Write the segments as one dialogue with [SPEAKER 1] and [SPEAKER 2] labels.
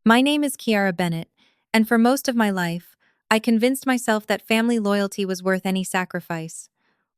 [SPEAKER 1] My name is Kiara Bennett, and for most of my life, I convinced myself that family loyalty was worth any sacrifice.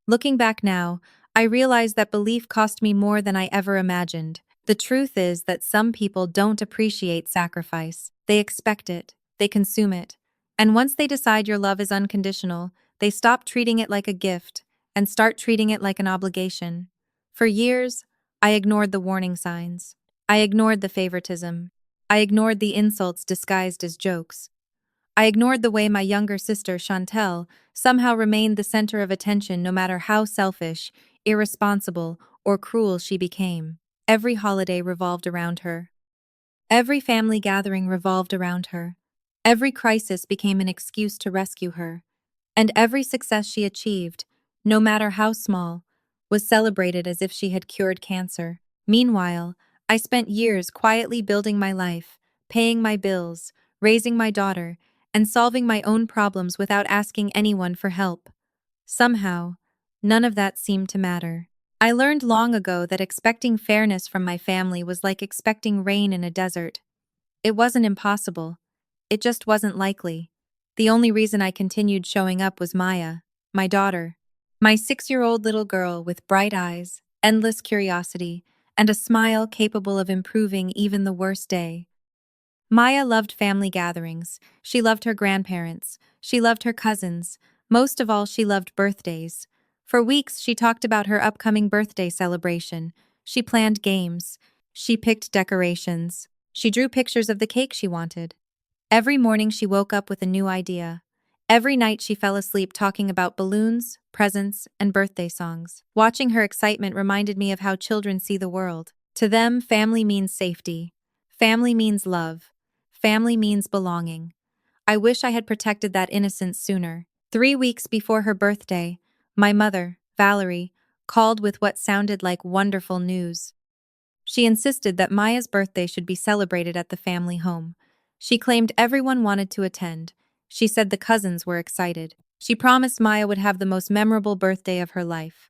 [SPEAKER 1] Looking back now, I realize that belief cost me more than I ever imagined. The truth is that some people don't appreciate sacrifice. They expect it, they consume it. And once they decide your love is unconditional, they stop treating it like a gift and start treating it like an obligation. For years, I ignored the warning signs. I ignored the favoritism. I ignored the insults disguised as jokes. I ignored the way my younger sister, Chantel, somehow remained the center of attention no matter how selfish, irresponsible, or cruel she became. Every holiday revolved around her. Every family gathering revolved around her. Every crisis became an excuse to rescue her. And every success she achieved, no matter how small, was celebrated as if she had cured cancer. Meanwhile, I spent years quietly building my life, paying my bills, raising my daughter, and solving my own problems without asking anyone for help. Somehow, none of that seemed to matter. I learned long ago that expecting fairness from my family was like expecting rain in a desert. It wasn't impossible. It just wasn't likely. The only reason I continued showing up was Maya, my daughter. My 6-year-old little girl with bright eyes, endless curiosity, and a smile capable of improving even the worst day. Maya loved family gatherings. She loved her grandparents. She loved her cousins. Most of all, she loved birthdays. For weeks, she talked about her upcoming birthday celebration. She planned games. She picked decorations. She drew pictures of the cake she wanted. Every morning, she woke up with a new idea. Every night, she fell asleep talking about balloons, presents, and birthday songs. Watching her excitement reminded me of how children see the world. To them, family means safety. Family means love. Family means belonging. I wish I had protected that innocence sooner. 3 weeks before her birthday, my mother, Valerie, called with what sounded like wonderful news. She insisted that Maya's birthday should be celebrated at the family home. She claimed everyone wanted to attend. She said the cousins were excited. She promised Maya would have the most memorable birthday of her life.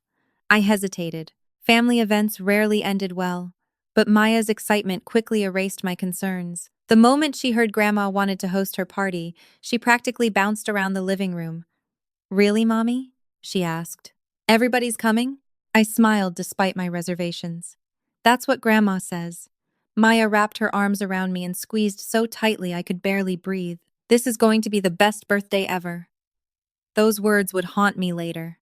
[SPEAKER 1] I hesitated. Family events rarely ended well, but Maya's excitement quickly erased my concerns. The moment she heard Grandma wanted to host her party, she practically bounced around the living room. "Really, Mommy?" she asked. "Everybody's coming?" I smiled despite my reservations. "That's what Grandma says." Maya wrapped her arms around me and squeezed so tightly I could barely breathe. "This is going to be the best birthday ever." Those words would haunt me later.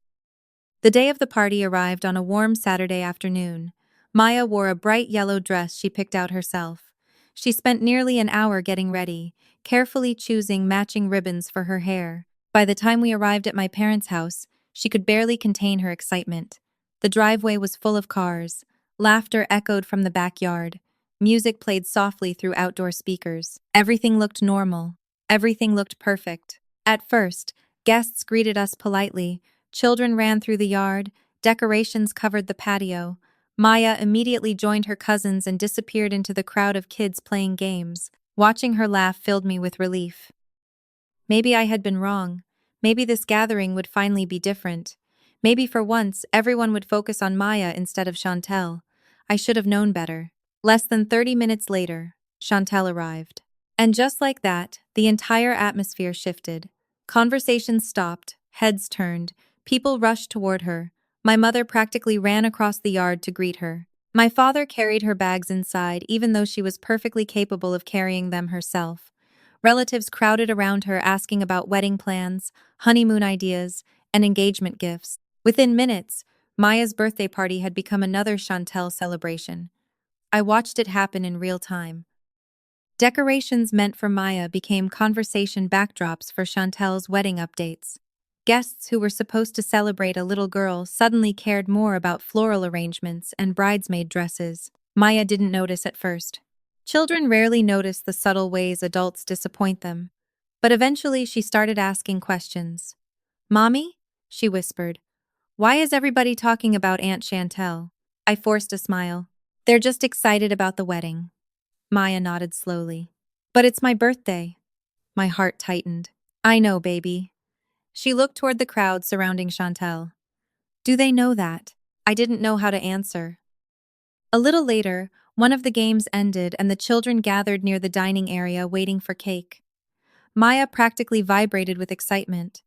[SPEAKER 1] The day of the party arrived on a warm Saturday afternoon. Maya wore a bright yellow dress she picked out herself. She spent nearly an hour getting ready, carefully choosing matching ribbons for her hair. By the time we arrived at my parents' house, she could barely contain her excitement. The driveway was full of cars. Laughter echoed from the backyard. Music played softly through outdoor speakers. Everything looked normal. Everything looked perfect. At first, guests greeted us politely. Children ran through the yard. Decorations covered the patio. Maya immediately joined her cousins and disappeared into the crowd of kids playing games. Watching her laugh filled me with relief. Maybe I had been wrong. Maybe this gathering would finally be different. Maybe for once, everyone would focus on Maya instead of Chantel. I should have known better. Less than 30 minutes later, Chantel arrived. And just like that, the entire atmosphere shifted. Conversations stopped, heads turned, people rushed toward her. My mother practically ran across the yard to greet her. My father carried her bags inside, even though she was perfectly capable of carrying them herself. Relatives crowded around her asking about wedding plans, honeymoon ideas, and engagement gifts. Within minutes, Maya's birthday party had become another Chantel celebration. I watched it happen in real time. Decorations meant for Maya became conversation backdrops for Chantel's wedding updates. Guests who were supposed to celebrate a little girl suddenly cared more about floral arrangements and bridesmaid dresses. Maya didn't notice at first. Children rarely notice the subtle ways adults disappoint them. But eventually she started asking questions. "Mommy?" she whispered. "Why is everybody talking about Aunt Chantel?" I forced a smile. "They're just excited about the wedding." Maya nodded slowly. "But it's my birthday." My heart tightened. "I know, baby." She looked toward the crowd surrounding Chantel. "Do they know that?" I didn't know how to answer. A little later, One of the games ended and the children gathered near the dining area waiting for cake. Maya practically vibrated with excitement.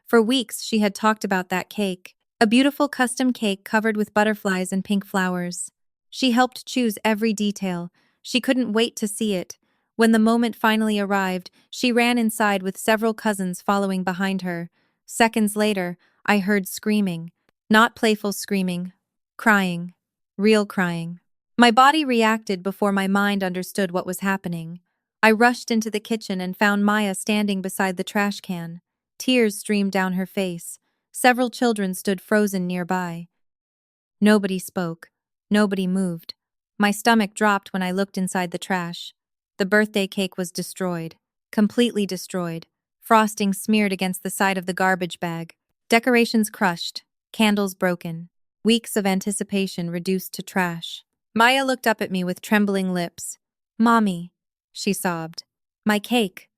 [SPEAKER 1] For weeks, she had talked about that cake, a beautiful custom cake covered with butterflies and pink flowers. She helped choose every detail. She couldn't wait to see it. When the moment finally arrived, she ran inside with several cousins following behind her. Seconds later, I heard screaming. Not playful screaming. Crying. Real crying. My body reacted before my mind understood what was happening. I rushed into the kitchen and found Maya standing beside the trash can. Tears streamed down her face. Several children stood frozen nearby. Nobody spoke. Nobody moved. My stomach dropped when I looked inside the trash. The birthday cake was destroyed. Completely destroyed. Frosting smeared against the side of the garbage bag. Decorations crushed. Candles broken. Weeks of anticipation reduced to trash. Maya looked up at me with trembling lips. "Mommy," she sobbed. "My cake."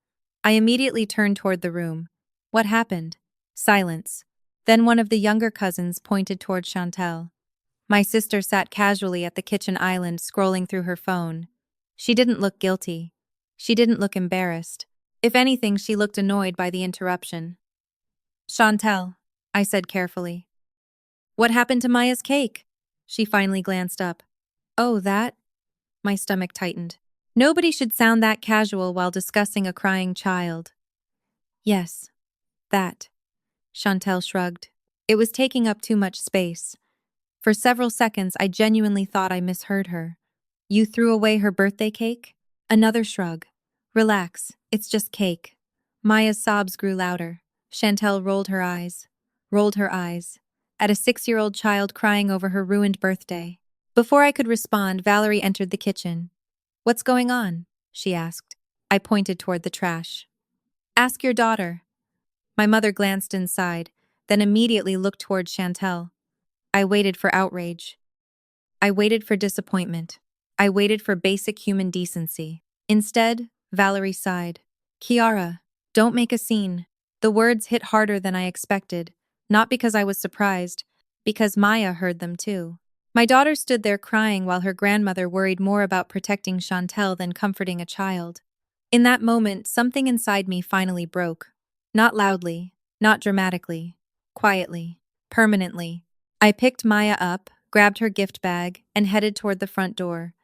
[SPEAKER 1] I immediately turned toward the room. "What happened?" Silence. Then one of the younger cousins pointed toward Chantel. My sister sat casually at the kitchen island scrolling through her phone. She didn't look guilty. She didn't look embarrassed. If anything, she looked annoyed by the interruption. "Chantel," I said carefully. "What happened to Maya's cake?" She finally glanced up. "Oh, that?" My stomach tightened. Nobody should sound that casual while discussing a crying child. "Yes, that." Chantel shrugged. It was taking up too much space. For several seconds, I genuinely thought I misheard her. "You threw away her birthday cake?" Another shrug. "Relax, it's just cake." Maya's sobs grew louder. Chantel rolled her eyes. At a 6-year-old child crying over her ruined birthday. Before I could respond, Valerie entered the kitchen. "What's going on?" she asked. I pointed toward the trash. "Ask your daughter." My mother glanced inside, then immediately looked toward Chantel. I waited for outrage. I waited for disappointment. I waited for basic human decency. Instead, Valerie sighed. "Kiara, don't make a scene." The words hit harder than I expected, not because I was surprised, because Maya heard them too. My daughter stood there crying while her grandmother worried more about protecting Chantel than comforting a child. In that moment, something inside me finally broke. Not loudly, not dramatically, quietly, permanently. I picked Maya up, grabbed her gift bag, and headed toward the front door.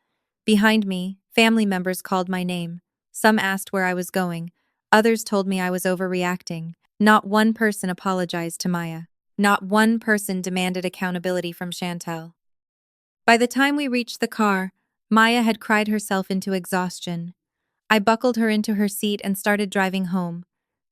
[SPEAKER 1] Behind me, family members called my name. Some asked where I was going. Others told me I was overreacting. Not one person apologized to Maya. Not one person demanded accountability from Chantel. By the time we reached the car, Maya had cried herself into exhaustion. I buckled her into her seat and started driving home.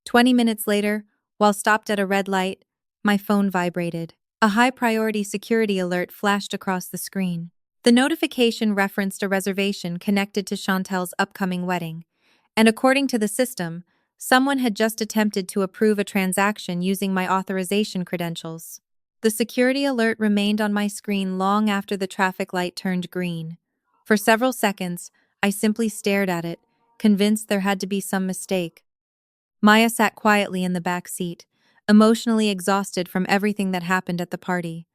[SPEAKER 1] 20 minutes later, while stopped at a red light, my phone vibrated. A high-priority security alert flashed across the screen. The notification referenced a reservation connected to Chantel's upcoming wedding, and according to the system, someone had just attempted to approve a transaction using my authorization credentials. The security alert remained on my screen long after the traffic light turned green. For several seconds, I simply stared at it, convinced there had to be some mistake. Maya sat quietly in the back seat, emotionally exhausted from everything that happened at the party.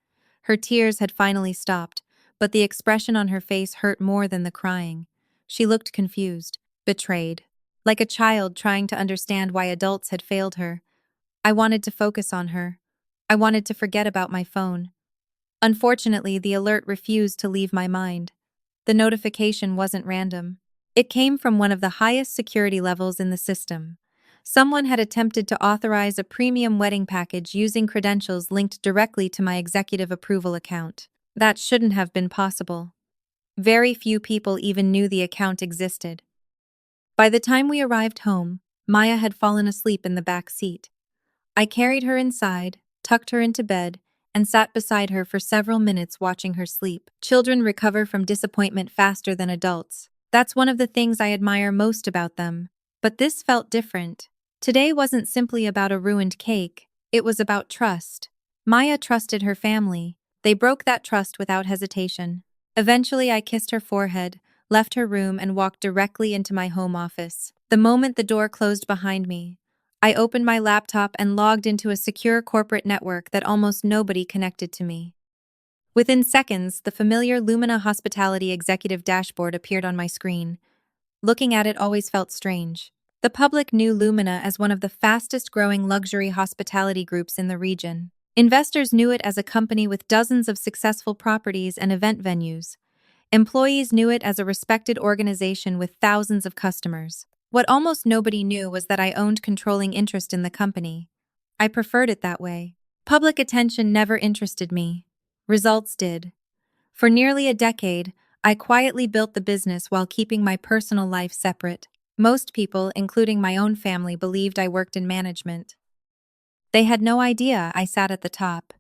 [SPEAKER 1] Her tears had finally stopped, but the expression on her face hurt more than the crying. She looked confused, betrayed, like a child trying to understand why adults had failed her. I wanted to focus on her. I wanted to forget about my phone. Unfortunately, the alert refused to leave my mind. The notification wasn't random. It came from one of the highest security levels in the system. Someone had attempted to authorize a premium wedding package using credentials linked directly to my executive approval account. That shouldn't have been possible. Very few people even knew the account existed. By the time we arrived home, Maya had fallen asleep in the back seat. I carried her inside, tucked her into bed, and sat beside her for several minutes watching her sleep. Children recover from disappointment faster than adults. That's one of the things I admire most about them. But this felt different. Today wasn't simply about a ruined cake, it was about trust. Maya trusted her family. They broke that trust without hesitation. Eventually, I kissed her forehead, left her room, and walked directly into my home office. The moment the door closed behind me, I opened my laptop and logged into a secure corporate network that almost nobody connected to me. Within seconds, the familiar Lumina Hospitality Executive dashboard appeared on my screen. Looking at it always felt strange. The public knew Lumina as one of the fastest-growing luxury hospitality groups in the region. Investors knew it as a company with dozens of successful properties and event venues. Employees knew it as a respected organization with thousands of customers. What almost nobody knew was that I owned controlling interest in the company. I preferred it that way. Public attention never interested me. Results did. For nearly a decade, I quietly built the business while keeping my personal life separate. Most people, including my own family, believed I worked in management. They had no idea I sat at the top.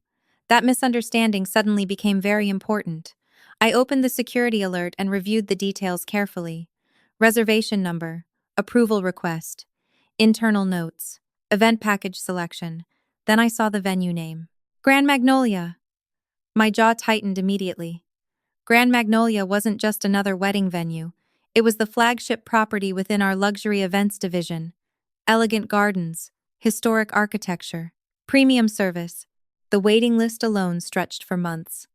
[SPEAKER 1] That misunderstanding suddenly became very important. I opened the security alert and reviewed the details carefully. Reservation number, approval request, internal notes, event package selection. Then I saw the venue name. Grand Magnolia. My jaw tightened immediately. Grand Magnolia wasn't just another wedding venue. It was the flagship property within our luxury events division. Elegant gardens, historic architecture, premium service. The waiting list alone stretched for months.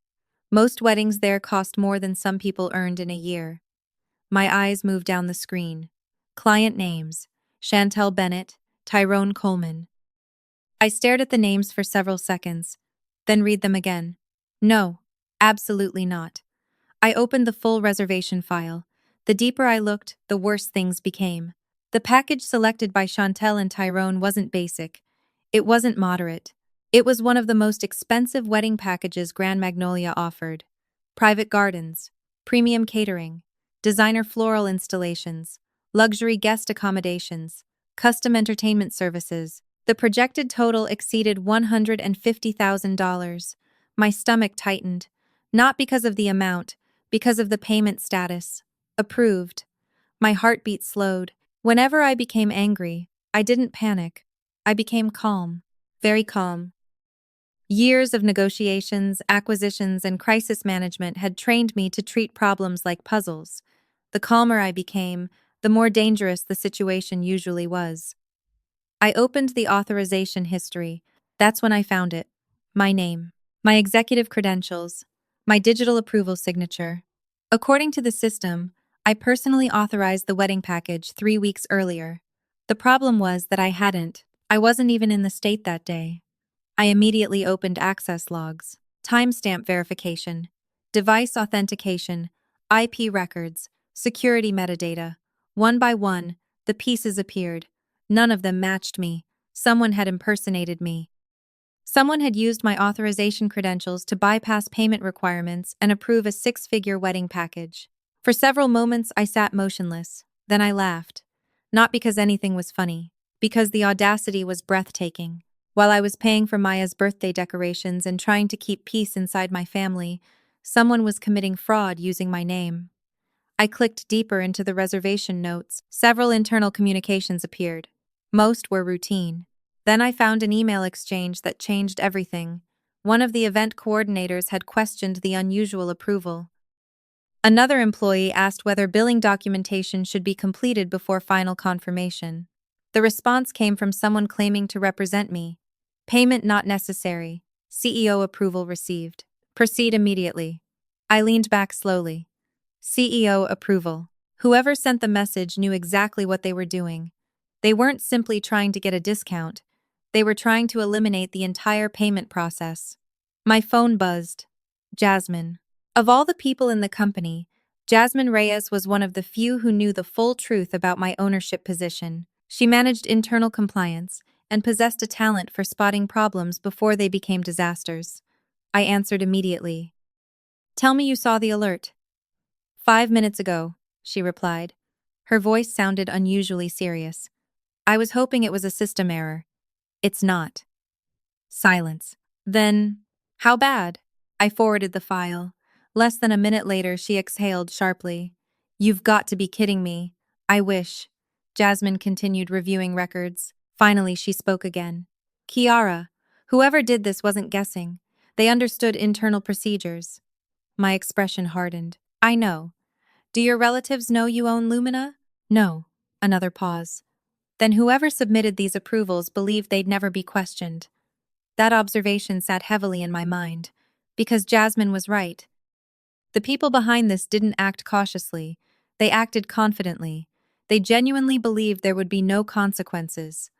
[SPEAKER 1] Most weddings there cost more than some people earned in a year. My eyes moved down the screen. Client names: Kiara Bennett, Tyrone Coleman. I stared at the names for several seconds, then read them again. No, absolutely not. I opened the full reservation file. The deeper I looked, the worse things became. The package selected by Chantel and Tyrone wasn't basic. It wasn't moderate. It was one of the most expensive wedding packages Grand Magnolia offered. Private gardens, premium catering, designer floral installations, luxury guest accommodations, custom entertainment services. The projected total exceeded $150,000. My stomach tightened, not because of the amount, because of the payment status. Approved. My heartbeat slowed. Whenever I became angry, I didn't panic. I became calm. Very calm. Years of negotiations, acquisitions, and crisis management had trained me to treat problems like puzzles. The calmer I became, the more dangerous the situation usually was. I opened the authorization history. That's when I found it. My name, my executive credentials, my digital approval signature. According to the system, I personally authorized the wedding package 3 weeks earlier. The problem was that I hadn't. I wasn't even in the state that day. I immediately opened access logs, timestamp verification, device authentication, IP records, security metadata. One by one, the pieces appeared. None of them matched me. Someone had impersonated me. Someone had used my authorization credentials to bypass payment requirements and approve a 6-figure wedding package. For several moments, I sat motionless. Then I laughed. Not because anything was funny, because the audacity was breathtaking. While I was paying for Maya's birthday decorations and trying to keep peace inside my family, someone was committing fraud using my name. I clicked deeper into the reservation notes. Several internal communications appeared. Most were routine. Then I found an email exchange that changed everything. One of the event coordinators had questioned the unusual approval. Another employee asked whether billing documentation should be completed before final confirmation. The response came from someone claiming to represent me. Payment not necessary. CEO approval received. Proceed immediately. I leaned back slowly. CEO approval. Whoever sent the message knew exactly what they were doing. They weren't simply trying to get a discount. They were trying to eliminate the entire payment process. My phone buzzed. Jasmine. Of all the people in the company, Jasmine Reyes was one of the few who knew the full truth about my ownership position. She managed internal compliance and possessed a talent for spotting problems before they became disasters. I answered immediately. Tell me you saw the alert. 5 minutes ago, she replied. Her voice sounded unusually serious. I was hoping it was a system error. It's not. Silence. Then, how bad? I forwarded the file. Less than a minute later, she exhaled sharply. You've got to be kidding me. I wish. Jasmine continued reviewing records. Finally, she spoke again. Kiara, whoever did this wasn't guessing. They understood internal procedures. My expression hardened. I know. Do your relatives know you own Lumina? No. Another pause. Then whoever submitted these approvals believed they'd never be questioned. That observation sat heavily in my mind. Because Jasmine was right. The people behind this didn't act cautiously. They acted confidently. They genuinely believed there would be no consequences.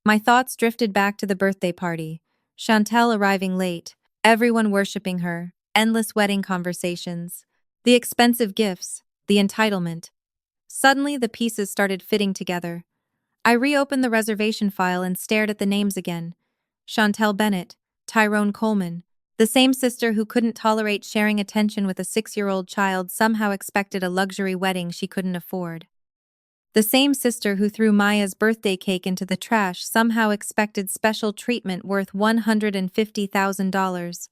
[SPEAKER 1] My thoughts drifted back to the birthday party. Chantel arriving late, everyone worshipping her, endless wedding conversations, the expensive gifts, the entitlement. Suddenly, the pieces started fitting together. I reopened the reservation file and stared at the names again. Chantel Bennett, Tyrone Coleman. The same sister who couldn't tolerate sharing attention with a 6-year-old child somehow expected a luxury wedding she couldn't afford. The same sister who threw Maya's birthday cake into the trash somehow expected special treatment worth $150,000.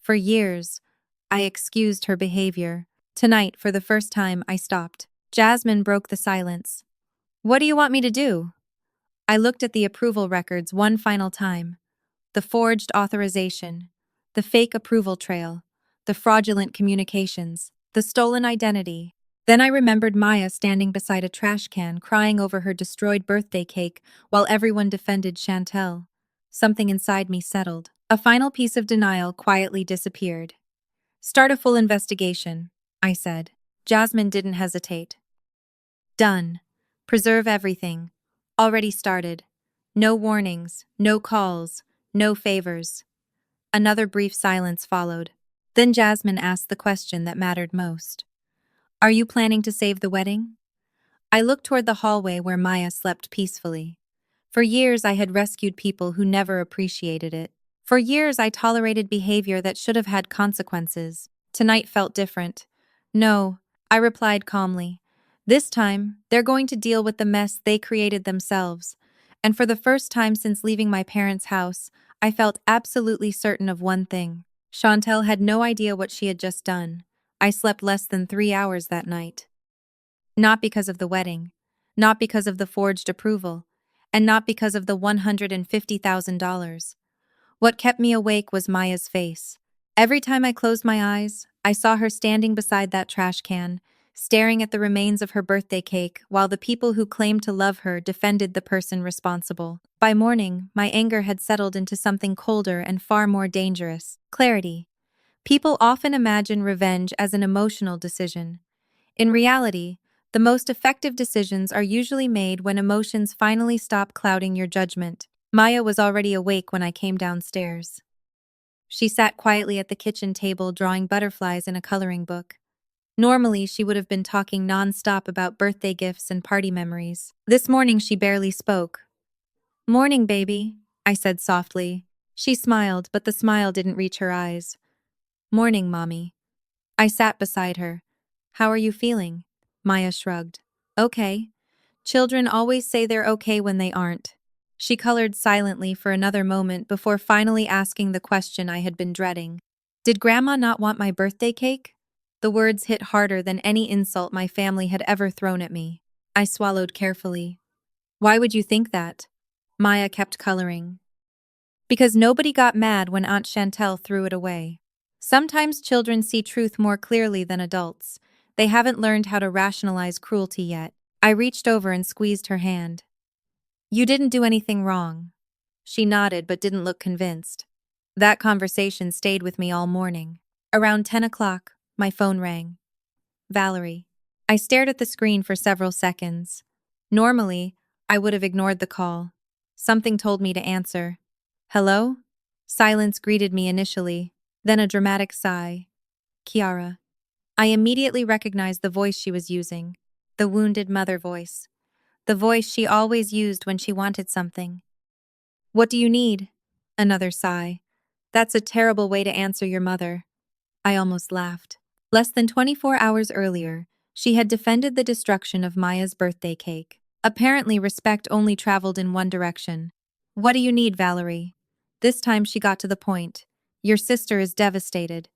[SPEAKER 1] For years, I excused her behavior. Tonight, for the first time, I stopped. Jasmine broke the silence. "What do you want me to do?" I looked at the approval records one final time. The forged authorization, the fake approval trail, the fraudulent communications, the stolen identity. Then I remembered Maya standing beside a trash can crying over her destroyed birthday cake while everyone defended Chantel. Something inside me settled. A final piece of denial quietly disappeared. "Start a full investigation," I said. Jasmine didn't hesitate. "Done. Preserve everything. Already started. No warnings, no calls, no favors." Another brief silence followed. Then Jasmine asked the question that mattered most. "Are you planning to save the wedding?" I looked toward the hallway where Maya slept peacefully. For years I had rescued people who never appreciated it. For years I tolerated behavior that should have had consequences. Tonight felt different. "No," I replied calmly. "This time, they're going to deal with the mess they created themselves." And for the first time since leaving my parents' house, I felt absolutely certain of one thing. Chantel had no idea what she had just done. I slept less than 3 hours that night. Not because of the wedding, not because of the forged approval, and not because of the $150,000. What kept me awake was Maya's face. Every time I closed my eyes, I saw her standing beside that trash can, staring at the remains of her birthday cake while the people who claimed to love her defended the person responsible. By morning, my anger had settled into something colder and far more dangerous: clarity. People often imagine revenge as an emotional decision. In reality, the most effective decisions are usually made when emotions finally stop clouding your judgment. Maya was already awake when I came downstairs. She sat quietly at the kitchen table drawing butterflies in a coloring book. Normally, she would have been talking non-stop about birthday gifts and party memories. This morning, she barely spoke. "Morning, baby," I said softly. She smiled, but the smile didn't reach her eyes. "Morning, Mommy." I sat beside her. "How are you feeling?" Maya shrugged. "Okay. Children always say they're okay when they aren't." She colored silently for another moment before finally asking the question I had been dreading. "Did Grandma not want my birthday cake?" The words hit harder than any insult my family had ever thrown at me. I swallowed carefully. "Why would you think that?" Maya kept coloring. "Because nobody got mad when Aunt Chantel threw it away." Sometimes children see truth more clearly than adults. They haven't learned how to rationalize cruelty yet. I reached over and squeezed her hand. "You didn't do anything wrong." She nodded but didn't look convinced. That conversation stayed with me all morning. Around 10 o'clock, my phone rang. "Valerie." I stared at the screen for several seconds. Normally, I would have ignored the call. Something told me to answer. "Hello?" Silence greeted me initially, then a dramatic sigh. "Kiara." I immediately recognized the voice she was using. The wounded mother voice. The voice she always used when she wanted something. "What do you need?" Another sigh. "That's a terrible way to answer your mother." I almost laughed. Less than 24 hours earlier, she had defended the destruction of Maya's birthday cake. Apparently, respect only traveled in one direction. "What do you need, Valerie?" This time she got to the point. "Your sister is devastated."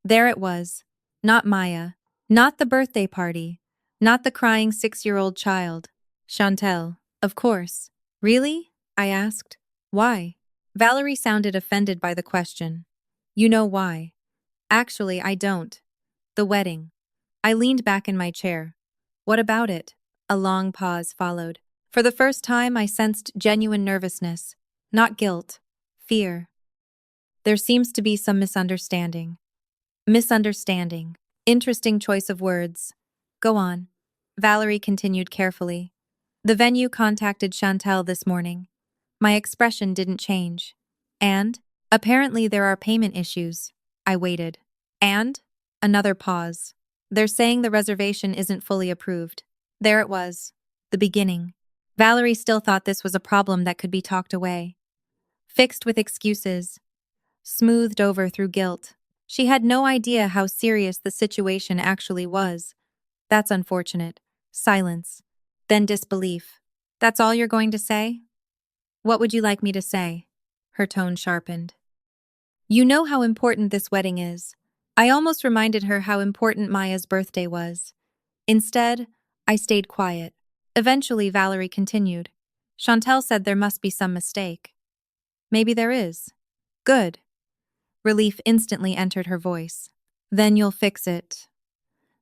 [SPEAKER 1] There it was. Not Maya. Not the birthday party. Not the crying 6-year-old child. Chantel. Of course. "Really?" I asked. "Why?" Valerie sounded offended by the question. "You know why." "Actually, I don't." "The wedding." I leaned back in my chair. "What about it?" A long pause followed. For the first time, I sensed genuine nervousness. Not guilt. Fear. There seems to be some misunderstanding. Misunderstanding. Interesting choice of words. Go on. Valerie continued carefully. The venue contacted Chantel this morning. My expression didn't change. And? Apparently there are payment issues. I waited. And? Another pause. They're saying the reservation isn't fully approved. There it was. The beginning. Valerie still thought this was a problem that could be talked away. Fixed with excuses. Smoothed over through guilt. She had no idea how serious the situation actually was. That's unfortunate. Silence. Then disbelief. That's all you're going to say? What would you like me to say? Her tone sharpened. You know how important this wedding is. I almost reminded her how important Maya's birthday was. Instead, I stayed quiet. Eventually, Valerie continued. Chantel said there must be some mistake. Maybe there is. Good. Relief instantly entered her voice. Then you'll fix it.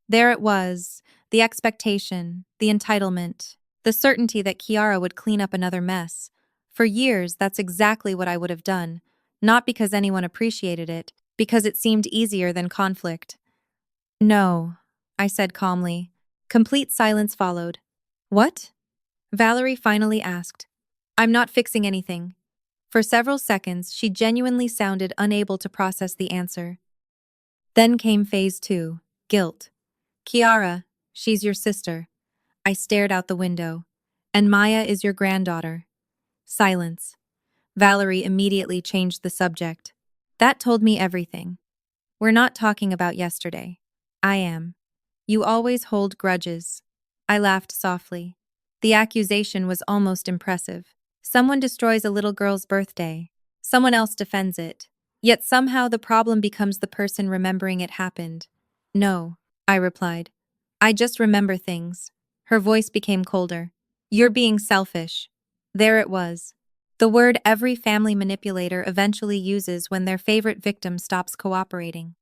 [SPEAKER 1] There it was, the expectation, the entitlement, the certainty that Kiara would clean up another mess. For years, that's exactly what I would have done, not because anyone appreciated it, because it seemed easier than conflict. No, I said calmly. Complete silence followed. What? Valerie finally asked. I'm not fixing anything. For several seconds, she genuinely sounded unable to process the answer. Then came phase 2, guilt. Kiara, she's your sister. I stared out the window. And Maya is your granddaughter. Silence. Valerie immediately changed the subject. That told me everything. We're not talking about yesterday. I am. You always hold grudges. I laughed softly. The accusation was almost impressive. Someone destroys a little girl's birthday. Someone else defends it. Yet somehow the problem becomes the person remembering it happened. No, I replied. I just remember things. Her voice became colder. You're being selfish. There it was. The word every family manipulator eventually uses when their favorite victim stops cooperating.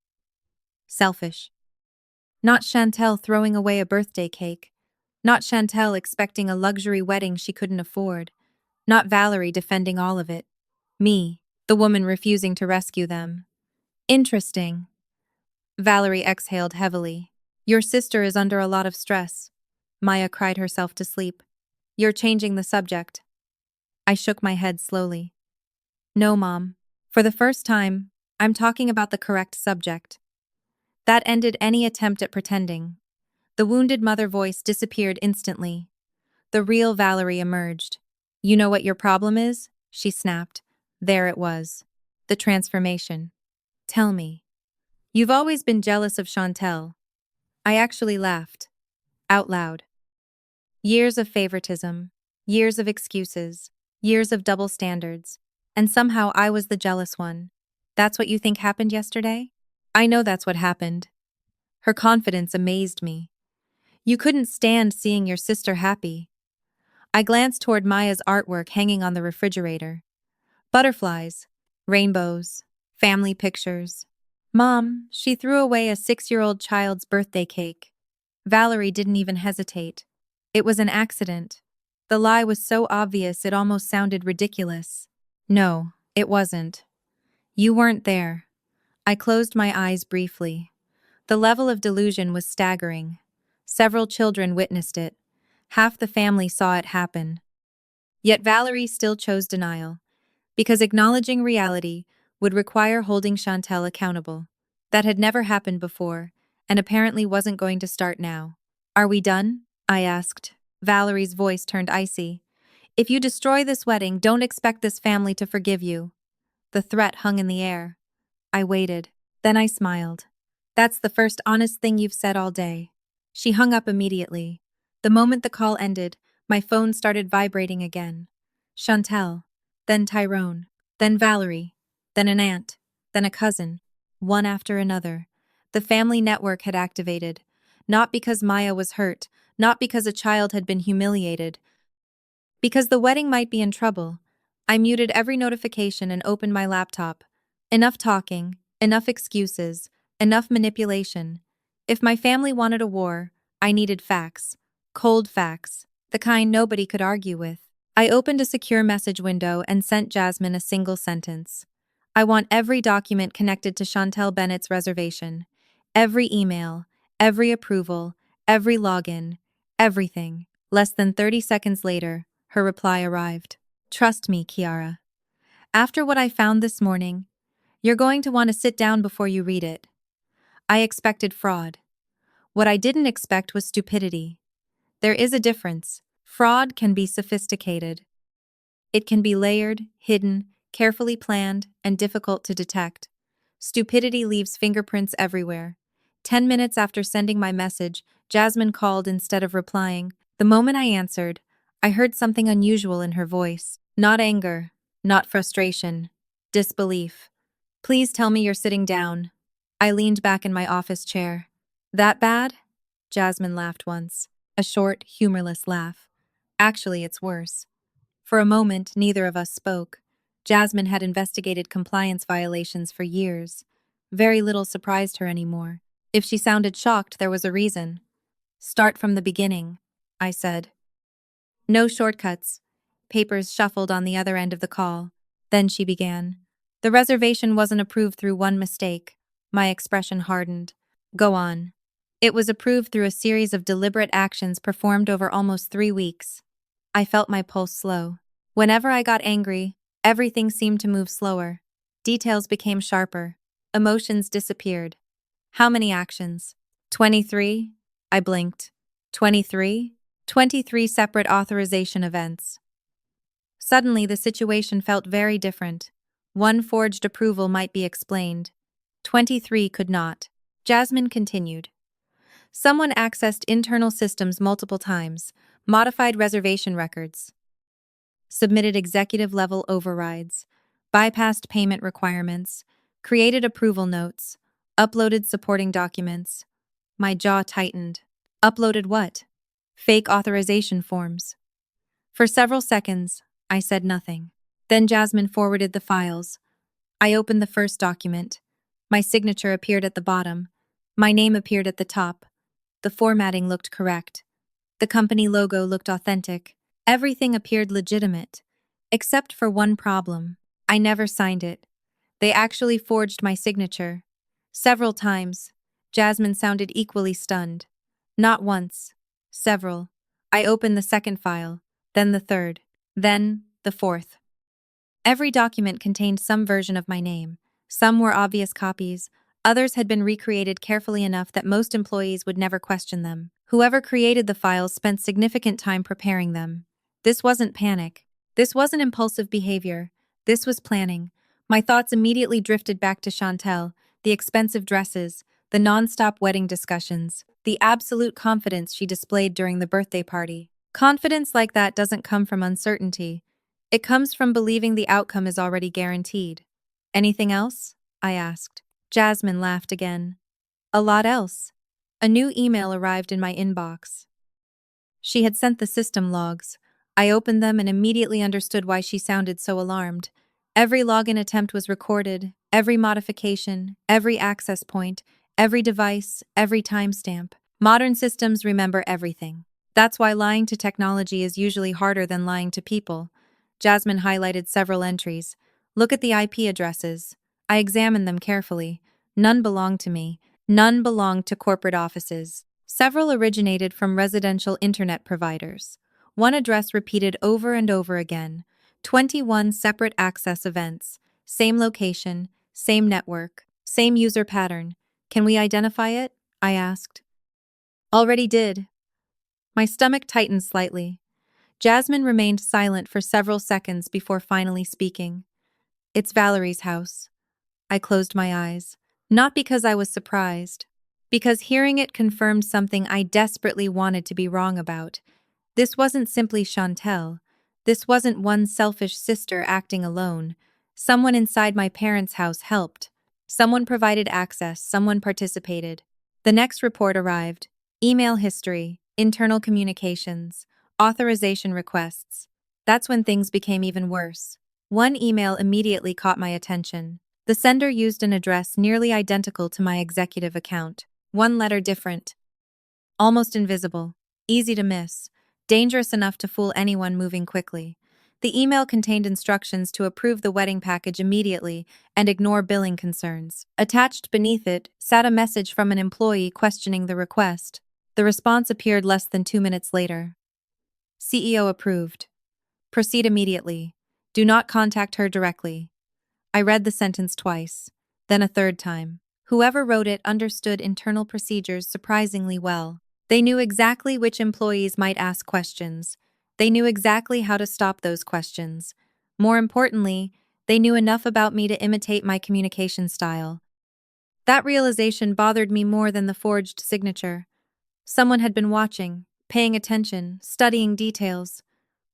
[SPEAKER 1] Selfish. Not Chantel throwing away a birthday cake. Not Chantel expecting a luxury wedding she couldn't afford. Not Valerie defending all of it. Me, the woman refusing to rescue them. Interesting. Valerie exhaled heavily. Your sister is under a lot of stress. Maya cried herself to sleep. You're changing the subject. I shook my head slowly. No, Mom. For the first time, I'm talking about the correct subject. That ended any attempt at pretending. The wounded mother voice disappeared instantly. The real Valerie emerged. You know what your problem is? She snapped. There it was. The transformation. Tell me. You've always been jealous of Chantel. I actually laughed. Out loud. Years of favoritism. Years of excuses. Years of double standards. And somehow I was the jealous one. That's what you think happened yesterday? I know that's what happened. Her confidence amazed me. You couldn't stand seeing your sister happy. I glanced toward Maya's artwork hanging on the refrigerator. Butterflies, rainbows, family pictures. Mom, she threw away a 6-year-old child's birthday cake. Valerie didn't even hesitate. It was an accident. The lie was so obvious it almost sounded ridiculous. No, it wasn't. You weren't there. I closed my eyes briefly. The level of delusion was staggering. Several children witnessed it. Half the family saw it happen. Yet Valerie still chose denial, because acknowledging reality would require holding Chantel accountable. That had never happened before, and apparently wasn't going to start now. Are we done? I asked. Valerie's voice turned icy. If you destroy this wedding, don't expect this family to forgive you. The threat hung in the air. I waited. Then I smiled. That's the first honest thing you've said all day. She hung up immediately. The moment the call ended, my phone started vibrating again. Chantel, then Tyrone, then Valerie, then an aunt, then a cousin, one after another. The family network had activated, not because Maya was hurt, not because a child had been humiliated, because the wedding might be in trouble. I muted every notification and opened my laptop. Enough talking, enough excuses, enough manipulation. If my family wanted a war, I needed facts. Cold facts, the kind nobody could argue with. I opened a secure message window and sent Jasmine a single sentence. I want every document connected to Chantel Bennett's reservation. Every email, every approval, every login, everything. Less than 30 seconds later, her reply arrived. Trust me, Kiara. After what I found this morning, you're going to want to sit down before you read it. I expected fraud. What I didn't expect was stupidity. There is a difference. Fraud can be sophisticated. It can be layered, hidden, carefully planned, and difficult to detect. Stupidity leaves fingerprints everywhere. 10 minutes after sending my message, Jasmine called instead of replying. The moment I answered, I heard something unusual in her voice. Not anger, not frustration, disbelief. Please tell me you're sitting down. I leaned back in my office chair. That bad? Jasmine laughed once. A short, humorless laugh. Actually, it's worse. For a moment, neither of us spoke. Jasmine had investigated compliance violations for years. Very little surprised her anymore. If she sounded shocked, there was a reason. Start from the beginning, I said. No shortcuts. Papers shuffled on the other end of the call. Then she began. The reservation wasn't approved through one mistake. My expression hardened. Go on. It was approved through a series of deliberate actions performed over almost 3 weeks. I felt my pulse slow. Whenever I got angry, everything seemed to move slower. Details became sharper. Emotions disappeared. How many actions? 23? I blinked. 23? 23 separate authorization events. Suddenly, the situation felt very different. One forged approval might be explained. 23 could not. Jasmine continued. Someone accessed internal systems multiple times, modified reservation records, submitted executive-level overrides, bypassed payment requirements, created approval notes, uploaded supporting documents. My jaw tightened. Uploaded what? Fake authorization forms. For several seconds, I said nothing. Then Jasmine forwarded the files. I opened the first document. My signature appeared at the bottom. My name appeared at the top. The formatting looked correct. The company logo looked authentic. Everything appeared legitimate. Except for one problem. I never signed it. They actually forged my signature. Several times. Jasmine sounded equally stunned. Not once. Several. I opened the second file, then the third, then the fourth. Every document contained some version of my name. Some were obvious copies. Others had been recreated carefully enough that most employees would never question them. Whoever created the files spent significant time preparing them. This wasn't panic. This wasn't impulsive behavior. This was planning. My thoughts immediately drifted back to Chantel, the expensive dresses, the non-stop wedding discussions, the absolute confidence she displayed during the birthday party. Confidence like that doesn't come from uncertainty. It comes from believing the outcome is already guaranteed. Anything else? I asked. Jasmine laughed again. A lot else. A new email arrived in my inbox. She had sent the system logs. I opened them and immediately understood why she sounded so alarmed. Every login attempt was recorded, every modification, every access point, every device, every timestamp. Modern systems remember everything. That's why lying to technology is usually harder than lying to people. Jasmine highlighted several entries. Look at the IP addresses. I examined them carefully. None belonged to me. None belonged to corporate offices. Several originated from residential internet providers. One address repeated over and over again. 21 separate access events. Same location, same network, same user pattern. Can we identify it? I asked. Already did. My stomach tightened slightly. Jasmine remained silent for several seconds before finally speaking. It's Valerie's house. I closed my eyes. Not because I was surprised, because hearing it confirmed something I desperately wanted to be wrong about. This wasn't simply Chantel. This wasn't one selfish sister acting alone. Someone inside my parents' house helped. Someone provided access, someone participated. The next report arrived. Email history, internal communications, authorization requests. That's when things became even worse. One email immediately caught my attention. The sender used an address nearly identical to my executive account. One letter different. Almost invisible. Easy to miss. Dangerous enough to fool anyone moving quickly. The email contained instructions to approve the wedding package immediately and ignore billing concerns. Attached beneath it sat a message from an employee questioning the request. The response appeared less than 2 minutes later. CEO approved. Proceed immediately. Do not contact her directly. I read the sentence twice, then a third time. Whoever wrote it understood internal procedures surprisingly well. They knew exactly which employees might ask questions. They knew exactly how to stop those questions. More importantly, they knew enough about me to imitate my communication style. That realization bothered me more than the forged signature. Someone had been watching, paying attention, studying details.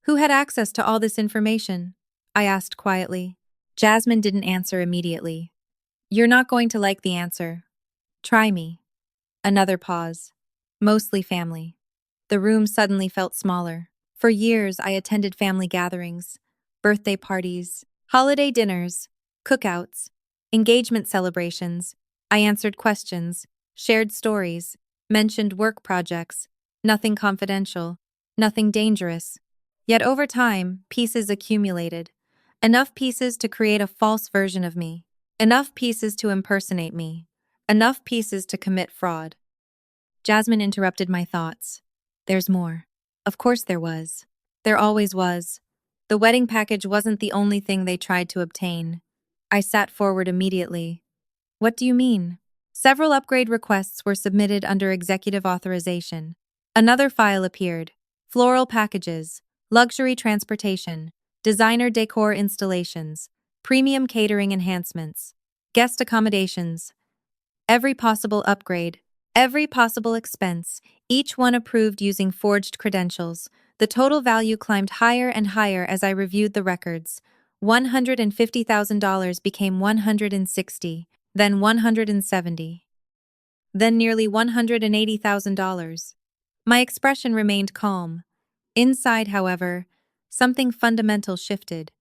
[SPEAKER 1] Who had access to all this information? I asked quietly. Jasmine didn't answer immediately. You're not going to like the answer. Try me. Another pause. Mostly family. The room suddenly felt smaller. For years, I attended family gatherings, birthday parties, holiday dinners, cookouts, engagement celebrations. I answered questions, shared stories, mentioned work projects. Nothing confidential, nothing dangerous. Yet over time, pieces accumulated. Enough pieces to create a false version of me. Enough pieces to impersonate me. Enough pieces to commit fraud. Jasmine interrupted my thoughts. There's more. Of course there was. There always was. The wedding package wasn't the only thing they tried to obtain. I sat forward immediately. What do you mean? Several upgrade requests were submitted under executive authorization. Another file appeared. Floral packages, luxury transportation, designer decor installations, premium catering enhancements, guest accommodations. Every possible upgrade, every possible expense, each one approved using forged credentials. The total value climbed higher and higher as I reviewed the records. $150,000 became $160, then $170, then nearly $180,000. My expression remained calm. Inside, however, something fundamental shifted.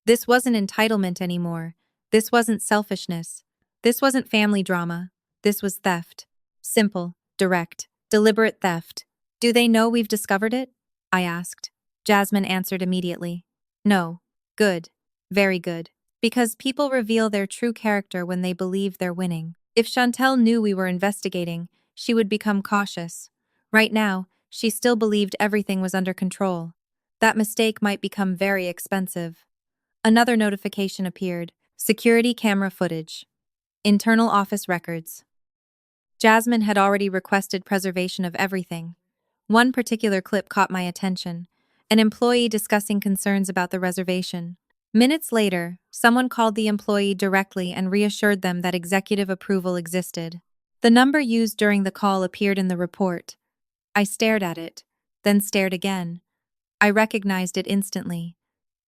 [SPEAKER 1] This wasn't entitlement anymore. This wasn't selfishness. This wasn't family drama. This was theft. Simple, direct, deliberate theft. Do they know we've discovered it? I asked. Jasmine answered immediately. No. Good. Very good. Because people reveal their true character when they believe they're winning. If Chantel knew we were investigating, she would become cautious. Right now, she still believed everything was under control. That mistake might become very expensive. Another notification appeared. Security camera footage. Internal office records. Jasmine had already requested preservation of everything. One particular clip caught my attention. An employee discussing concerns about the reservation. Minutes later, someone called the employee directly and reassured them that executive approval existed. The number used during the call appeared in the report. I stared at it, then stared again. I recognized it instantly.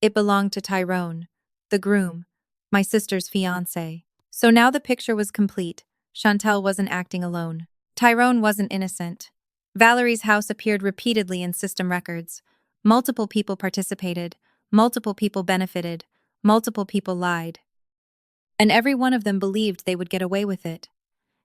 [SPEAKER 1] It belonged to Tyrone, the groom, my sister's fiancé. So now the picture was complete. Chantel wasn't acting alone. Tyrone wasn't innocent. Valerie's house appeared repeatedly in system records. Multiple people participated. Multiple people benefited. Multiple people lied. And every one of them believed they would get away with it.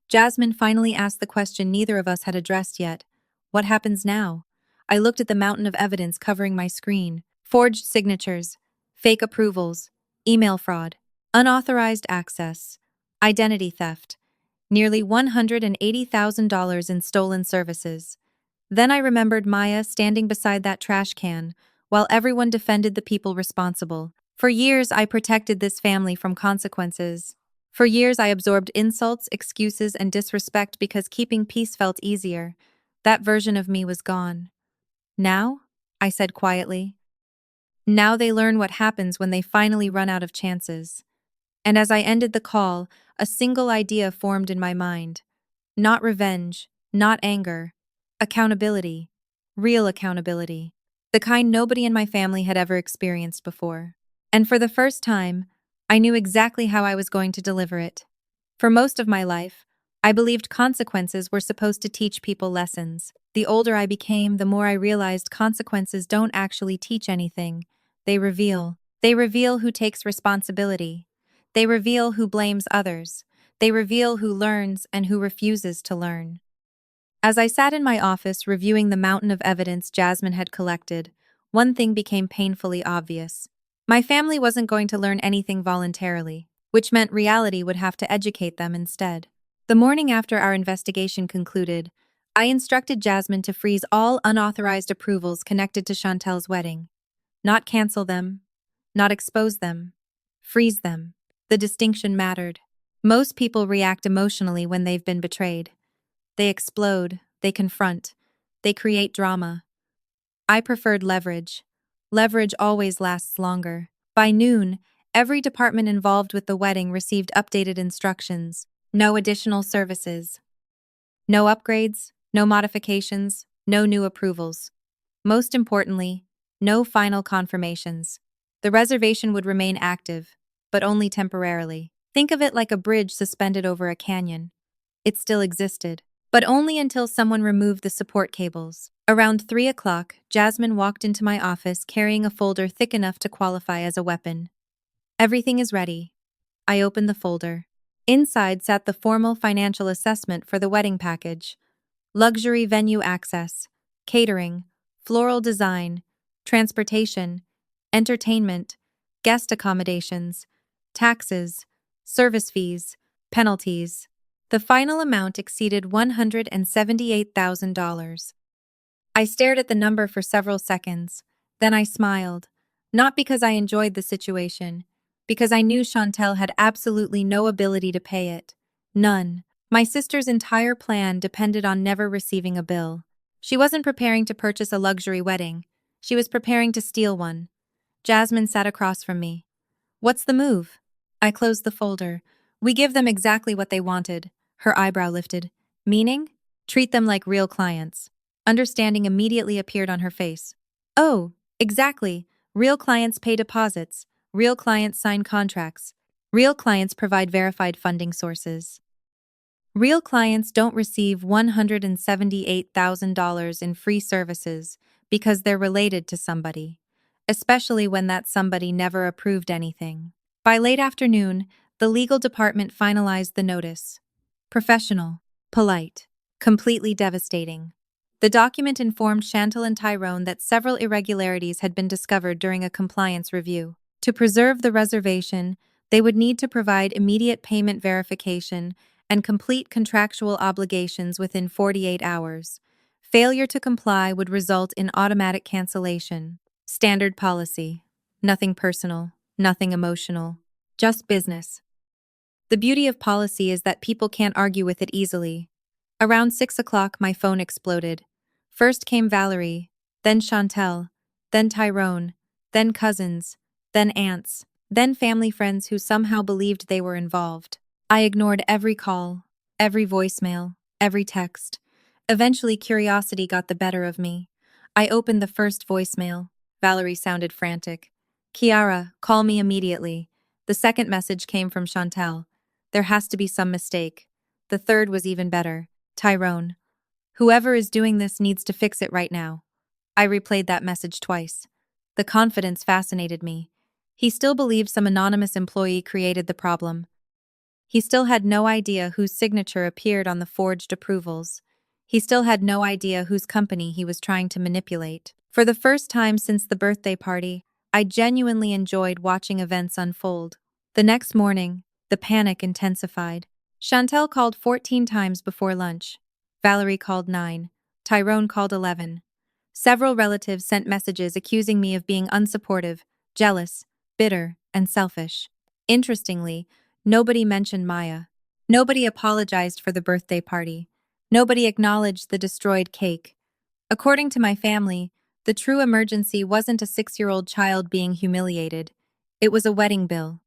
[SPEAKER 1] Jasmine finally asked the question neither of us had addressed yet. What happens now? I looked at the mountain of evidence covering my screen. Forged signatures, fake approvals, email fraud, unauthorized access, identity theft, nearly $180,000 in stolen services. Then I remembered Maya standing beside that trash can, while everyone defended the people responsible. For years, I protected this family from consequences. For years, I absorbed insults, excuses, and disrespect because keeping peace felt easier. That version of me was gone. Now? I said quietly. Now they learn what happens when they finally run out of chances. And as I ended the call, a single idea formed in my mind. Not revenge, not anger. Accountability. Real accountability. The kind nobody in my family had ever experienced before. And for the first time, I knew exactly how I was going to deliver it. For most of my life, I believed consequences were supposed to teach people lessons. The older I became, the more I realized consequences don't actually teach anything. They reveal. They reveal who takes responsibility. They reveal who blames others. They reveal who learns and who refuses to learn. As I sat in my office reviewing the mountain of evidence Jasmine had collected, one thing became painfully obvious. My family wasn't going to learn anything voluntarily, which meant reality would have to educate them instead. The morning after our investigation concluded, I instructed Jasmine to freeze all unauthorized approvals connected to Chantel's wedding. Not cancel them, not expose them, freeze them. The distinction mattered. Most people react emotionally when they've been betrayed. They explode, they confront, they create drama. I preferred leverage. Leverage always lasts longer. By noon, every department involved with the wedding received updated instructions. No additional services. No upgrades, no modifications, no new approvals. Most importantly, no final confirmations. The reservation would remain active, but only temporarily. Think of it like a bridge suspended over a canyon. It still existed, but only until someone removed the support cables. Around 3 o'clock, Jasmine walked into my office carrying a folder thick enough to qualify as a weapon. Everything is ready. I opened the folder. Inside sat the formal financial assessment for the wedding package. Luxury venue access, catering, floral design, transportation, entertainment, guest accommodations, taxes, service fees, penalties. The final amount exceeded $178,000. I stared at the number for several seconds. Then I smiled. Not because I enjoyed the situation, because I knew Chantel had absolutely no ability to pay it. None. My sister's entire plan depended on never receiving a bill. She wasn't preparing to purchase a luxury wedding. She was preparing to steal one. Jasmine sat across from me. What's the move? I closed the folder. We give them exactly what they wanted. Her eyebrow lifted. Meaning? Treat them like real clients. Understanding immediately appeared on her face. Oh, exactly. Real clients pay deposits. Real clients sign contracts. Real clients provide verified funding sources. Real clients don't receive $178,000 in free services because they're related to somebody, especially when that somebody never approved anything. By late afternoon, the legal department finalized the notice. Professional, polite, completely devastating. The document informed Chantal and Tyrone that several irregularities had been discovered during a compliance review. To preserve the reservation, they would need to provide immediate payment verification and complete contractual obligations within 48 hours. Failure to comply would result in automatic cancellation. Standard policy. Nothing personal, nothing emotional, just business. The beauty of policy is that people can't argue with it easily. Around 6 o'clock, my phone exploded. First came Valerie, then Chantel, then Tyrone, then cousins, then aunts, then family friends who somehow believed they were involved. I ignored every call, every voicemail, every text. Eventually, curiosity got the better of me. I opened the first voicemail. Valerie sounded frantic. Kiara, call me immediately. The second message came from Chantel. There has to be some mistake. The third was even better. Tyrone. Whoever is doing this needs to fix it right now. I replayed that message twice. The confidence fascinated me. He still believed some anonymous employee created the problem. He still had no idea whose signature appeared on the forged approvals. He still had no idea whose company he was trying to manipulate. For the first time since the birthday party, I genuinely enjoyed watching events unfold. The next morning, the panic intensified. Chantel called 14 times before lunch. Valerie called 9. Tyrone called 11. Several relatives sent messages accusing me of being unsupportive, jealous, bitter, and selfish. Interestingly, nobody mentioned Maya. Nobody apologized for the birthday party. Nobody acknowledged the destroyed cake. According to my family, the true emergency wasn't a 6-year-old child being humiliated. It was a wedding bill.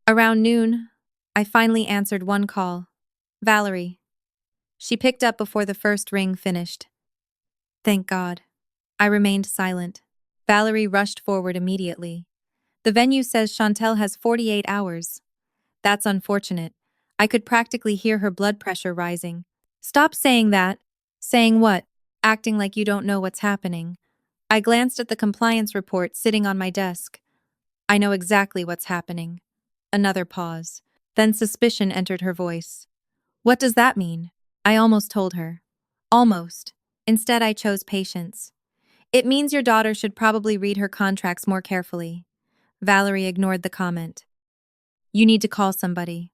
[SPEAKER 1] Around noon, I finally answered one call. Valerie. She picked up before the first ring finished. Thank God. I remained silent. Valerie rushed forward immediately. The venue says Chantel has 48 hours. That's unfortunate. I could practically hear her blood pressure rising. Stop saying that. Saying what? Acting like you don't know what's happening. I glanced at the compliance report sitting on my desk. I know exactly what's happening. Another pause. Then suspicion entered her voice. What does that mean? I almost told her. Almost. Instead, I chose patience. It means your daughter should probably read her contracts more carefully. Valerie ignored the comment. You need to call somebody.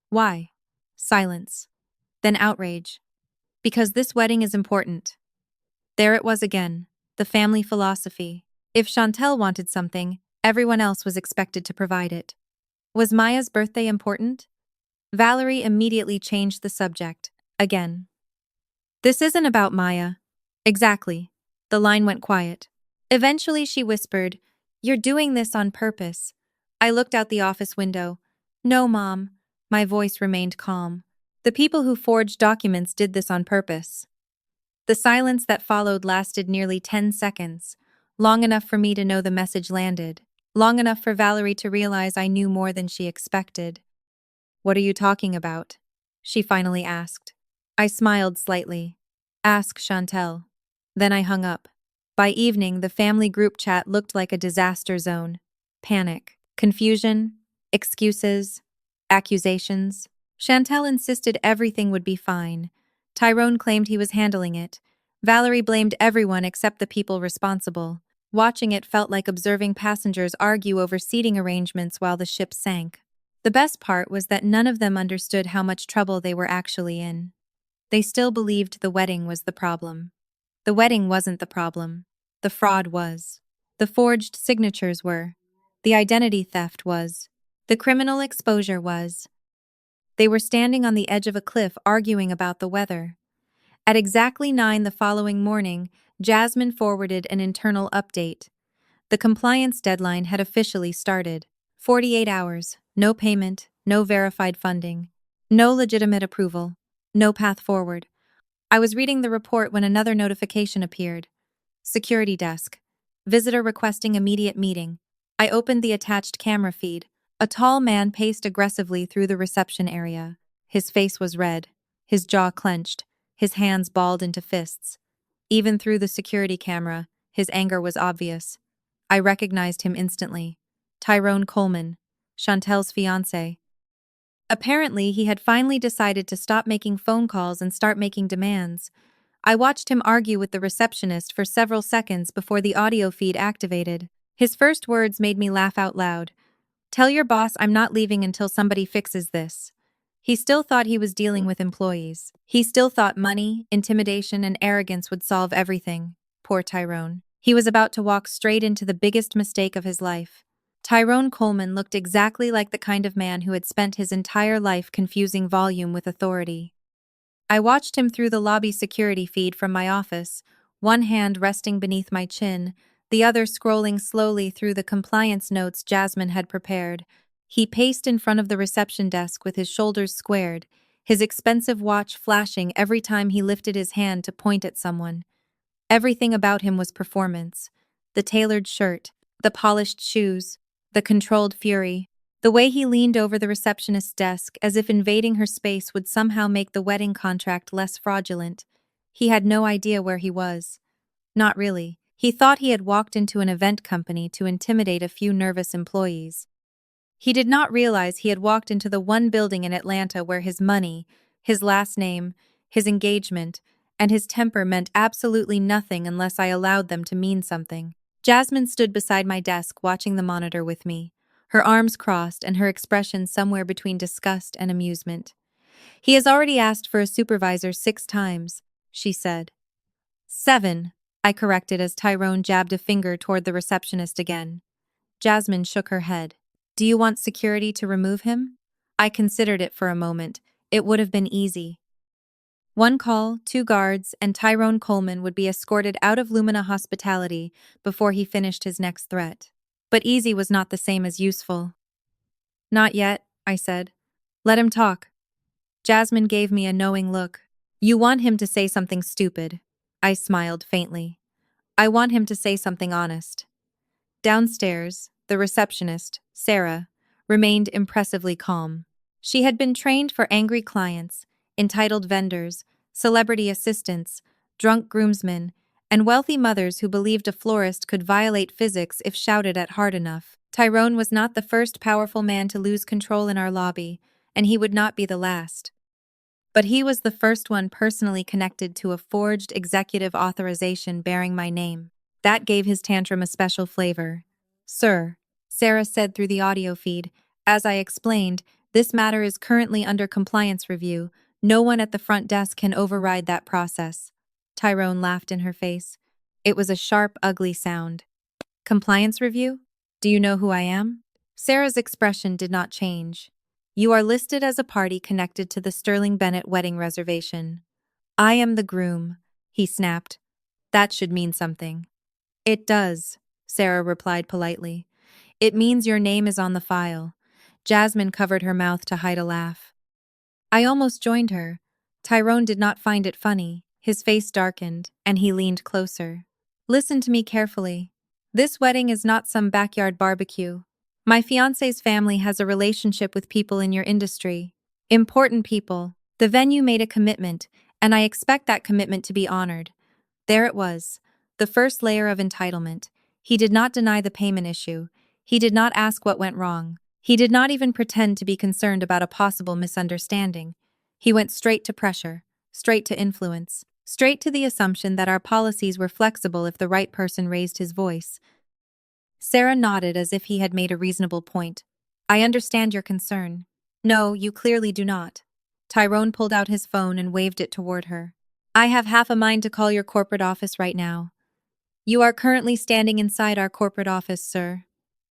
[SPEAKER 1] Why? Silence. Then outrage. Because this wedding is important. There it was again, the family philosophy. If Chantel wanted something, everyone else was expected to provide it. Was Maya's birthday important? Valerie immediately changed the subject. Again. This isn't about Maya. Exactly. The line went quiet. Eventually she whispered, You're doing this on purpose. I looked out the office window. No, Mom. My voice remained calm. The people who forged documents did this on purpose. The silence that followed lasted nearly 10 seconds, long enough for me to know the message landed, long enough for Valerie to realize I knew more than she expected. What are you talking about? She finally asked. I smiled slightly. Ask Chantel. Then I hung up. By evening, the family group chat looked like a disaster zone. Panic, confusion, excuses, accusations. Chantel insisted everything would be fine. Tyrone claimed he was handling it. Valerie blamed everyone except the people responsible. Watching it felt like observing passengers argue over seating arrangements while the ship sank. The best part was that none of them understood how much trouble they were actually in. They still believed the wedding was the problem. The wedding wasn't the problem. The fraud was. The forged signatures were. The identity theft was. The criminal exposure was. They were standing on the edge of a cliff arguing about the weather. At exactly 9 the following morning, Jasmine forwarded an internal update. The compliance deadline had officially started. 48 hours, no payment, no verified funding, no legitimate approval, no path forward. I was reading the report when another notification appeared. Security desk. Visitor requesting immediate meeting. I opened the attached camera feed. A tall man paced aggressively through the reception area. His face was red, his jaw clenched, his hands balled into fists. Even through the security camera, his anger was obvious. I recognized him instantly. Tyrone Coleman, Chantel's fiancé. Apparently, he had finally decided to stop making phone calls and start making demands. I watched him argue with the receptionist for several seconds before the audio feed activated. His first words made me laugh out loud. Tell your boss I'm not leaving until somebody fixes this. He still thought he was dealing with employees. He still thought money, intimidation, and arrogance would solve everything. Poor Tyrone. He was about to walk straight into the biggest mistake of his life. Tyrone Coleman looked exactly like the kind of man who had spent his entire life confusing volume with authority. I watched him through the lobby security feed from my office, one hand resting beneath my chin, the other scrolling slowly through the compliance notes Jasmine had prepared. He paced in front of the reception desk with his shoulders squared, his expensive watch flashing every time he lifted his hand to point at someone. Everything about him was performance. The tailored shirt, the polished shoes, the controlled fury. The way he leaned over the receptionist's desk as if invading her space would somehow make the wedding contract less fraudulent. He had no idea where he was. Not really. He thought he had walked into an event company to intimidate a few nervous employees. He did not realize he had walked into the one building in Atlanta where his money, his last name, his engagement, and his temper meant absolutely nothing unless I allowed them to mean something. Jasmine stood beside my desk watching the monitor with me, her arms crossed and her expression somewhere between disgust and amusement. He has already asked for a supervisor 6 times, she said. 7, I corrected as Tyrone jabbed a finger toward the receptionist again. Jasmine shook her head. Do you want security to remove him? I considered it for a moment. It would have been easy. 1 call, 2 guards, and Tyrone Coleman would be escorted out of Lumina Hospitality before he finished his next threat. But easy was not the same as useful. Not yet, I said. Let him talk. Jasmine gave me a knowing look. You want him to say something stupid. I smiled faintly. I want him to say something honest. Downstairs, the receptionist, Sarah, remained impressively calm. She had been trained for angry clients, entitled vendors, celebrity assistants, drunk groomsmen, and wealthy mothers who believed a florist could violate physics if shouted at hard enough. Tyrone was not the first powerful man to lose control in our lobby, and he would not be the last. But he was the first one personally connected to a forged executive authorization bearing my name. That gave his tantrum a special flavor. Sir, Sarah said through the audio feed, as I explained, this matter is currently under compliance review. No one at the front desk can override that process. Tyrone laughed in her face. It was a sharp, ugly sound. Compliance review? Do you know who I am? Sarah's expression did not change. You are listed as a party connected to the Sterling Bennett wedding reservation. I am the groom, he snapped. That should mean something. It does, Sarah replied politely. It means your name is on the file. Jasmine covered her mouth to hide a laugh. I almost joined her. Tyrone did not find it funny. His face darkened, and he leaned closer. Listen to me carefully. This wedding is not some backyard barbecue. My fiancé's family has a relationship with people in your industry. Important people. The venue made a commitment, and I expect that commitment to be honored. There it was. The first layer of entitlement. He did not deny the payment issue. He did not ask what went wrong. He did not even pretend to be concerned about a possible misunderstanding. He went straight to pressure, straight to influence, straight to the assumption that our policies were flexible if the right person raised his voice. Sarah nodded as if he had made a reasonable point. I understand your concern. No, you clearly do not. Tyrone pulled out his phone and waved it toward her. I have half a mind to call your corporate office right now. You are currently standing inside our corporate office, sir.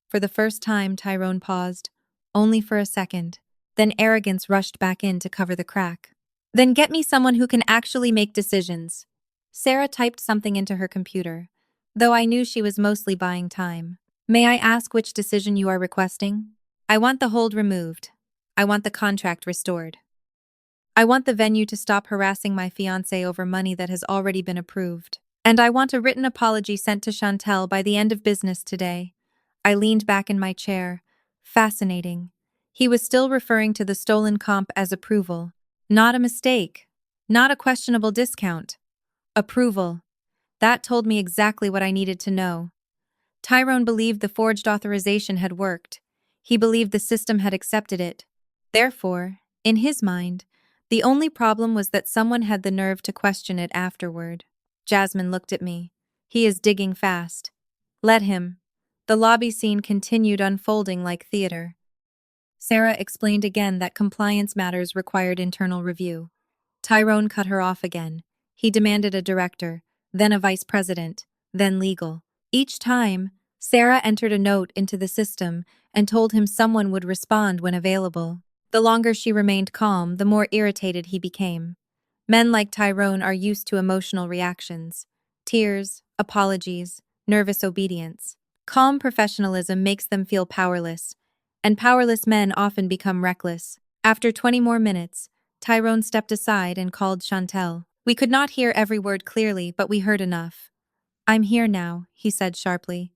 [SPEAKER 1] For the first time, Tyrone paused, only for a second. Then arrogance rushed back in to cover the crack. Then get me someone who can actually make decisions. Sarah typed something into her computer, though I knew she was mostly buying time. May I ask which decision you are requesting? I want the hold removed. I want the contract restored. I want the venue to stop harassing my fiancé over money that has already been approved. And I want a written apology sent to Chantel by the end of business today. I leaned back in my chair. Fascinating. He was still referring to the stolen comp as approval. Not a mistake. Not a questionable discount. Approval. That told me exactly what I needed to know. Tyrone believed the forged authorization had worked. He believed the system had accepted it. Therefore, in his mind, the only problem was that someone had the nerve to question it afterward. Jasmine looked at me. He is digging fast. Let him. The lobby scene continued unfolding like theater. Sarah explained again that compliance matters required internal review. Tyrone cut her off again. He demanded a director, then a vice president, then legal. Each time, Sarah entered a note into the system and told him someone would respond when available. The longer she remained calm, the more irritated he became. Men like Tyrone are used to emotional reactions. Tears, apologies, nervous obedience. Calm professionalism makes them feel powerless, and powerless men often become reckless. After 20 more minutes, Tyrone stepped aside and called Chantel. We could not hear every word clearly, but we heard enough. I'm here now, he said sharply.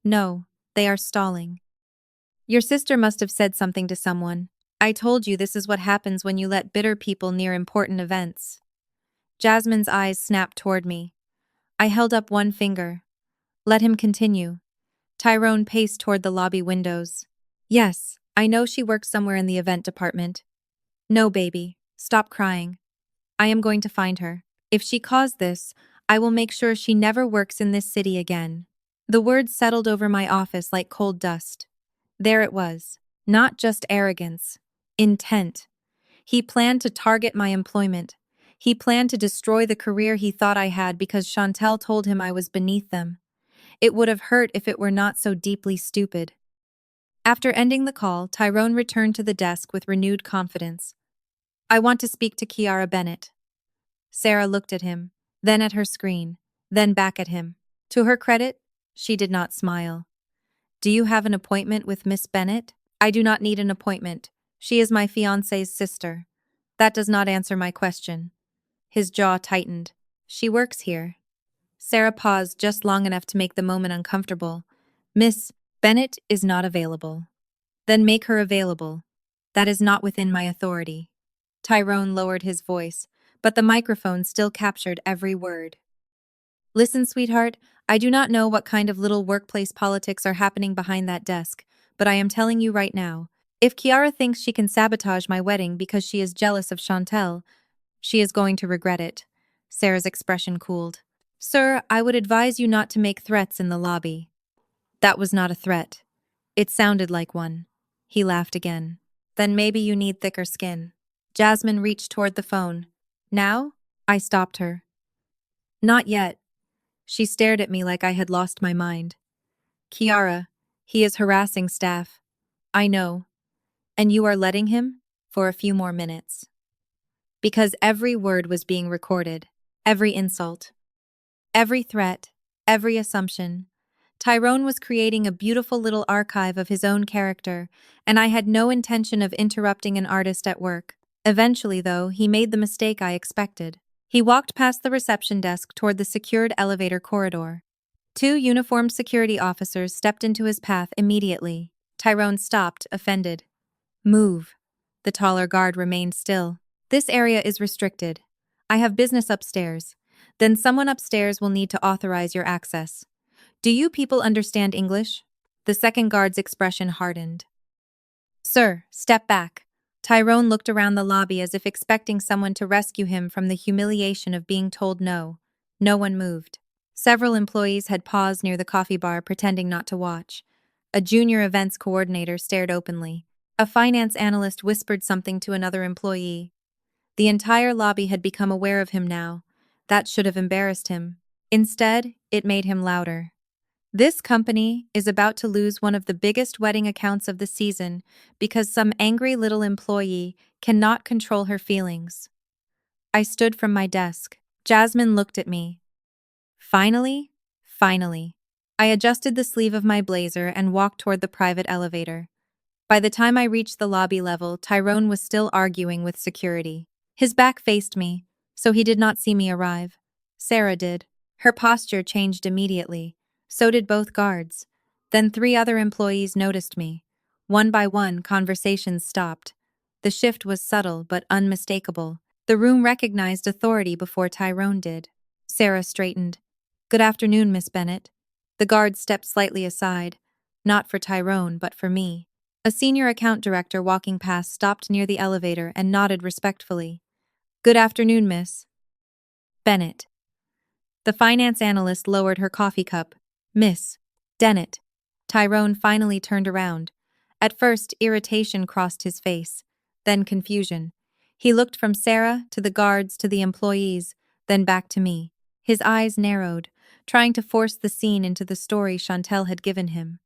[SPEAKER 1] No, they are stalling. Your sister must have said something to someone. I told you this is what happens when you let bitter people near important events. Jasmine's eyes snapped toward me. I held up one finger. Let him continue. Tyrone paced toward the lobby windows. Yes, I know she works somewhere in the event department. No, baby, stop crying. I am going to find her. If she caused this, I will make sure she never works in this city again. The words settled over my office like cold dust. There it was. Not just arrogance. Intent. He planned to target my employment. He planned to destroy the career he thought I had because Chantel told him I was beneath them. It would have hurt if it were not so deeply stupid. After ending the call, Tyrone returned to the desk with renewed confidence. I want to speak to Kiara Bennett. Sarah looked at him, then at her screen, then back at him. To her credit, she did not smile. Do you have an appointment with Miss Bennett? I do not need an appointment. She is my fiancé's sister. That does not answer my question. His jaw tightened. She works here. Sarah paused just long enough to make the moment uncomfortable. Miss Bennett is not available. Then make her available. That is not within my authority. Tyrone lowered his voice, but the microphone still captured every word. Listen, sweetheart, I do not know what kind of little workplace politics are happening behind that desk, but I am telling you right now, if Kiara thinks she can sabotage my wedding because she is jealous of Chantel, she is going to regret it. Sarah's expression cooled. Sir, I would advise you not to make threats in the lobby. That was not a threat. It sounded like one. He laughed again. Then maybe you need thicker skin. Jasmine reached toward the phone. Now? I stopped her. Not yet. She stared at me like I had lost my mind. Kiara, he is harassing staff. I know. And you are letting him? For a few more minutes. Because every word was being recorded. Every insult. Every threat. Every assumption. Tyrone was creating a beautiful little archive of his own character, and I had no intention of interrupting an artist at work. Eventually, though, he made the mistake I expected. He walked past the reception desk toward the secured elevator corridor. Two uniformed security officers stepped into his path immediately. Tyrone stopped, offended. Move. The taller guard remained still. This area is restricted. I have business upstairs. Then someone upstairs will need to authorize your access. Do you people understand English? The second guard's expression hardened. Sir, step back. Tyrone looked around the lobby as if expecting someone to rescue him from the humiliation of being told no. No one moved. Several employees had paused near the coffee bar pretending not to watch. A junior events coordinator stared openly. A finance analyst whispered something to another employee. The entire lobby had become aware of him now. That should have embarrassed him. Instead, it made him louder. This company is about to lose one of the biggest wedding accounts of the season because some angry little employee cannot control her feelings. I stood from my desk. Jasmine looked at me. Finally. I adjusted the sleeve of my blazer and walked toward the private elevator. By the time I reached the lobby level, Tyrone was still arguing with security. His back faced me, so he did not see me arrive. Sarah did. Her posture changed immediately. So did both guards. Then 3 other employees noticed me. One by one, conversations stopped. The shift was subtle but unmistakable. The room recognized authority before Tyrone did. Sarah straightened. Good afternoon, Miss Bennett. The guard stepped slightly aside, not for Tyrone, but for me. A senior account director walking past stopped near the elevator and nodded respectfully. Good afternoon, Miss Bennett. The finance analyst lowered her coffee cup. Miss Dennett. Tyrone finally turned around. At first, irritation crossed his face, then confusion. He looked from Sarah to the guards to the employees, then back to me. His eyes narrowed, trying to force the scene into the story Chantel had given him.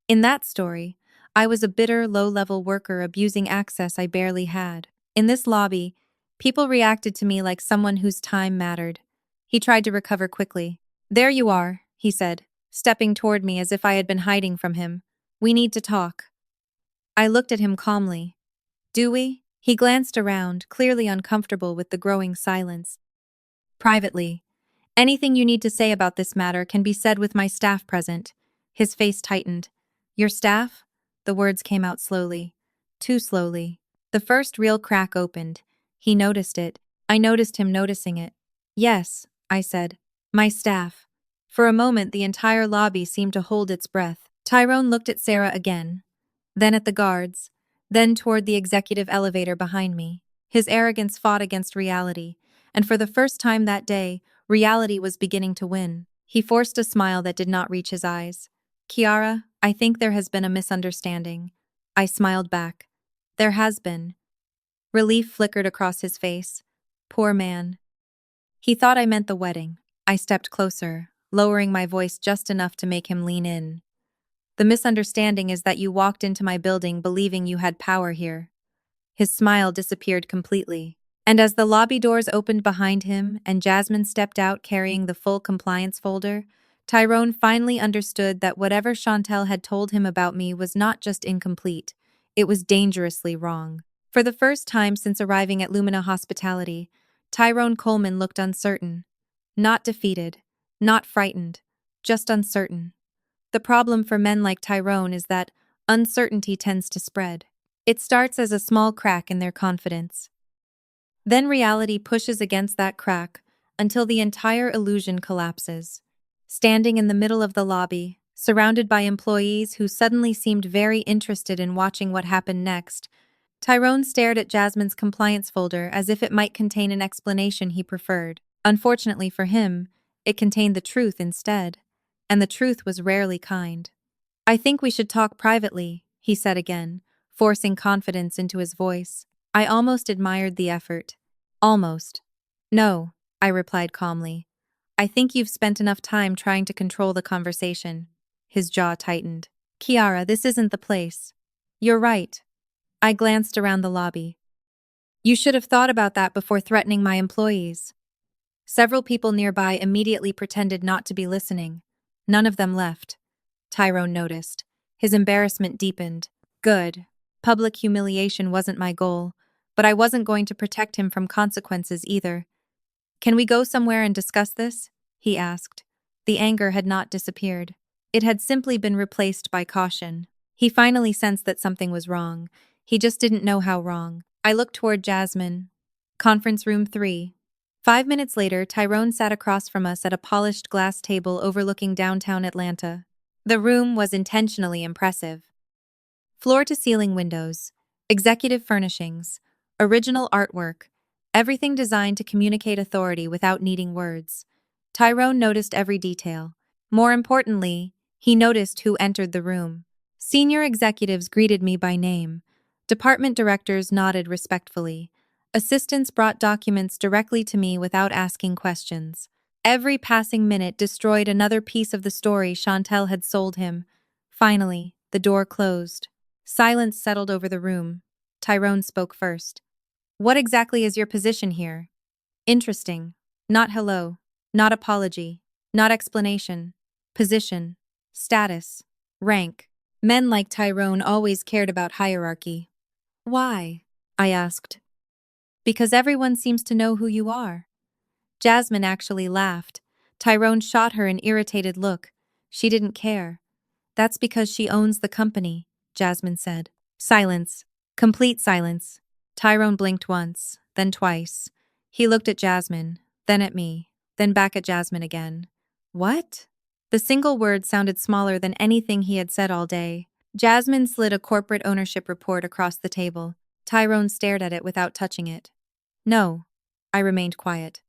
[SPEAKER 1] In that story, I was a bitter, low-level worker abusing access I barely had. In this lobby, people reacted to me like someone whose time mattered. He tried to recover quickly. There you are, he said, stepping toward me as if I had been hiding from him. We need to talk. I looked at him calmly. Do we? He glanced around, clearly uncomfortable with the growing silence. Privately. Anything you need to say about this matter can be said with my staff present. His face tightened. Your staff? The words came out slowly. Too slowly. The first real crack opened. He noticed it. I noticed him noticing it. Yes, I said. My staff. For a moment, the entire lobby seemed to hold its breath. Tyrone looked at Sarah again, then at the guards, then toward the executive elevator behind me. His arrogance fought against reality, and for the first time that day, reality was beginning to win. He forced a smile that did not reach his eyes. Kiara, I think there has been a misunderstanding. I smiled back. There has been. Relief flickered across his face. Poor man. He thought I meant the wedding. I stepped closer, lowering my voice just enough to make him lean in. The misunderstanding is that you walked into my building believing you had power here. His smile disappeared completely. And as the lobby doors opened behind him and Jasmine stepped out carrying the full compliance folder, Tyrone finally understood that whatever Chantel had told him about me was not just incomplete, it was dangerously wrong. For the first time since arriving at Lumina Hospitality, Tyrone Coleman looked uncertain. Not defeated, not frightened, just uncertain. The problem for men like Tyrone is that uncertainty tends to spread. It starts as a small crack in their confidence. Then reality pushes against that crack until the entire illusion collapses. Standing in the middle of the lobby, surrounded by employees who suddenly seemed very interested in watching what happened next, Tyrone stared at Jasmine's compliance folder as if it might contain an explanation he preferred. Unfortunately for him, It contained the truth instead, and the truth was rarely kind. I think we should talk privately, he said again, forcing confidence into his voice. I almost admired the effort. Almost. No, I replied calmly. I think you've spent enough time trying to control the conversation. His jaw tightened. Kiara, this isn't the place. You're right. I glanced around the lobby. You should have thought about that before threatening my employees. Several people nearby immediately pretended not to be listening. None of them left. Tyrone noticed. His embarrassment deepened. Good. Public humiliation wasn't my goal, but I wasn't going to protect him from consequences either. Can we go somewhere and discuss this? He asked. The anger had not disappeared. It had simply been replaced by caution. He finally sensed that something was wrong. He just didn't know how wrong. I looked toward Jasmine. Conference room 3. 5 minutes later, Tyrone sat across from us at a polished glass table overlooking downtown Atlanta. The room was intentionally impressive. Floor-to-ceiling windows, executive furnishings, original artwork, everything designed to communicate authority without needing words. Tyrone noticed every detail. More importantly, he noticed who entered the room. Senior executives greeted me by name. Department directors nodded respectfully. Assistants brought documents directly to me without asking questions. Every passing minute destroyed another piece of the story Chantel had sold him. Finally, the door closed. Silence settled over the room. Tyrone spoke first. What exactly is your position here? Interesting. Not hello. Not apology. Not explanation. Position. Status. Rank. Men like Tyrone always cared about hierarchy. Why? I asked. Because everyone seems to know who you are. Jasmine actually laughed. Tyrone shot her an irritated look. She didn't care. That's because she owns the company, Jasmine said. Silence. Complete silence. Tyrone blinked once, then twice. He looked at Jasmine, then at me, then back at Jasmine again. What? The single word sounded smaller than anything he had said all day. Jasmine slid a corporate ownership report across the table. Tyrone stared at it without touching it. No. I remained quiet.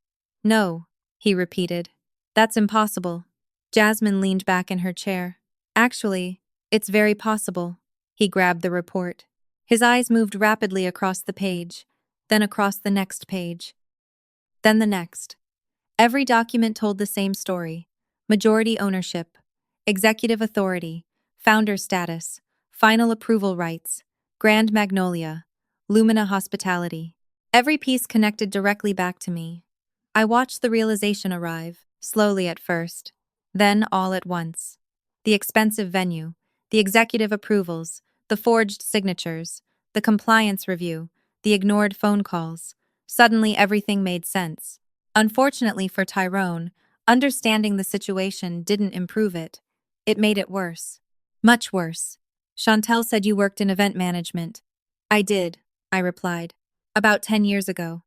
[SPEAKER 1] No, he repeated. That's impossible. Jasmine leaned back in her chair. Actually, it's very possible. He grabbed the report. His eyes moved rapidly across the page, then across the next page. Then the next. Every document told the same story. Majority ownership, executive authority, founder status, final approval rights, Grand Magnolia, Lumina Hospitality. Every piece connected directly back to me. I watched the realization arrive, slowly at first, then all at once. The expensive venue, the executive approvals, the forged signatures, the compliance review, the ignored phone calls. Suddenly everything made sense. Unfortunately for Tyrone, understanding the situation didn't improve it. It made it worse. Much worse. Chantel said you worked in event management. I did, I replied. About 10 years ago.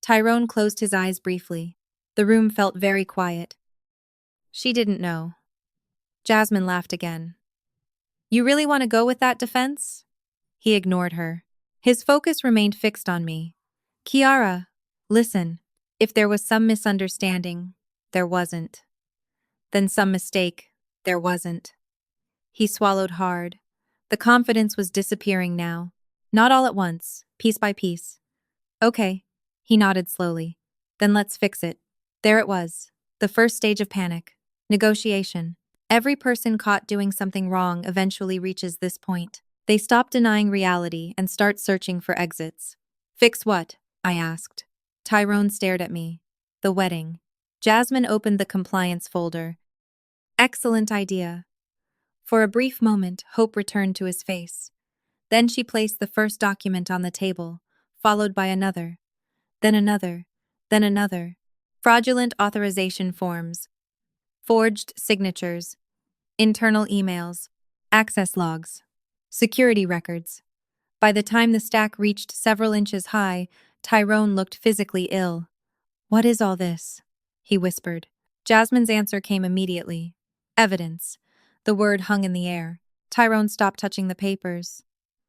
[SPEAKER 1] Tyrone closed his eyes briefly. The room felt very quiet. She didn't know. Jasmine laughed again. You really want to go with that defense? He ignored her. His focus remained fixed on me. Kiara, listen. If there was some misunderstanding, there wasn't. Then some mistake, there wasn't. He swallowed hard. The confidence was disappearing now. Not all at once, piece by piece. Okay, he nodded slowly. Then let's fix it. There it was. The first stage of panic. Negotiation. Every person caught doing something wrong eventually reaches this point. They stop denying reality and start searching for exits. Fix what? I asked. Tyrone stared at me. The wedding. Jasmine opened the compliance folder. Excellent idea. For a brief moment, hope returned to his face. Then she placed the first document on the table, followed by another, then another, then another. Fraudulent authorization forms, forged signatures, internal emails, access logs, security records. By the time the stack reached several inches high, Tyrone looked physically ill. What is all this? He whispered. Jasmine's answer came immediately. Evidence. The word hung in the air. Tyrone stopped touching the papers.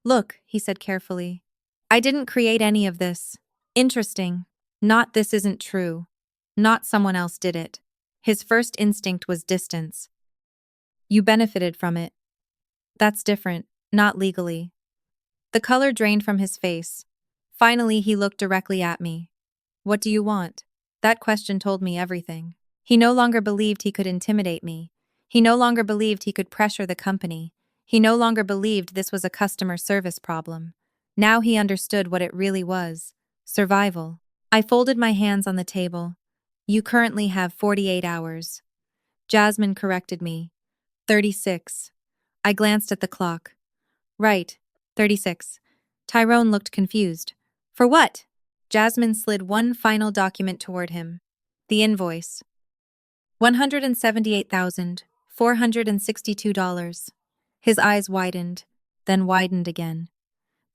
[SPEAKER 1] Look, he said carefully. I didn't create any of this. Interesting. Not this isn't true. Not someone else did it. His first instinct was distance. You benefited from it. That's different, not legally. The color drained from his face. Finally, he looked directly at me. What do you want? That question told me everything. He no longer believed he could intimidate me. He no longer believed he could pressure the company. He no longer believed this was a customer service problem. Now he understood what it really was. Survival. I folded my hands on the table. You currently have 48 hours. Jasmine corrected me. 36. I glanced at the clock. Right, 36. Tyrone looked confused. For what? Jasmine slid one final document toward him. The invoice. $178,462. His eyes widened, then widened again.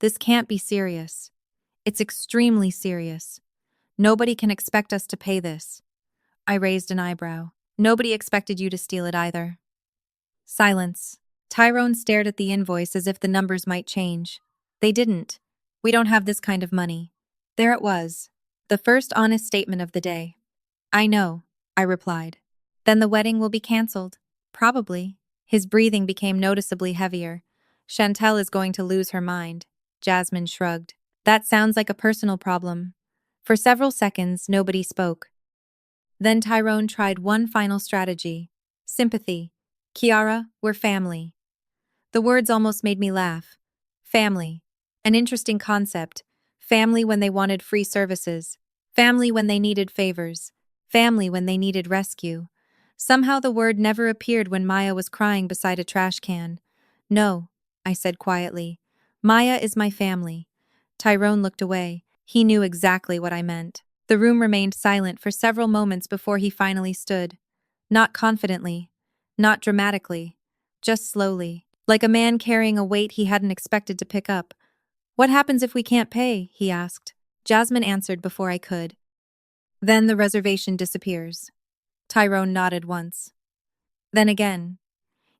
[SPEAKER 1] This can't be serious. It's extremely serious. Nobody can expect us to pay this. I raised an eyebrow. Nobody expected you to steal it either. Silence. Tyrone stared at the invoice as if the numbers might change. They didn't. We don't have this kind of money. There it was. The first honest statement of the day. I know, I replied. Then the wedding will be cancelled. Probably. His breathing became noticeably heavier. Chantel is going to lose her mind. Jasmine shrugged. That sounds like a personal problem. For several seconds, nobody spoke. Then Tyrone tried one final strategy. Sympathy. Kiara, we're family. The words almost made me laugh. Family. An interesting concept. Family when they wanted free services. Family when they needed favors. Family when they needed rescue. Somehow the word never appeared when Maya was crying beside a trash can. No, I said quietly. Maya is my family. Tyrone looked away. He knew exactly what I meant. The room remained silent for several moments before he finally stood. Not confidently. Not dramatically. Just slowly. Like a man carrying a weight he hadn't expected to pick up. What happens if we can't pay? He asked. Jasmine answered before I could. Then the reservation disappears. Tyrone nodded once. Then again.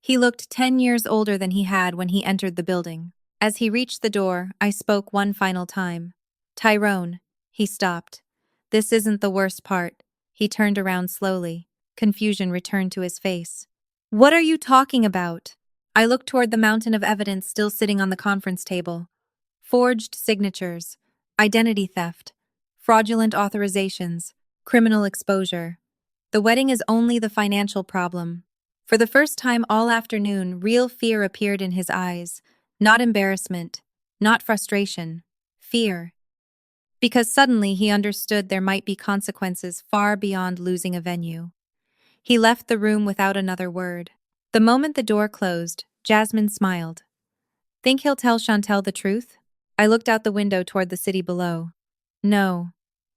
[SPEAKER 1] He looked 10 years older than he had when he entered the building. As he reached the door, I spoke one final time. Tyrone. He stopped. This isn't the worst part. He turned around slowly. Confusion returned to his face. What are you talking about? I looked toward the mountain of evidence still sitting on the conference table. Forged signatures, identity theft, fraudulent authorizations, criminal exposure. The wedding is only the financial problem. For the first time all afternoon, real fear appeared in his eyes. Not embarrassment, not frustration, fear. Because suddenly he understood there might be consequences far beyond losing a venue. He left the room without another word. The moment the door closed, Jasmine smiled. Think he'll tell Chantel the truth? I looked out the window toward the city below. No,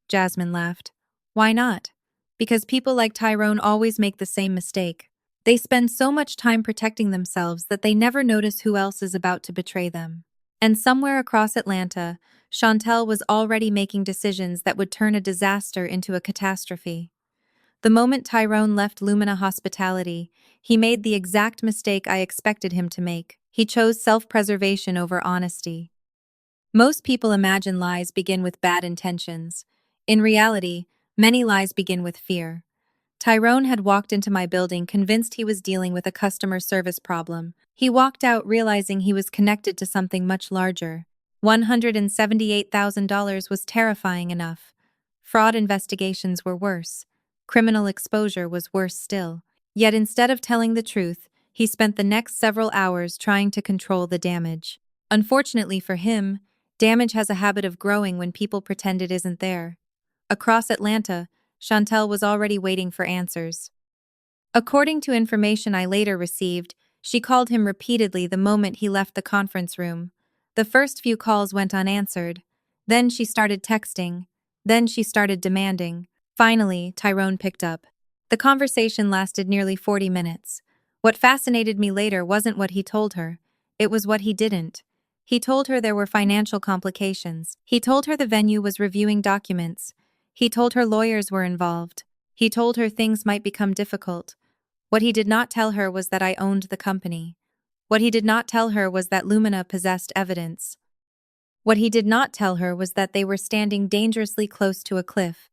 [SPEAKER 1] Jasmine laughed. Why not? Because people like Tyrone always make the same mistake. They spend so much time protecting themselves that they never notice who else is about to betray them. And somewhere across Atlanta, Chantel was already making decisions that would turn a disaster into a catastrophe. The moment Tyrone left Lumina Hospitality, he made the exact mistake I expected him to make. He chose self-preservation over honesty. Most people imagine lies begin with bad intentions. In reality, many lies begin with fear. Tyrone had walked into my building convinced he was dealing with a customer service problem. He walked out realizing he was connected to something much larger. $178,000 was terrifying enough. Fraud investigations were worse. Criminal exposure was worse still. Yet instead of telling the truth, he spent the next several hours trying to control the damage. Unfortunately for him, damage has a habit of growing when people pretend it isn't there. Across Atlanta, Chantel was already waiting for answers. According to information I later received, she called him repeatedly the moment he left the conference room. The first few calls went unanswered. Then she started texting. Then she started demanding. Finally, Tyrone picked up. The conversation lasted nearly 40 minutes. What fascinated me later wasn't what he told her. It was what he didn't. He told her there were financial complications. He told her the venue was reviewing documents. He told her lawyers were involved. He told her things might become difficult. What he did not tell her was that I owned the company. What he did not tell her was that Lumina possessed evidence. What he did not tell her was that they were standing dangerously close to a cliff.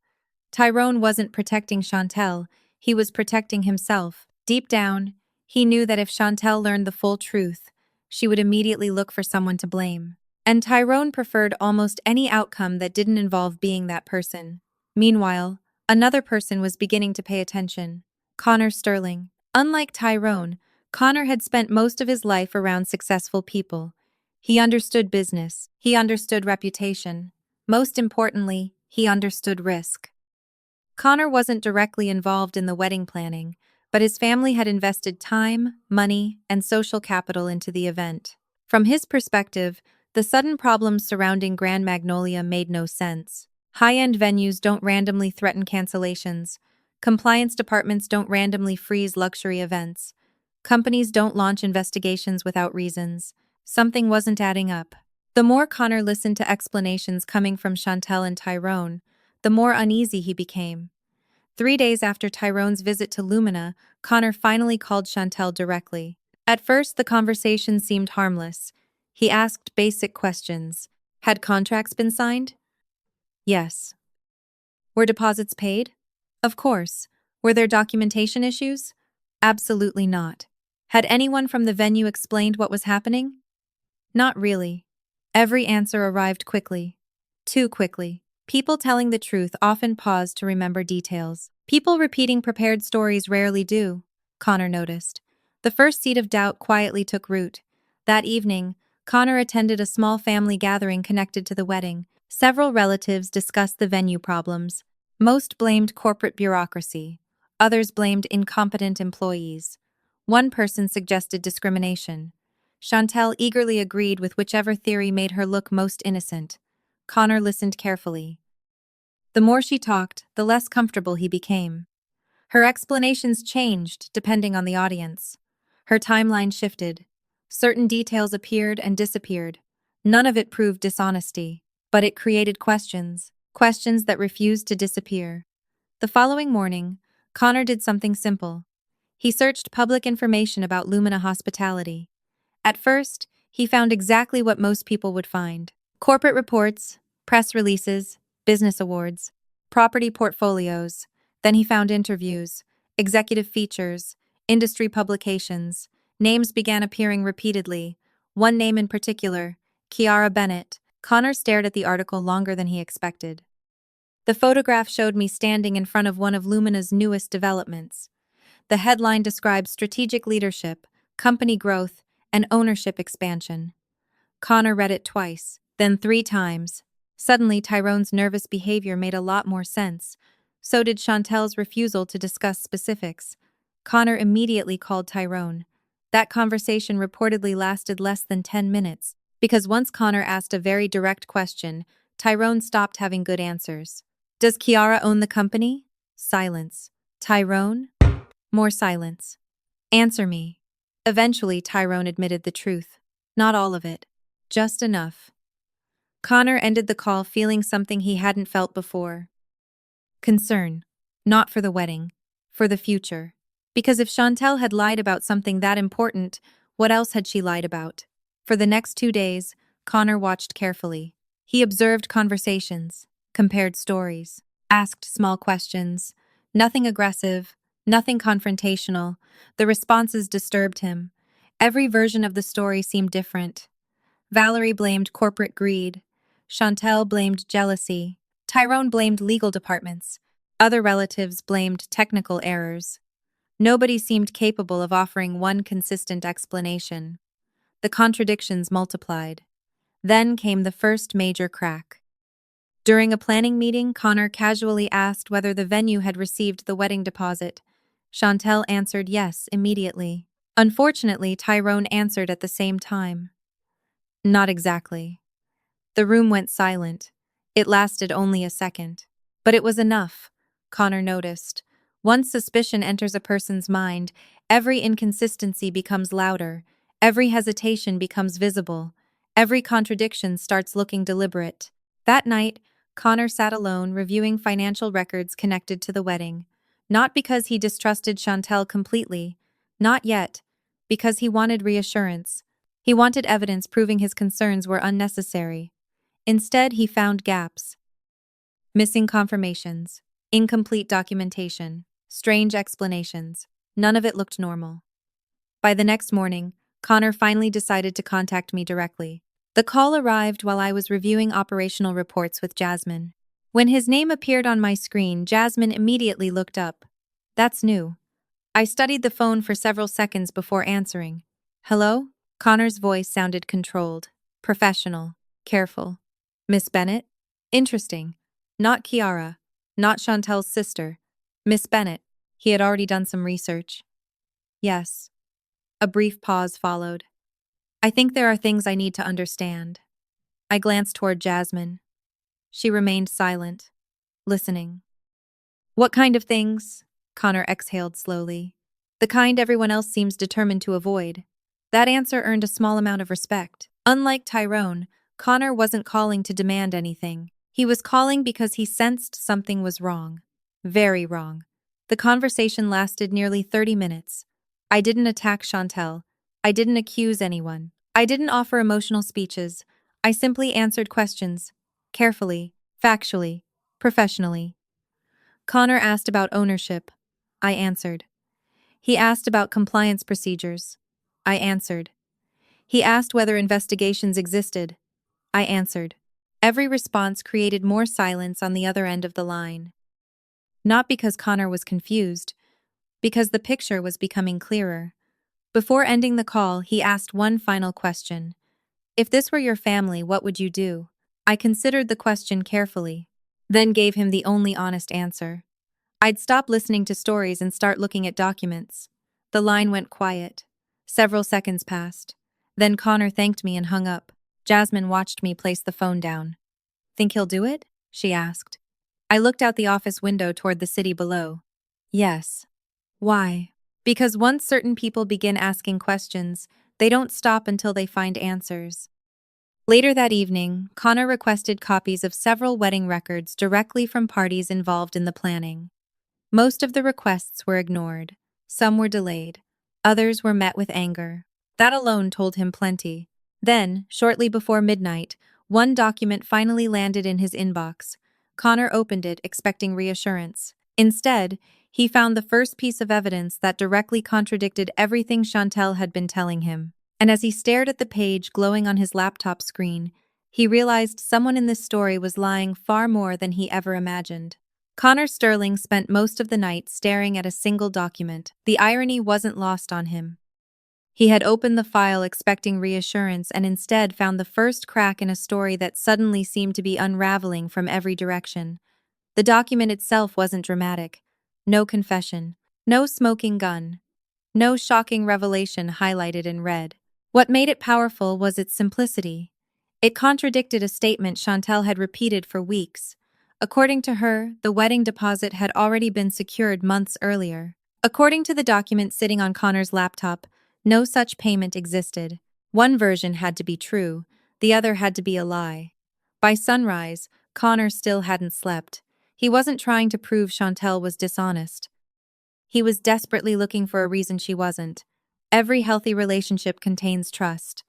[SPEAKER 1] Tyrone wasn't protecting Chantel, He was protecting himself. Deep down, he knew that if Chantel learned the full truth, she would immediately look for someone to blame. And Tyrone preferred almost any outcome that didn't involve being that person. Meanwhile, another person was beginning to pay attention. Connor Sterling. Unlike Tyrone, Connor had spent most of his life around successful people. He understood business. He understood reputation. Most importantly, he understood risk. Connor wasn't directly involved in the wedding planning, but his family had invested time, money, and social capital into the event. From his perspective, the sudden problems surrounding Grand Magnolia made no sense. High-end venues don't randomly threaten cancellations. Compliance departments don't randomly freeze luxury events. Companies don't launch investigations without reasons. Something wasn't adding up. The more Connor listened to explanations coming from Chantel and Tyrone, the more uneasy he became. 3 days after Tyrone's visit to Lumina, Connor finally called Chantel directly. At first, the conversation seemed harmless. He asked basic questions. Had contracts been signed? Yes. Were deposits paid? Of course. Were there documentation issues? Absolutely not. Had anyone from the venue explained what was happening? Not really. Every answer arrived quickly. Too quickly. People telling the truth often pause to remember details. People repeating prepared stories rarely do, Connor noticed. The first seed of doubt quietly took root. That evening, Connor attended a small family gathering connected to the wedding. Several relatives discussed the venue problems. Most blamed corporate bureaucracy. Others blamed incompetent employees. One person suggested discrimination. Chantel eagerly agreed with whichever theory made her look most innocent. Connor listened carefully. The more she talked, the less comfortable he became. Her explanations changed depending on the audience. Her timeline shifted. Certain details appeared and disappeared. None of it proved dishonesty, but it created questions that refused to disappear. The following morning, Connor did something simple. He searched public information about Lumina Hospitality. At first, he found exactly what most people would find: corporate reports, press releases, business awards, property portfolios. Then he found interviews, executive features, industry publications. Names began appearing repeatedly. One name in particular, Kiara Bennett. Connor stared at the article longer than he expected. The photograph showed me standing in front of one of Lumina's newest developments. The headline described strategic leadership, company growth, and ownership expansion. Connor read it twice, then 3 times. Suddenly, Tyrone's nervous behavior made a lot more sense. So did Chantel's refusal to discuss specifics. Connor immediately called Tyrone. That conversation reportedly lasted less than 10 minutes, because once Connor asked a very direct question, Tyrone stopped having good answers. Does Kiara own the company? Silence. Tyrone? More silence. Answer me. Eventually, Tyrone admitted the truth. Not all of it. Just enough. Connor ended the call feeling something he hadn't felt before. Concern. Not for the wedding. For the future. Because if Chantel had lied about something that important, what else had she lied about? For the next 2 days, Connor watched carefully. He observed conversations, compared stories, asked small questions. Nothing aggressive, nothing confrontational. The responses disturbed him. Every version of the story seemed different. Valerie blamed corporate greed. Chantel blamed jealousy. Tyrone blamed legal departments. Other relatives blamed technical errors. Nobody seemed capable of offering one consistent explanation. The contradictions multiplied. Then came the first major crack. During a planning meeting, Connor casually asked whether the venue had received the wedding deposit. Chantel answered yes immediately. Unfortunately, Tyrone answered at the same time. Not exactly. The room went silent. It lasted only a second. But it was enough, Connor noticed. Once suspicion enters a person's mind, every inconsistency becomes louder, every hesitation becomes visible, every contradiction starts looking deliberate. That night, Connor sat alone reviewing financial records connected to the wedding. Not because he distrusted Chantel completely, not yet, because he wanted reassurance. He wanted evidence proving his concerns were unnecessary. Instead, he found gaps. Missing confirmations, incomplete documentation, strange explanations. None of it looked normal. By the next morning, Connor finally decided to contact me directly. The call arrived while I was reviewing operational reports with Jasmine. When his name appeared on my screen, Jasmine immediately looked up. That's new. I studied the phone for several seconds before answering. Hello? Connor's voice sounded controlled, professional, careful. Miss Bennett? Interesting. Not Kiara. Not Chantel's sister. Miss Bennett. He had already done some research. Yes. A brief pause followed. I think there are things I need to understand. I glanced toward Jasmine. She remained silent, listening. What kind of things? Connor exhaled slowly. The kind everyone else seems determined to avoid. That answer earned a small amount of respect. Unlike Tyrone, Connor wasn't calling to demand anything. He was calling because he sensed something was wrong. Very wrong. The conversation lasted nearly 30 minutes. I didn't attack Chantel. I didn't accuse anyone. I didn't offer emotional speeches. I simply answered questions. Carefully, factually, professionally. Connor asked about ownership. I answered. He asked about compliance procedures. I answered. He asked whether investigations existed. I answered. Every response created more silence on the other end of the line. Not because Connor was confused, because the picture was becoming clearer. Before ending the call, he asked one final question. If this were your family, what would you do? I considered the question carefully, then gave him the only honest answer. I'd stop listening to stories and start looking at documents. The line went quiet. Several seconds passed. Then Connor thanked me and hung up. Jasmine watched me place the phone down. Think he'll do it? She asked. I looked out the office window toward the city below. Yes. Why? Because once certain people begin asking questions, they don't stop until they find answers. Later that evening, Connor requested copies of several wedding records directly from parties involved in the planning. Most of the requests were ignored. Some were delayed. Others were met with anger. That alone told him plenty. Then, shortly before midnight, one document finally landed in his inbox. Connor opened it, expecting reassurance. Instead, he found the first piece of evidence that directly contradicted everything Chantel had been telling him. And as he stared at the page glowing on his laptop screen, he realized someone in this story was lying far more than he ever imagined. Connor Sterling spent most of the night staring at a single document. The irony wasn't lost on him. He had opened the file expecting reassurance and instead found the first crack in a story that suddenly seemed to be unraveling from every direction. The document itself wasn't dramatic. No confession. No smoking gun. No shocking revelation highlighted in red. What made it powerful was its simplicity. It contradicted a statement Chantel had repeated for weeks. According to her, the wedding deposit had already been secured months earlier. According to the document sitting on Connor's laptop, no such payment existed. One version had to be true, the other had to be a lie. By sunrise, Connor still hadn't slept. He wasn't trying to prove Chantel was dishonest. He was desperately looking for a reason she wasn't. Every healthy relationship contains trust.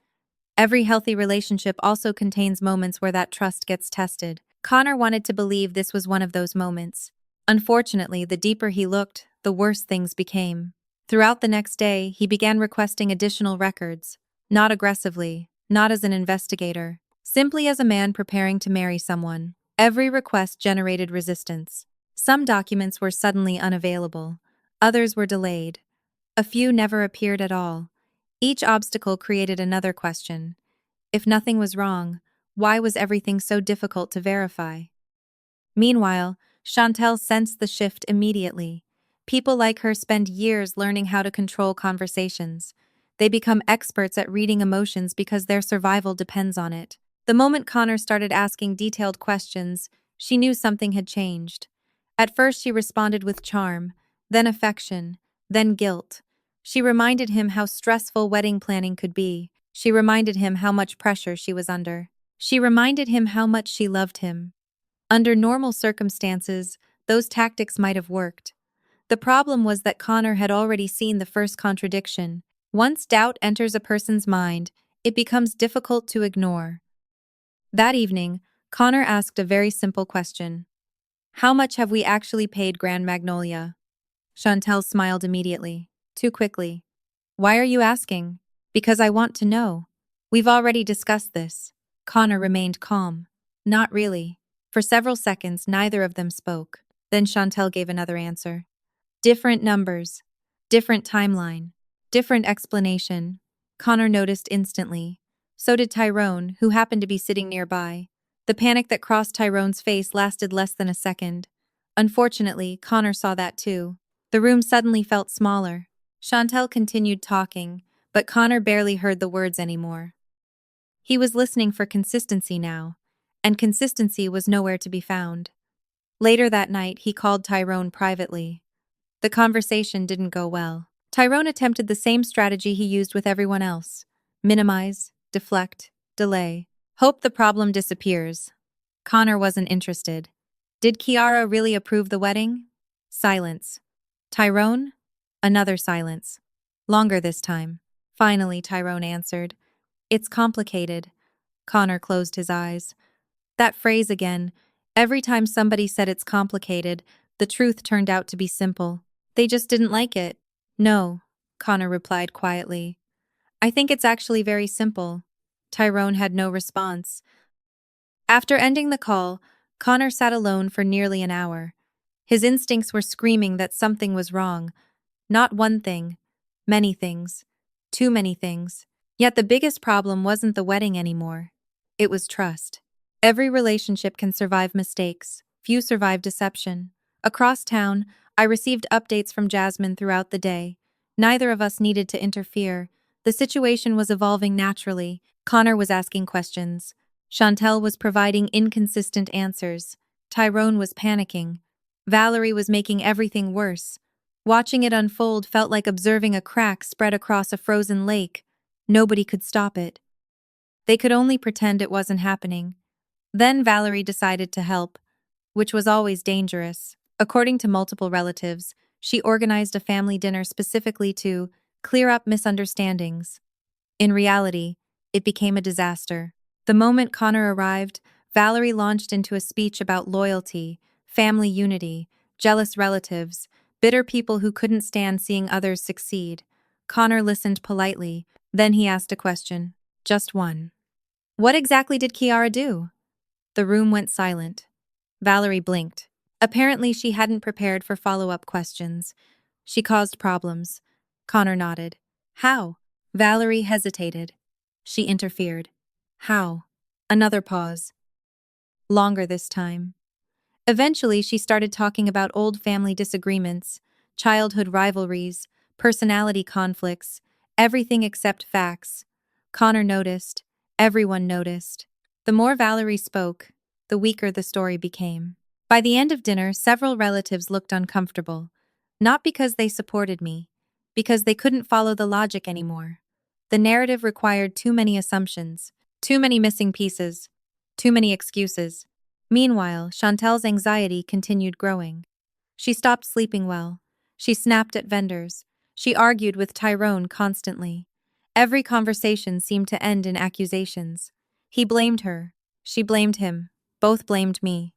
[SPEAKER 1] Every healthy relationship also contains moments where that trust gets tested. Connor wanted to believe this was one of those moments. Unfortunately, the deeper he looked, the worse things became. Throughout the next day, he began requesting additional records. Not aggressively, not as an investigator, simply as a man preparing to marry someone. Every request generated resistance. Some documents were suddenly unavailable. Others were delayed. A few never appeared at all. Each obstacle created another question. If nothing was wrong, why was everything so difficult to verify? Meanwhile, Chantel sensed the shift immediately. People like her spend years learning how to control conversations. They become experts at reading emotions because their survival depends on it. The moment Connor started asking detailed questions, she knew something had changed. At first she responded with charm, then affection, then guilt. She reminded him how stressful wedding planning could be. She reminded him how much pressure she was under. She reminded him how much she loved him. Under normal circumstances, those tactics might have worked. The problem was that Connor had already seen the first contradiction. Once doubt enters a person's mind, it becomes difficult to ignore. That evening, Connor asked a very simple question. How much have we actually paid Grand Magnolia? Chantel smiled immediately. Too quickly. Why are you asking? Because I want to know. We've already discussed this. Connor remained calm. Not really. For several seconds, neither of them spoke. Then Chantel gave another answer. Different numbers. Different timeline. Different explanation. Connor noticed instantly. So did Tyrone, who happened to be sitting nearby. The panic that crossed Tyrone's face lasted less than a second. Unfortunately, Connor saw that too. The room suddenly felt smaller. Chantel continued talking, but Connor barely heard the words anymore. He was listening for consistency now, and consistency was nowhere to be found. Later that night, he called Tyrone privately. The conversation didn't go well. Tyrone attempted the same strategy he used with everyone else. Minimize, deflect, delay. Hope the problem disappears. Connor wasn't interested. Did Kiara really approve the wedding? Silence. Tyrone? Another silence. Longer this time. Finally, Tyrone answered. It's complicated. Connor closed his eyes. That phrase again. Every time somebody said it's complicated, the truth turned out to be simple. They just didn't like it. No, Connor replied quietly. I think it's actually very simple. Tyrone had no response. After ending the call, Connor sat alone for nearly an hour. His instincts were screaming that something was wrong. Not one thing. Many things. Too many things. Yet the biggest problem wasn't the wedding anymore. It was trust. Every relationship can survive mistakes. Few survive deception. Across town, I received updates from Jasmine throughout the day. Neither of us needed to interfere. The situation was evolving naturally. Connor was asking questions. Chantel was providing inconsistent answers. Tyrone was panicking. Valerie was making everything worse. Watching it unfold felt like observing a crack spread across a frozen lake. Nobody could stop it. They could only pretend it wasn't happening. Then Valerie decided to help, which was always dangerous. According to multiple relatives, she organized a family dinner specifically to clear up misunderstandings. In reality, it became a disaster. The moment Connor arrived, Valerie launched into a speech about loyalty, family unity, jealous relatives, bitter people who couldn't stand seeing others succeed. Connor listened politely, then he asked a question. Just one. What exactly did Kiara do? The room went silent. Valerie blinked. Apparently, she hadn't prepared for follow-up questions. She caused problems. Connor nodded. How? Valerie hesitated. She interfered. How? Another pause. Longer this time. Eventually, she started talking about old family disagreements, childhood rivalries, personality conflicts, everything except facts. Connor noticed. Everyone noticed. The more Valerie spoke, the weaker the story became. By the end of dinner, several relatives looked uncomfortable. Not because they supported me, because they couldn't follow the logic anymore. The narrative required too many assumptions, too many missing pieces, too many excuses. Meanwhile, Chantel's anxiety continued growing. She stopped sleeping well. She snapped at vendors. She argued with Tyrone constantly. Every conversation seemed to end in accusations. He blamed her. She blamed him. Both blamed me.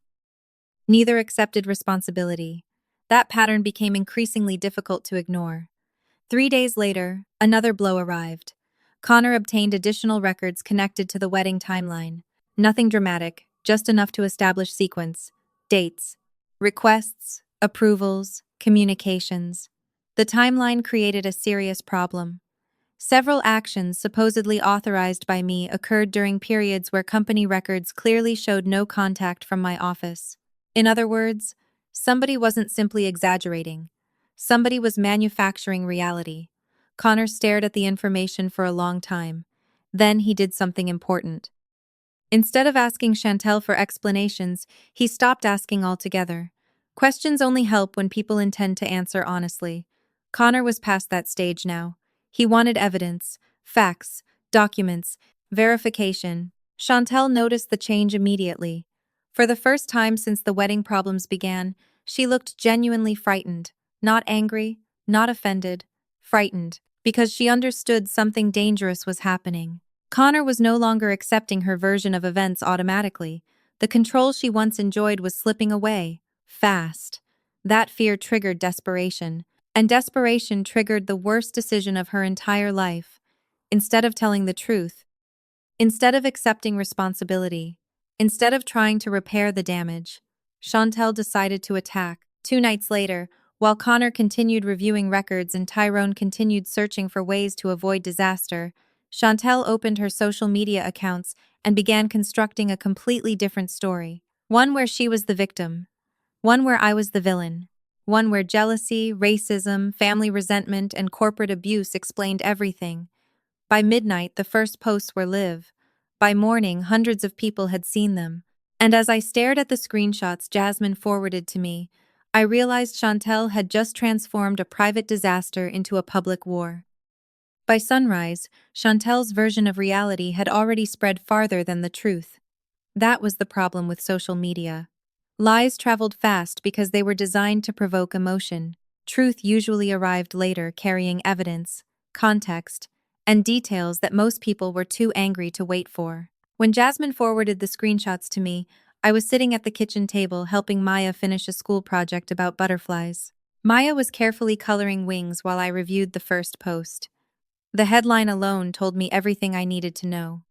[SPEAKER 1] Neither accepted responsibility. That pattern became increasingly difficult to ignore. 3 days later, another blow arrived. Connor obtained additional records connected to the wedding timeline. Nothing dramatic, just enough to establish sequence, dates, requests, approvals, communications. The timeline created a serious problem. Several actions supposedly authorized by me occurred during periods where company records clearly showed no contact from my office. In other words, somebody wasn't simply exaggerating. Somebody was manufacturing reality. Connor stared at the information for a long time. Then he did something important. Instead of asking Chantel for explanations, he stopped asking altogether. Questions only help when people intend to answer honestly. Connor was past that stage now. He wanted evidence, facts, documents, verification. Chantel noticed the change immediately. For the first time since the wedding problems began, she looked genuinely frightened. Not angry, not offended, frightened, because she understood something dangerous was happening. Connor was no longer accepting her version of events automatically. The control she once enjoyed was slipping away, fast. That fear triggered desperation. And desperation triggered the worst decision of her entire life. Instead of telling the truth, instead of accepting responsibility, instead of trying to repair the damage, Chantel decided to attack. 2 nights later, while Connor continued reviewing records and Tyrone continued searching for ways to avoid disaster, Chantel opened her social media accounts and began constructing a completely different story. One where she was the victim, one where I was the villain, one where jealousy, racism, family resentment, and corporate abuse explained everything. By midnight, the first posts were live. By morning, hundreds of people had seen them. And as I stared at the screenshots Jasmine forwarded to me, I realized Chantel had just transformed a private disaster into a public war. By sunrise, Chantel's version of reality had already spread farther than the truth. That was the problem with social media. Lies traveled fast because they were designed to provoke emotion. Truth usually arrived later, carrying evidence, context, and details that most people were too angry to wait for. When Jasmine forwarded the screenshots to me, I was sitting at the kitchen table helping Maya finish a school project about butterflies. Maya was carefully coloring wings while I reviewed the first post. The headline alone told me everything I needed to know.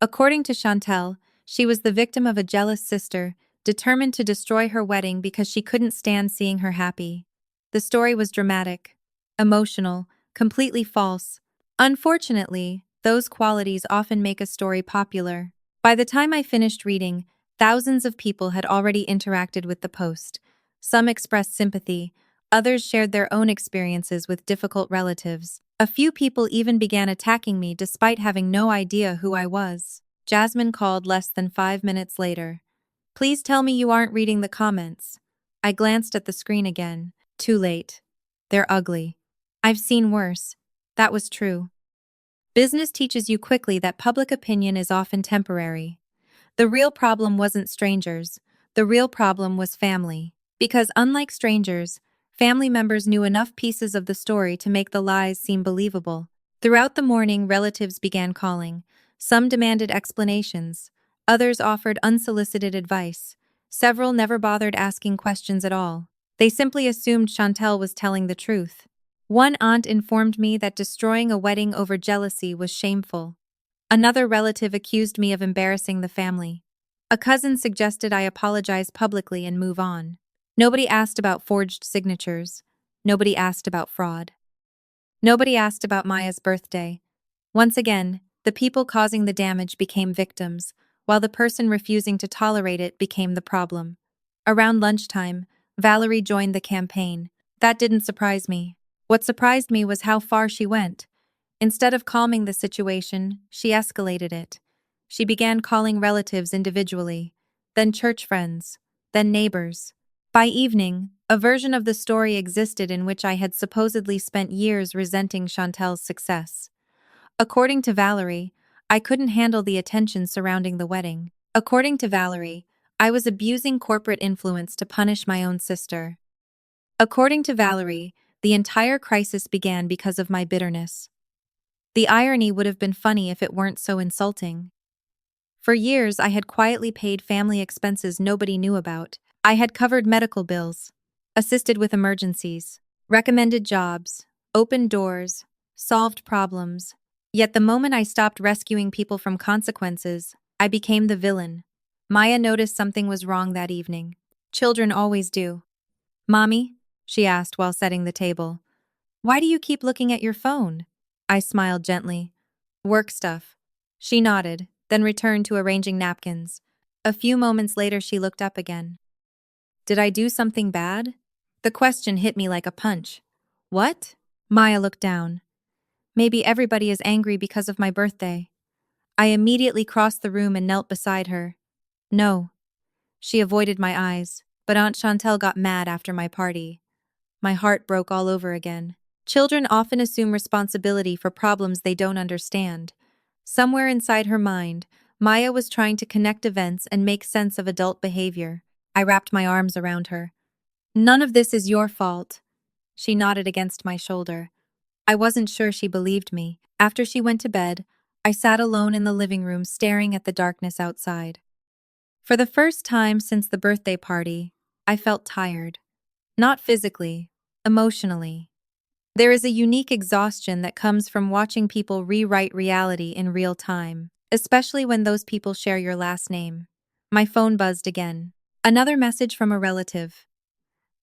[SPEAKER 1] According to Chantel, she was the victim of a jealous sister, determined to destroy her wedding because she couldn't stand seeing her happy. The story was dramatic, emotional, completely false. Unfortunately, those qualities often make a story popular. By the time I finished reading, thousands of people had already interacted with the post. Some expressed sympathy, others shared their own experiences with difficult relatives. A few people even began attacking me despite having no idea who I was. Jasmine called less than 5 minutes later. "Please tell me you aren't reading the comments." I glanced at the screen again. Too late. They're ugly. I've seen worse. That was true. Business teaches you quickly that public opinion is often temporary. The real problem wasn't strangers. The real problem was family. Because unlike strangers, family members knew enough pieces of the story to make the lies seem believable. Throughout the morning, relatives began calling. Some demanded explanations. Others offered unsolicited advice. Several never bothered asking questions at all. They simply assumed Chantel was telling the truth. One aunt informed me that destroying a wedding over jealousy was shameful. Another relative accused me of embarrassing the family. A cousin suggested I apologize publicly and move on. Nobody asked about forged signatures. Nobody asked about fraud. Nobody asked about Maya's birthday. Once again, the people causing the damage became victims, while the person refusing to tolerate it became the problem. Around lunchtime, Valerie joined the campaign. That didn't surprise me. What surprised me was how far she went. Instead of calming the situation, she escalated it. She began calling relatives individually, then church friends, then neighbors. By evening, a version of the story existed in which I had supposedly spent years resenting Chantel's success. According to Valerie, I couldn't handle the attention surrounding the wedding. According to Valerie, I was abusing corporate influence to punish my own sister. According to Valerie, the entire crisis began because of my bitterness. The irony would have been funny if it weren't so insulting. For years, I had quietly paid family expenses nobody knew about. I had covered medical bills, assisted with emergencies, recommended jobs, opened doors, solved problems. Yet the moment I stopped rescuing people from consequences, I became the villain. Maya noticed something was wrong that evening. Children always do. "Mommy?" she asked while setting the table. "Why do you keep looking at your phone?" I smiled gently. "Work stuff." She nodded, then returned to arranging napkins. A few moments later, she looked up again. "Did I do something bad?" The question hit me like a punch. "What?" Maya looked down. "Maybe everybody is angry because of my birthday." I immediately crossed the room and knelt beside her. "No." She avoided my eyes, but Aunt Chantel got mad after my party. My heart broke all over again. Children often assume responsibility for problems they don't understand. Somewhere inside her mind, Maya was trying to connect events and make sense of adult behavior. I wrapped my arms around her. "None of this is your fault." She nodded against my shoulder. I wasn't sure she believed me. After she went to bed, I sat alone in the living room staring at the darkness outside. For the first time since the birthday party, I felt tired. Not physically, Emotionally. There is a unique exhaustion that comes from watching people rewrite reality in real time, especially when those people share your last name. My phone buzzed again. Another message from a relative.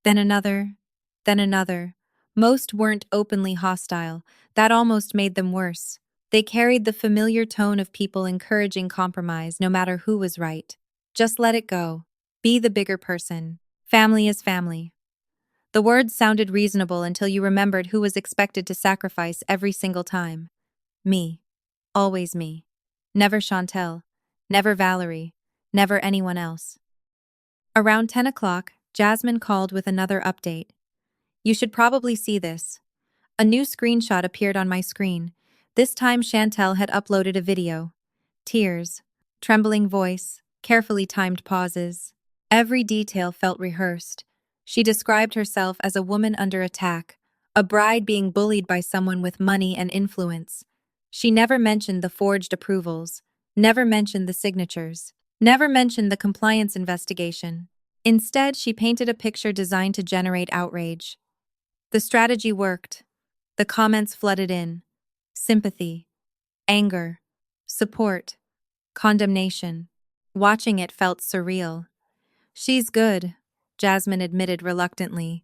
[SPEAKER 1] Then another. Then another. Most weren't openly hostile. That almost made them worse. They carried the familiar tone of people encouraging compromise no matter who was right. Just let it go. Be the bigger person. Family is family. The words sounded reasonable until you remembered who was expected to sacrifice every single time. Me. Always me. Never Chantel. Never Valerie. Never anyone else. Around 10 o'clock, Jasmine called with another update. You should probably see this. A new screenshot appeared on my screen. This time Chantel had uploaded a video. Tears, trembling voice, carefully timed pauses. Every detail felt rehearsed. She described herself as a woman under attack, a bride being bullied by someone with money and influence. She never mentioned the forged approvals, never mentioned the signatures, never mentioned the compliance investigation. Instead, she painted a picture designed to generate outrage. The strategy worked. The comments flooded in. Sympathy, anger, support, condemnation. Watching it felt surreal. She's good, Jasmine admitted reluctantly.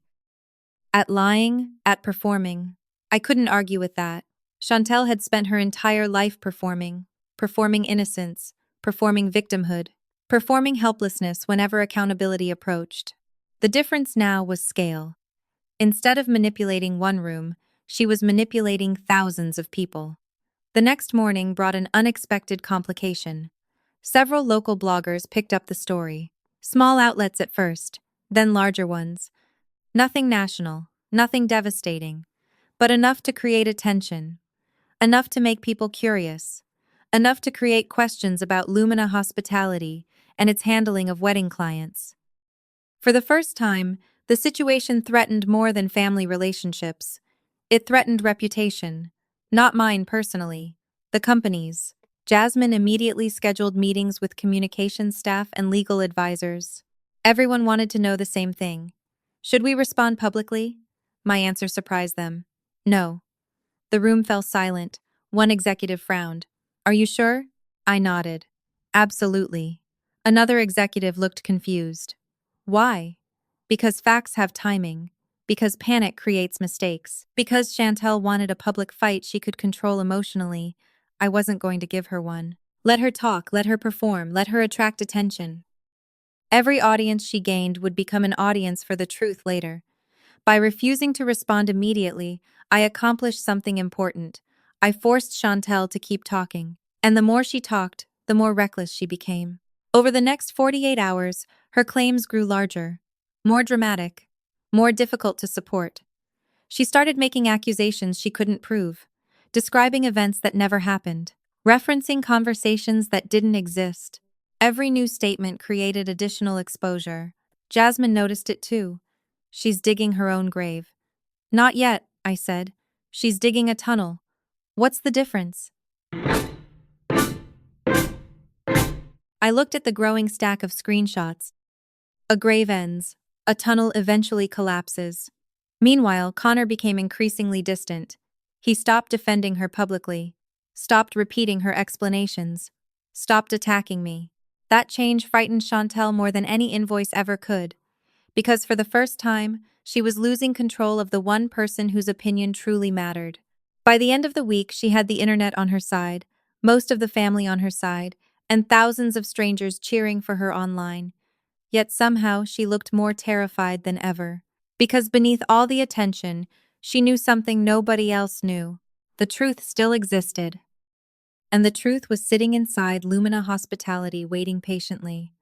[SPEAKER 1] At lying, at performing. I couldn't argue with that. Chantel had spent her entire life performing innocence, performing victimhood, performing helplessness whenever accountability approached. The difference now was scale. Instead of manipulating one room, she was manipulating thousands of people. The next morning brought an unexpected complication. Several local bloggers picked up the story. Small outlets at first, then larger ones. Nothing national, nothing devastating, but enough to create attention, enough to make people curious, enough to create questions about Lumina Hospitality and its handling of wedding clients. For the first time, the situation threatened more than family relationships. It threatened reputation. Not mine personally, the company's. Jasmine immediately scheduled meetings with communications staff and legal advisors. Everyone wanted to know the same thing. Should we respond publicly? My answer surprised them. No. The room fell silent. One executive frowned. Are you sure? I nodded. Absolutely. Another executive looked confused. Why? Because facts have timing. Because panic creates mistakes. Because Chantel wanted a public fight she could control emotionally. I wasn't going to give her one. Let her talk, let her perform, let her attract attention. Every audience she gained would become an audience for the truth later. By refusing to respond immediately, I accomplished something important. I forced Chantel to keep talking. And the more she talked, the more reckless she became. Over the next 48 hours, her claims grew larger, more dramatic, more difficult to support. She started making accusations she couldn't prove, describing events that never happened, referencing conversations that didn't exist. Every new statement created additional exposure. Jasmine noticed it too. She's digging her own grave. Not yet, I said. She's digging a tunnel. What's the difference? I looked at the growing stack of screenshots. A grave ends. A tunnel eventually collapses. Meanwhile, Connor became increasingly distant. He stopped defending her publicly, stopped repeating her explanations, stopped attacking me. That change frightened Chantel more than any invoice ever could, because for the first time, she was losing control of the one person whose opinion truly mattered. By the end of the week, she had the internet on her side, most of the family on her side, and thousands of strangers cheering for her online. Yet somehow she looked more terrified than ever. Because beneath all the attention, she knew something nobody else knew. The truth still existed. And the truth was sitting inside Lumina Hospitality waiting patiently.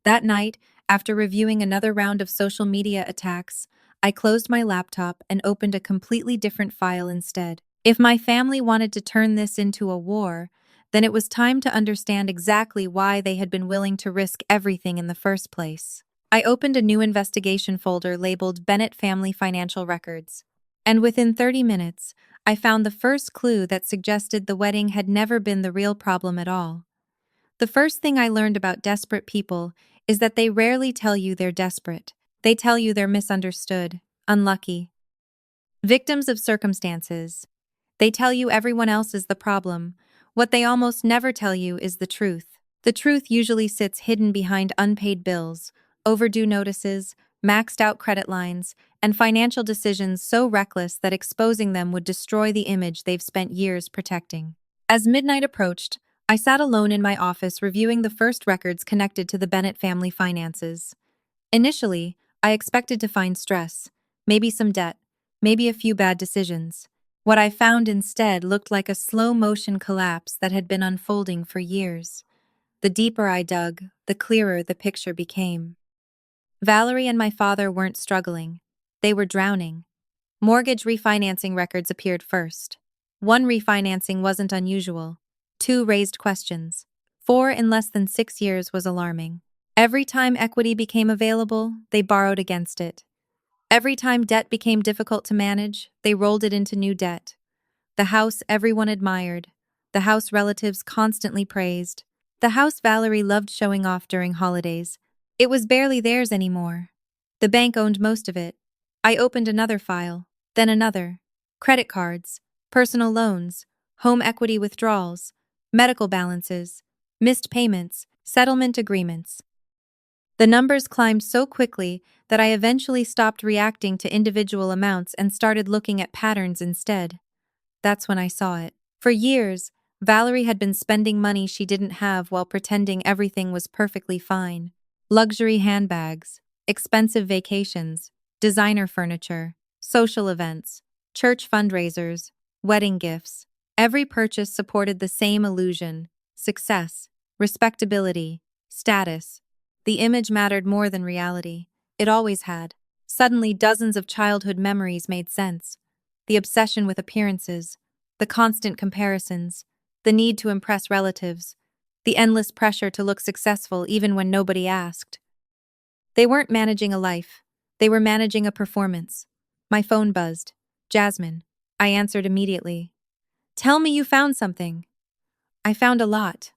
[SPEAKER 1] That night, after reviewing another round of social media attacks, I closed my laptop and opened a completely different file instead. If my family wanted to turn this into a war, then it was time to understand exactly why they had been willing to risk everything in the first place. I opened a new investigation folder labeled Bennett Family Financial Records. And within 30 minutes, I found the first clue that suggested the wedding had never been the real problem at all. The first thing I learned about desperate people is that they rarely tell you they're desperate. They tell you they're misunderstood, unlucky, Victims of circumstances. They tell you everyone else is the problem. What they almost never tell you is the truth. The truth usually sits hidden behind unpaid bills, overdue notices, maxed out credit lines, and financial decisions so reckless that exposing them would destroy the image they've spent years protecting. As midnight approached, I sat alone in my office reviewing the first records connected to the Bennett family finances. Initially, I expected to find stress, maybe some debt, maybe a few bad decisions. What I found instead looked like a slow-motion collapse that had been unfolding for years. The deeper I dug, the clearer the picture became. Valerie and my father weren't struggling. They were drowning. Mortgage refinancing records appeared first. One refinancing wasn't unusual. Two raised questions. Four in less than 6 years was alarming. Every time equity became available, they borrowed against it. Every time debt became difficult to manage, they rolled it into new debt. The house everyone admired. The house relatives constantly praised. The house Valerie loved showing off during holidays. It was barely theirs anymore. The bank owned most of it. I opened another file, then another. Credit cards, personal loans, home equity withdrawals, medical balances, missed payments, settlement agreements. The numbers climbed so quickly that I eventually stopped reacting to individual amounts and started looking at patterns instead. That's when I saw it. For years, Valerie had been spending money she didn't have while pretending everything was perfectly fine. Luxury handbags, expensive vacations, designer furniture, social events, church fundraisers, wedding gifts. Every purchase supported the same illusion: success, respectability, status. The image mattered more than reality. It always had. Suddenly, dozens of childhood memories made sense. The obsession with appearances, the constant comparisons, the need to impress relatives, the endless pressure to look successful even when nobody asked. They weren't managing a life. They were managing a performance. My phone buzzed. Jasmine. I answered immediately. Tell me you found something. I found a lot.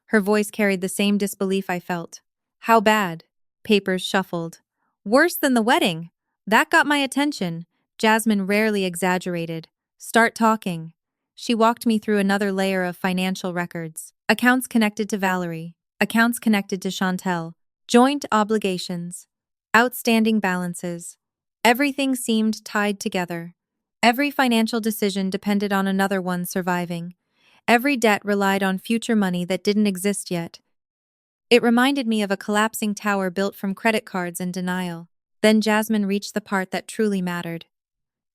[SPEAKER 1] Her voice carried the same disbelief I felt. How bad? Papers shuffled. Worse than the wedding. That got my attention. Jasmine rarely exaggerated. Start talking. She walked me through another layer of financial records. Accounts connected to Valerie. Accounts connected to Chantel. Joint obligations. Outstanding balances. Everything seemed tied together. Every financial decision depended on another one surviving. Every debt relied on future money that didn't exist yet. It reminded me of a collapsing tower built from credit cards and denial. Then Jasmine reached the part that truly mattered.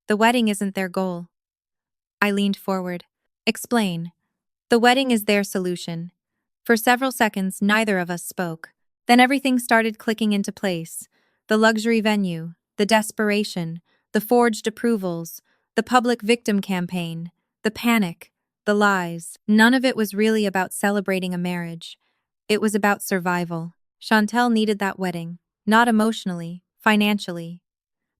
[SPEAKER 1] The wedding isn't their goal. I leaned forward. Explain. The wedding is their solution. For several seconds, neither of us spoke. Then everything started clicking into place. The luxury venue, the desperation, the forged approvals, the public victim campaign, the panic, the lies. None of it was really about celebrating a marriage. It was about survival. Chantel needed that wedding, not emotionally, financially.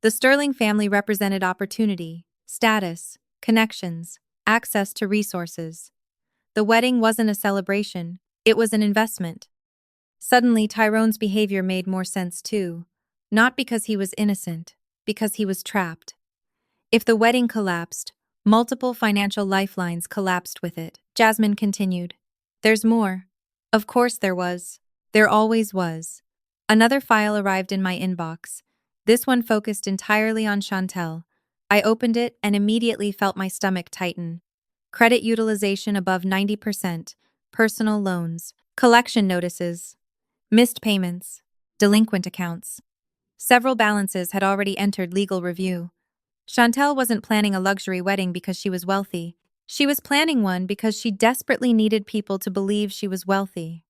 [SPEAKER 1] The Sterling family represented opportunity, status, connections, access to resources. The wedding wasn't a celebration, it was an investment. Suddenly, Tyrone's behavior made more sense too. Not because he was innocent, because he was trapped. If the wedding collapsed, multiple financial lifelines collapsed with it. Jasmine continued. There's more. Of course there was. There always was. Another file arrived in my inbox. This one focused entirely on Chantel. I opened it and immediately felt my stomach tighten. Credit utilization above 90%, personal loans, collection notices, missed payments, delinquent accounts. Several balances had already entered legal review. Chantel wasn't planning a luxury wedding because she was wealthy. She was planning one because she desperately needed people to believe she was wealthy.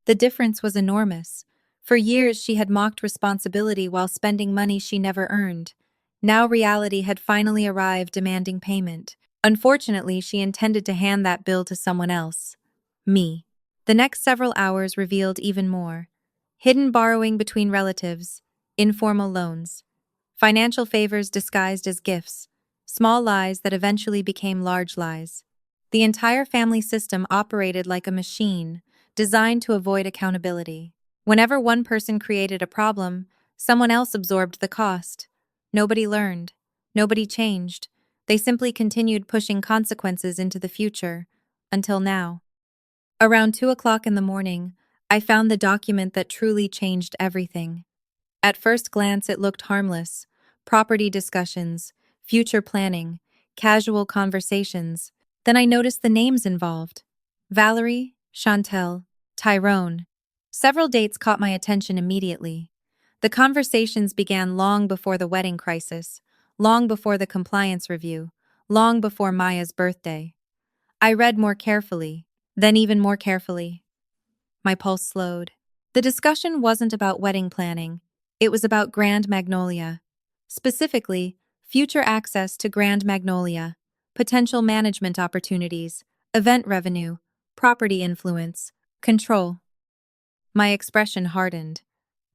[SPEAKER 1] The difference was enormous. For years, she had mocked responsibility while spending money she never earned. Now reality had finally arrived demanding payment. Unfortunately, she intended to hand that bill to someone else. Me. The next several hours revealed even more. Hidden borrowing between relatives, informal loans, financial favors disguised as gifts, small lies that eventually became large lies. The entire family system operated like a machine, designed to avoid accountability. Whenever one person created a problem, someone else absorbed the cost. Nobody learned. Nobody changed. They simply continued pushing consequences into the future, until now. Around 2 o'clock in the morning, I found the document that truly changed everything. At first glance, it looked harmless: property discussions, future planning, casual conversations. Then I noticed the names involved: Valerie, Chantel, Tyrone. Several dates caught my attention immediately. The conversations began long before the wedding crisis, long before the compliance review, long before Maya's birthday. I read more carefully, then even more carefully. My pulse slowed. The discussion wasn't about wedding planning. It was about Grand Magnolia. Specifically, future access to Grand Magnolia, potential management opportunities, event revenue, property influence, control. My expression hardened.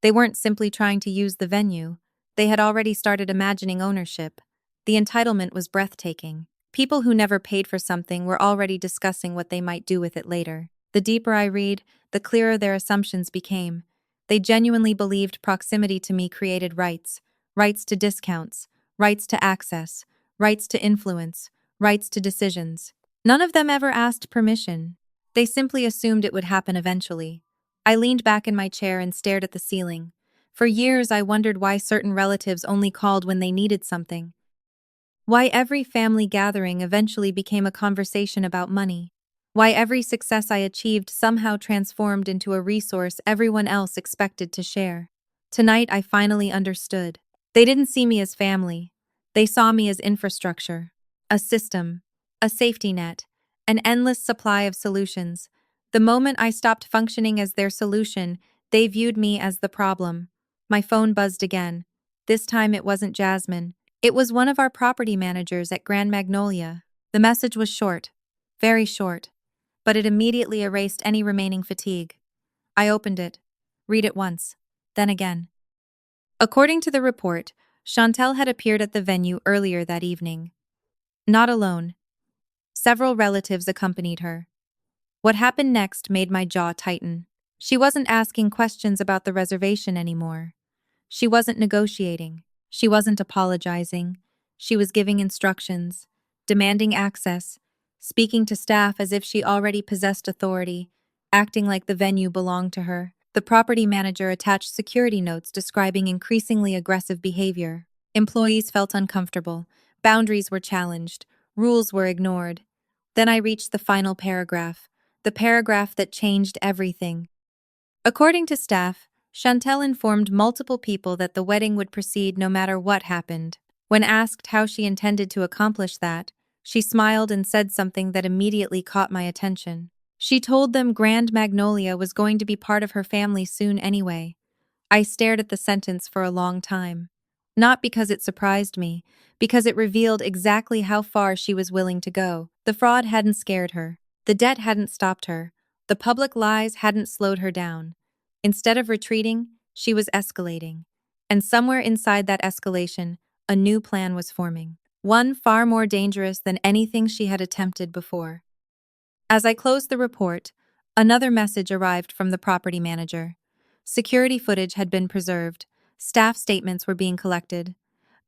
[SPEAKER 1] They weren't simply trying to use the venue. They had already started imagining ownership. The entitlement was breathtaking. People who never paid for something were already discussing what they might do with it later. The deeper I read, the clearer their assumptions became. They genuinely believed proximity to me created rights: rights to discounts, rights to access, rights to influence, rights to decisions. None of them ever asked permission. They simply assumed it would happen eventually. I leaned back in my chair and stared at the ceiling. For years, I wondered why certain relatives only called when they needed something. Why every family gathering eventually became a conversation about money. Why every success I achieved somehow transformed into a resource everyone else expected to share. Tonight, I finally understood. They didn't see me as family. They saw me as infrastructure, a system, a safety net, an endless supply of solutions. The moment I stopped functioning as their solution, they viewed me as the problem. My phone buzzed again. This time it wasn't Jasmine. It was one of our property managers at Grand Magnolia. The message was short, very short, but it immediately erased any remaining fatigue. I opened it, read it once, then again. According to the report, Chantel had appeared at the venue earlier that evening. Not alone. Several relatives accompanied her. What happened next made my jaw tighten. She wasn't asking questions about the reservation anymore. She wasn't negotiating. She wasn't apologizing. She was giving instructions, demanding access, speaking to staff as if she already possessed authority, acting like the venue belonged to her. The property manager attached security notes describing increasingly aggressive behavior. Employees felt uncomfortable. Boundaries were challenged. Rules were ignored. Then I reached the final paragraph, the paragraph that changed everything. According to staff, Chantel informed multiple people that the wedding would proceed no matter what happened. When asked how she intended to accomplish that, she smiled and said something that immediately caught my attention. She told them Grand Magnolia was going to be part of her family soon anyway. I stared at the sentence for a long time. Not because it surprised me, because it revealed exactly how far she was willing to go. The fraud hadn't scared her. The debt hadn't stopped her. The public lies hadn't slowed her down. Instead of retreating, she was escalating. And somewhere inside that escalation, a new plan was forming. One far more dangerous than anything she had attempted before. As I closed the report, another message arrived from the property manager. Security footage had been preserved. Staff statements were being collected.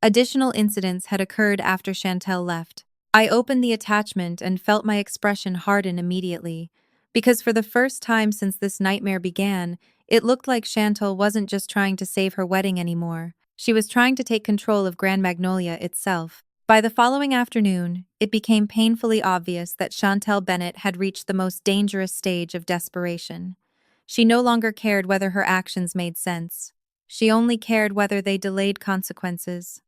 [SPEAKER 1] Additional incidents had occurred after Chantel left. I opened the attachment and felt my expression harden immediately, because for the first time since this nightmare began, it looked like Chantel wasn't just trying to save her wedding anymore. She was trying to take control of Grand Magnolia itself. By the following afternoon, it became painfully obvious that Chantel Bennett had reached the most dangerous stage of desperation. She no longer cared whether her actions made sense. She only cared whether they delayed consequences.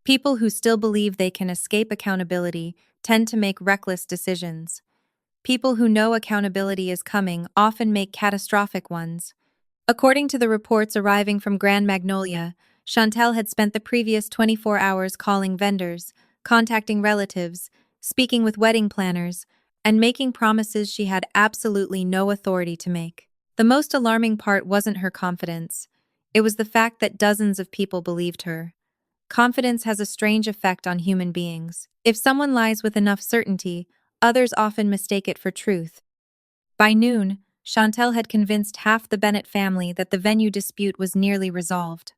[SPEAKER 1] People who still believe they can escape accountability tend to make reckless decisions. People who know accountability is coming often make catastrophic ones. According to the reports arriving from Grand Magnolia, Chantel had spent the previous 24 hours calling vendors, contacting relatives, speaking with wedding planners, and making promises she had absolutely no authority to make. The most alarming part wasn't her confidence. It was the fact that dozens of people believed her. Confidence has a strange effect on human beings. If someone lies with enough certainty, others often mistake it for truth. By noon, Chantel had convinced half the Bennett family that the venue dispute was nearly resolved.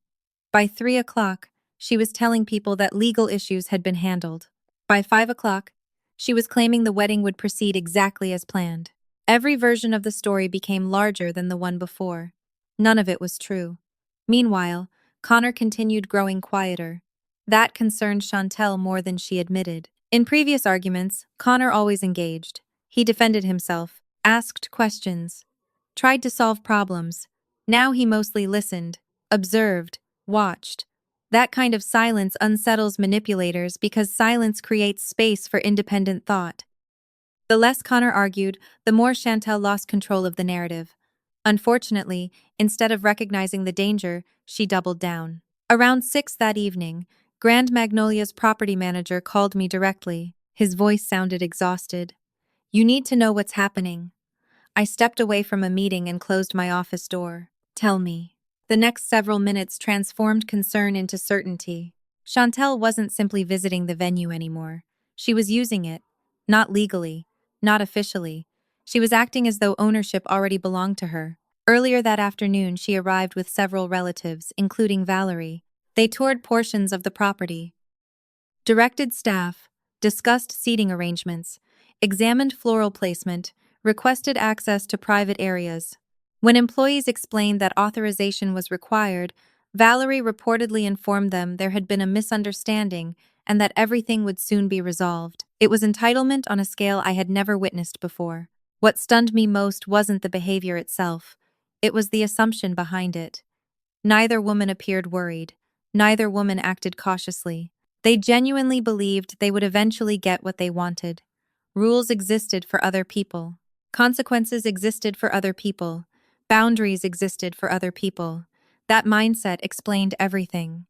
[SPEAKER 1] By 3 o'clock, she was telling people that legal issues had been handled. By 5 o'clock, she was claiming the wedding would proceed exactly as planned. Every version of the story became larger than the one before. None of it was true. Meanwhile, Connor continued growing quieter. That concerned Chantel more than she admitted. In previous arguments, Connor always engaged. He defended himself, asked questions, tried to solve problems. Now he mostly listened, observed, watched. That kind of silence unsettles manipulators because silence creates space for independent thought. The less Connor argued, the more Chantel lost control of the narrative. Unfortunately, instead of recognizing the danger, she doubled down. Around 6 that evening, Grand Magnolia's property manager called me directly. His voice sounded exhausted. "You need to know what's happening." I stepped away from a meeting and closed my office door. "Tell me." The next several minutes transformed concern into certainty. Chantel wasn't simply visiting the venue anymore. She was using it. Not legally. Not officially. She was acting as though ownership already belonged to her. Earlier that afternoon, she arrived with several relatives, including Valerie. They toured portions of the property, directed staff, discussed seating arrangements, examined floral placement, requested access to private areas. When employees explained that authorization was required, Valerie reportedly informed them there had been a misunderstanding and that everything would soon be resolved. It was entitlement on a scale I had never witnessed before. What stunned me most wasn't the behavior itself, it was the assumption behind it. Neither woman appeared worried. Neither woman acted cautiously. They genuinely believed they would eventually get what they wanted. Rules existed for other people. Consequences existed for other people. Boundaries existed for other people. That mindset explained everything.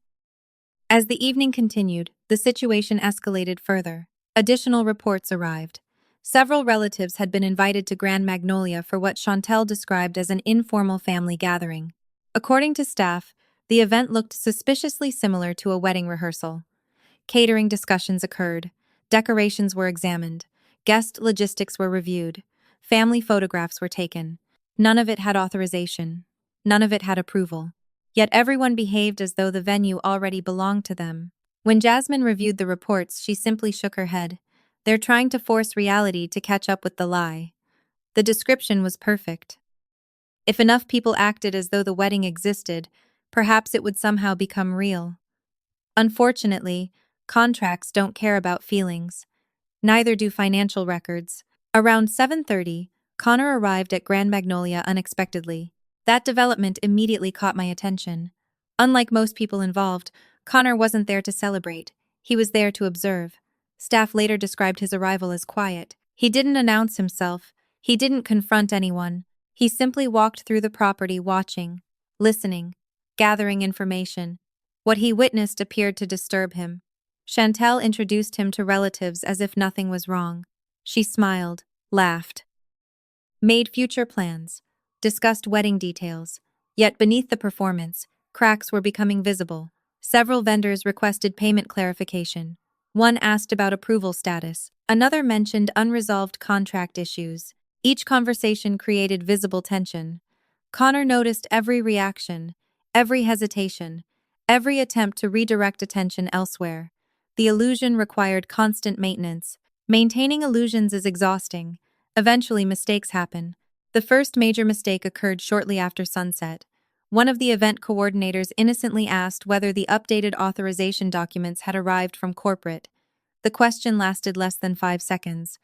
[SPEAKER 1] As the evening continued, the situation escalated further. Additional reports arrived. Several relatives had been invited to Grand Magnolia for what Chantel described as an informal family gathering. According to staff, the event looked suspiciously similar to a wedding rehearsal. Catering discussions occurred. Decorations were examined. Guest logistics were reviewed. Family photographs were taken. None of it had authorization. None of it had approval. Yet everyone behaved as though the venue already belonged to them. When Jasmine reviewed the reports, she simply shook her head. They're trying to force reality to catch up with the lie. The description was perfect. If enough people acted as though the wedding existed, perhaps it would somehow become real. Unfortunately, contracts don't care about feelings. Neither do financial records. Around 7:30, Connor arrived at Grand Magnolia unexpectedly. That development immediately caught my attention. Unlike most people involved, Connor wasn't there to celebrate. He was there to observe. Staff later described his arrival as quiet. He didn't announce himself. He didn't confront anyone. He simply walked through the property watching, listening, gathering information. What he witnessed appeared to disturb him. Chantel introduced him to relatives as if nothing was wrong. She smiled, laughed, made future plans, discussed wedding details. Yet beneath the performance, cracks were becoming visible. Several vendors requested payment clarification. One asked about approval status. Another mentioned unresolved contract issues. Each conversation created visible tension. Connor noticed every reaction, every hesitation, every attempt to redirect attention elsewhere. The illusion required constant maintenance. Maintaining illusions is exhausting. Eventually, mistakes happen. The first major mistake occurred shortly after sunset. One of the event coordinators innocently asked whether the updated authorization documents had arrived from corporate. The question lasted less than 5 seconds.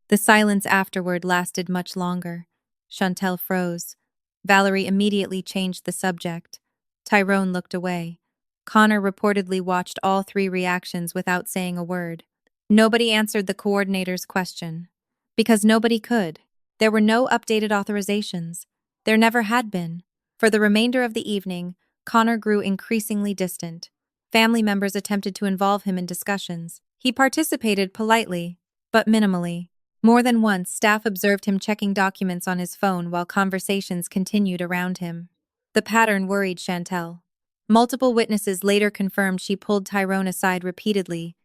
[SPEAKER 1] The silence afterward lasted much longer. Chantel froze. Valerie immediately changed the subject. Tyrone looked away. Connor reportedly watched all 3 reactions without saying a word. Nobody answered the coordinator's question. Because nobody could. There were no updated authorizations. There never had been. For the remainder of the evening, Connor grew increasingly distant. Family members attempted to involve him in discussions. He participated politely, but minimally. More than once, staff observed him checking documents on his phone while conversations continued around him. The pattern worried Chantel. Multiple witnesses later confirmed she pulled Tyrone aside repeatedly.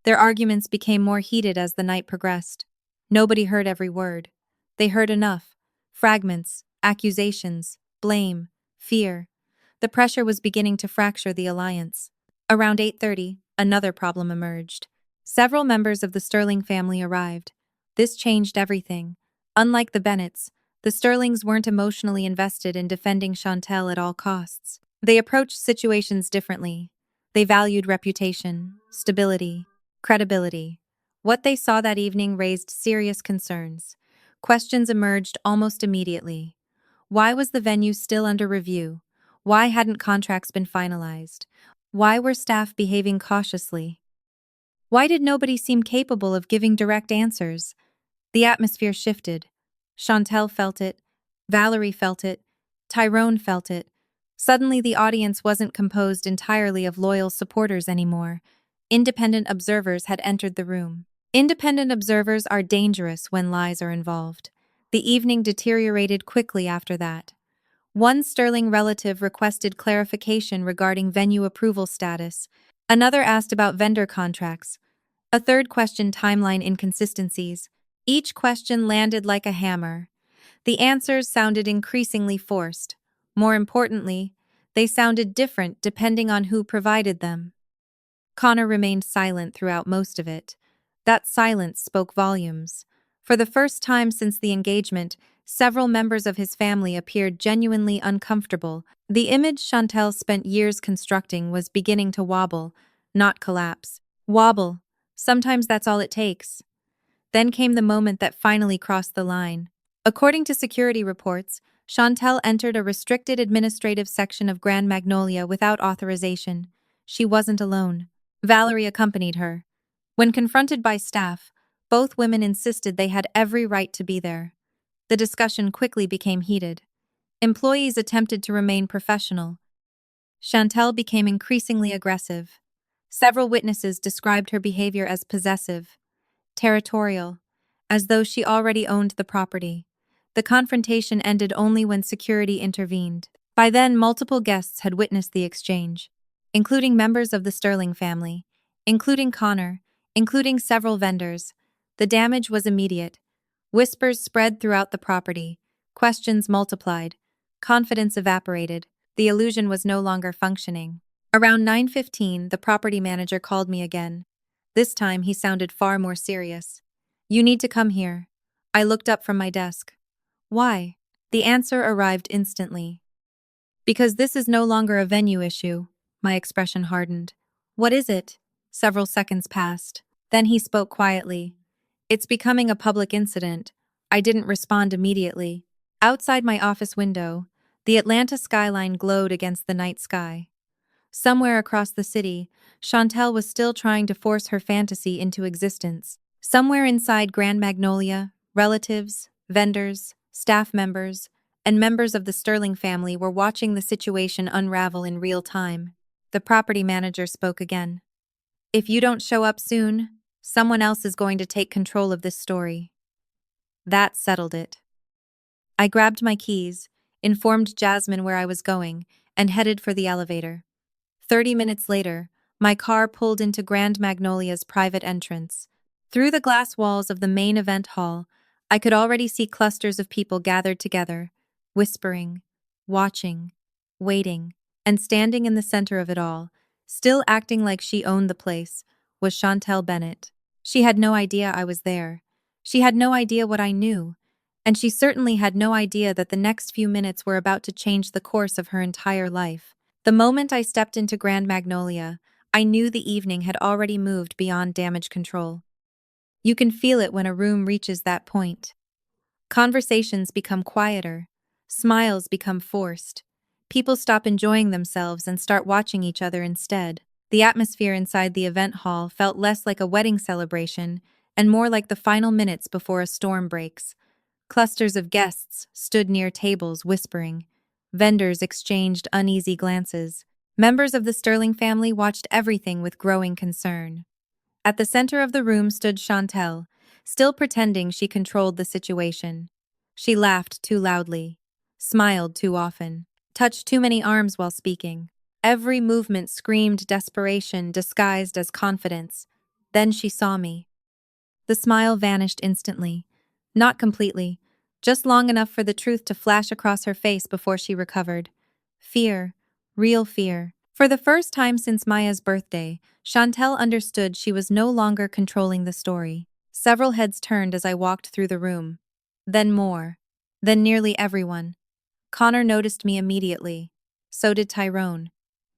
[SPEAKER 1] Their arguments became more heated as the night progressed. Nobody heard every word. They heard enough. Fragments, accusations, blame, fear. The pressure was beginning to fracture the alliance. Around 8:30, another problem emerged. Several members of the Sterling family arrived. This changed everything. Unlike the Bennetts, the Sterlings weren't emotionally invested in defending Chantel at all costs. They approached situations differently. They valued reputation, stability, credibility. What they saw that evening raised serious concerns. Questions emerged almost immediately. Why was the venue still under review? Why hadn't contracts been finalized? Why were staff behaving cautiously? Why did nobody seem capable of giving direct answers? The atmosphere shifted. Chantel felt it. Valerie felt it. Tyrone felt it. Suddenly, the audience wasn't composed entirely of loyal supporters anymore. Independent observers had entered the room. Independent observers are dangerous when lies are involved. The evening deteriorated quickly after that. One Sterling relative requested clarification regarding venue approval status. Another asked about vendor contracts. A third questioned timeline inconsistencies. Each question landed like a hammer. The answers sounded increasingly forced. More importantly, they sounded different depending on who provided them. Connor remained silent throughout most of it. That silence spoke volumes. For the first time since the engagement, several members of his family appeared genuinely uncomfortable. The image Chantel spent years constructing was beginning to wobble, not collapse. Wobble. Sometimes that's all it takes. Then came the moment that finally crossed the line. According to security reports, Chantel entered a restricted administrative section of Grand Magnolia without authorization. She wasn't alone. Valerie accompanied her. When confronted by staff, both women insisted they had every right to be there. The discussion quickly became heated. Employees attempted to remain professional. Chantel became increasingly aggressive. Several witnesses described her behavior as possessive, territorial, as though she already owned the property. The confrontation ended only when security intervened. By then, multiple guests had witnessed the exchange, including members of the Sterling family, including Connor, including several vendors. The damage was immediate. Whispers spread throughout the property. Questions multiplied. Confidence evaporated. The illusion was no longer functioning. Around 9:15, the property manager called me again. This time, he sounded far more serious. "You need to come here." I looked up from my desk. "Why?" The answer arrived instantly. "Because this is no longer a venue issue." My expression hardened. "What is it?" Several seconds passed. Then he spoke quietly. "It's becoming a public incident." I didn't respond immediately. Outside my office window, the Atlanta skyline glowed against the night sky. Somewhere across the city, Chantel was still trying to force her fantasy into existence. Somewhere inside Grand Magnolia, relatives, vendors, staff members, and members of the Sterling family were watching the situation unravel in real time. The property manager spoke again. "If you don't show up soon, someone else is going to take control of this story." That settled it. I grabbed my keys, informed Jasmine where I was going, and headed for the elevator. 30 minutes later, my car pulled into Grand Magnolia's private entrance. Through the glass walls of the main event hall, I could already see clusters of people gathered together, whispering, watching, waiting, and standing in the center of it all, still acting like she owned the place, was Chantel Bennett. She had no idea I was there. She had no idea what I knew, and she certainly had no idea that the next few minutes were about to change the course of her entire life. The moment I stepped into Grand Magnolia, I knew the evening had already moved beyond damage control. You can feel it when a room reaches that point. Conversations become quieter. Smiles become forced. People stop enjoying themselves and start watching each other instead. The atmosphere inside the event hall felt less like a wedding celebration and more like the final minutes before a storm breaks. Clusters of guests stood near tables whispering. Vendors exchanged uneasy glances. Members of the Sterling family watched everything with growing concern. At the center of the room stood Chantel, still pretending she controlled the situation. She laughed too loudly, smiled too often, touched too many arms while speaking. Every movement screamed desperation disguised as confidence. Then she saw me. The smile vanished instantly. Not completely, just long enough for the truth to flash across her face before she recovered. Fear, Real fear. For the first time since Maya's birthday, Chantel understood she was no longer controlling the story. Several heads turned as I walked through the room. Then more. Then nearly everyone. Connor noticed me immediately. So did Tyrone.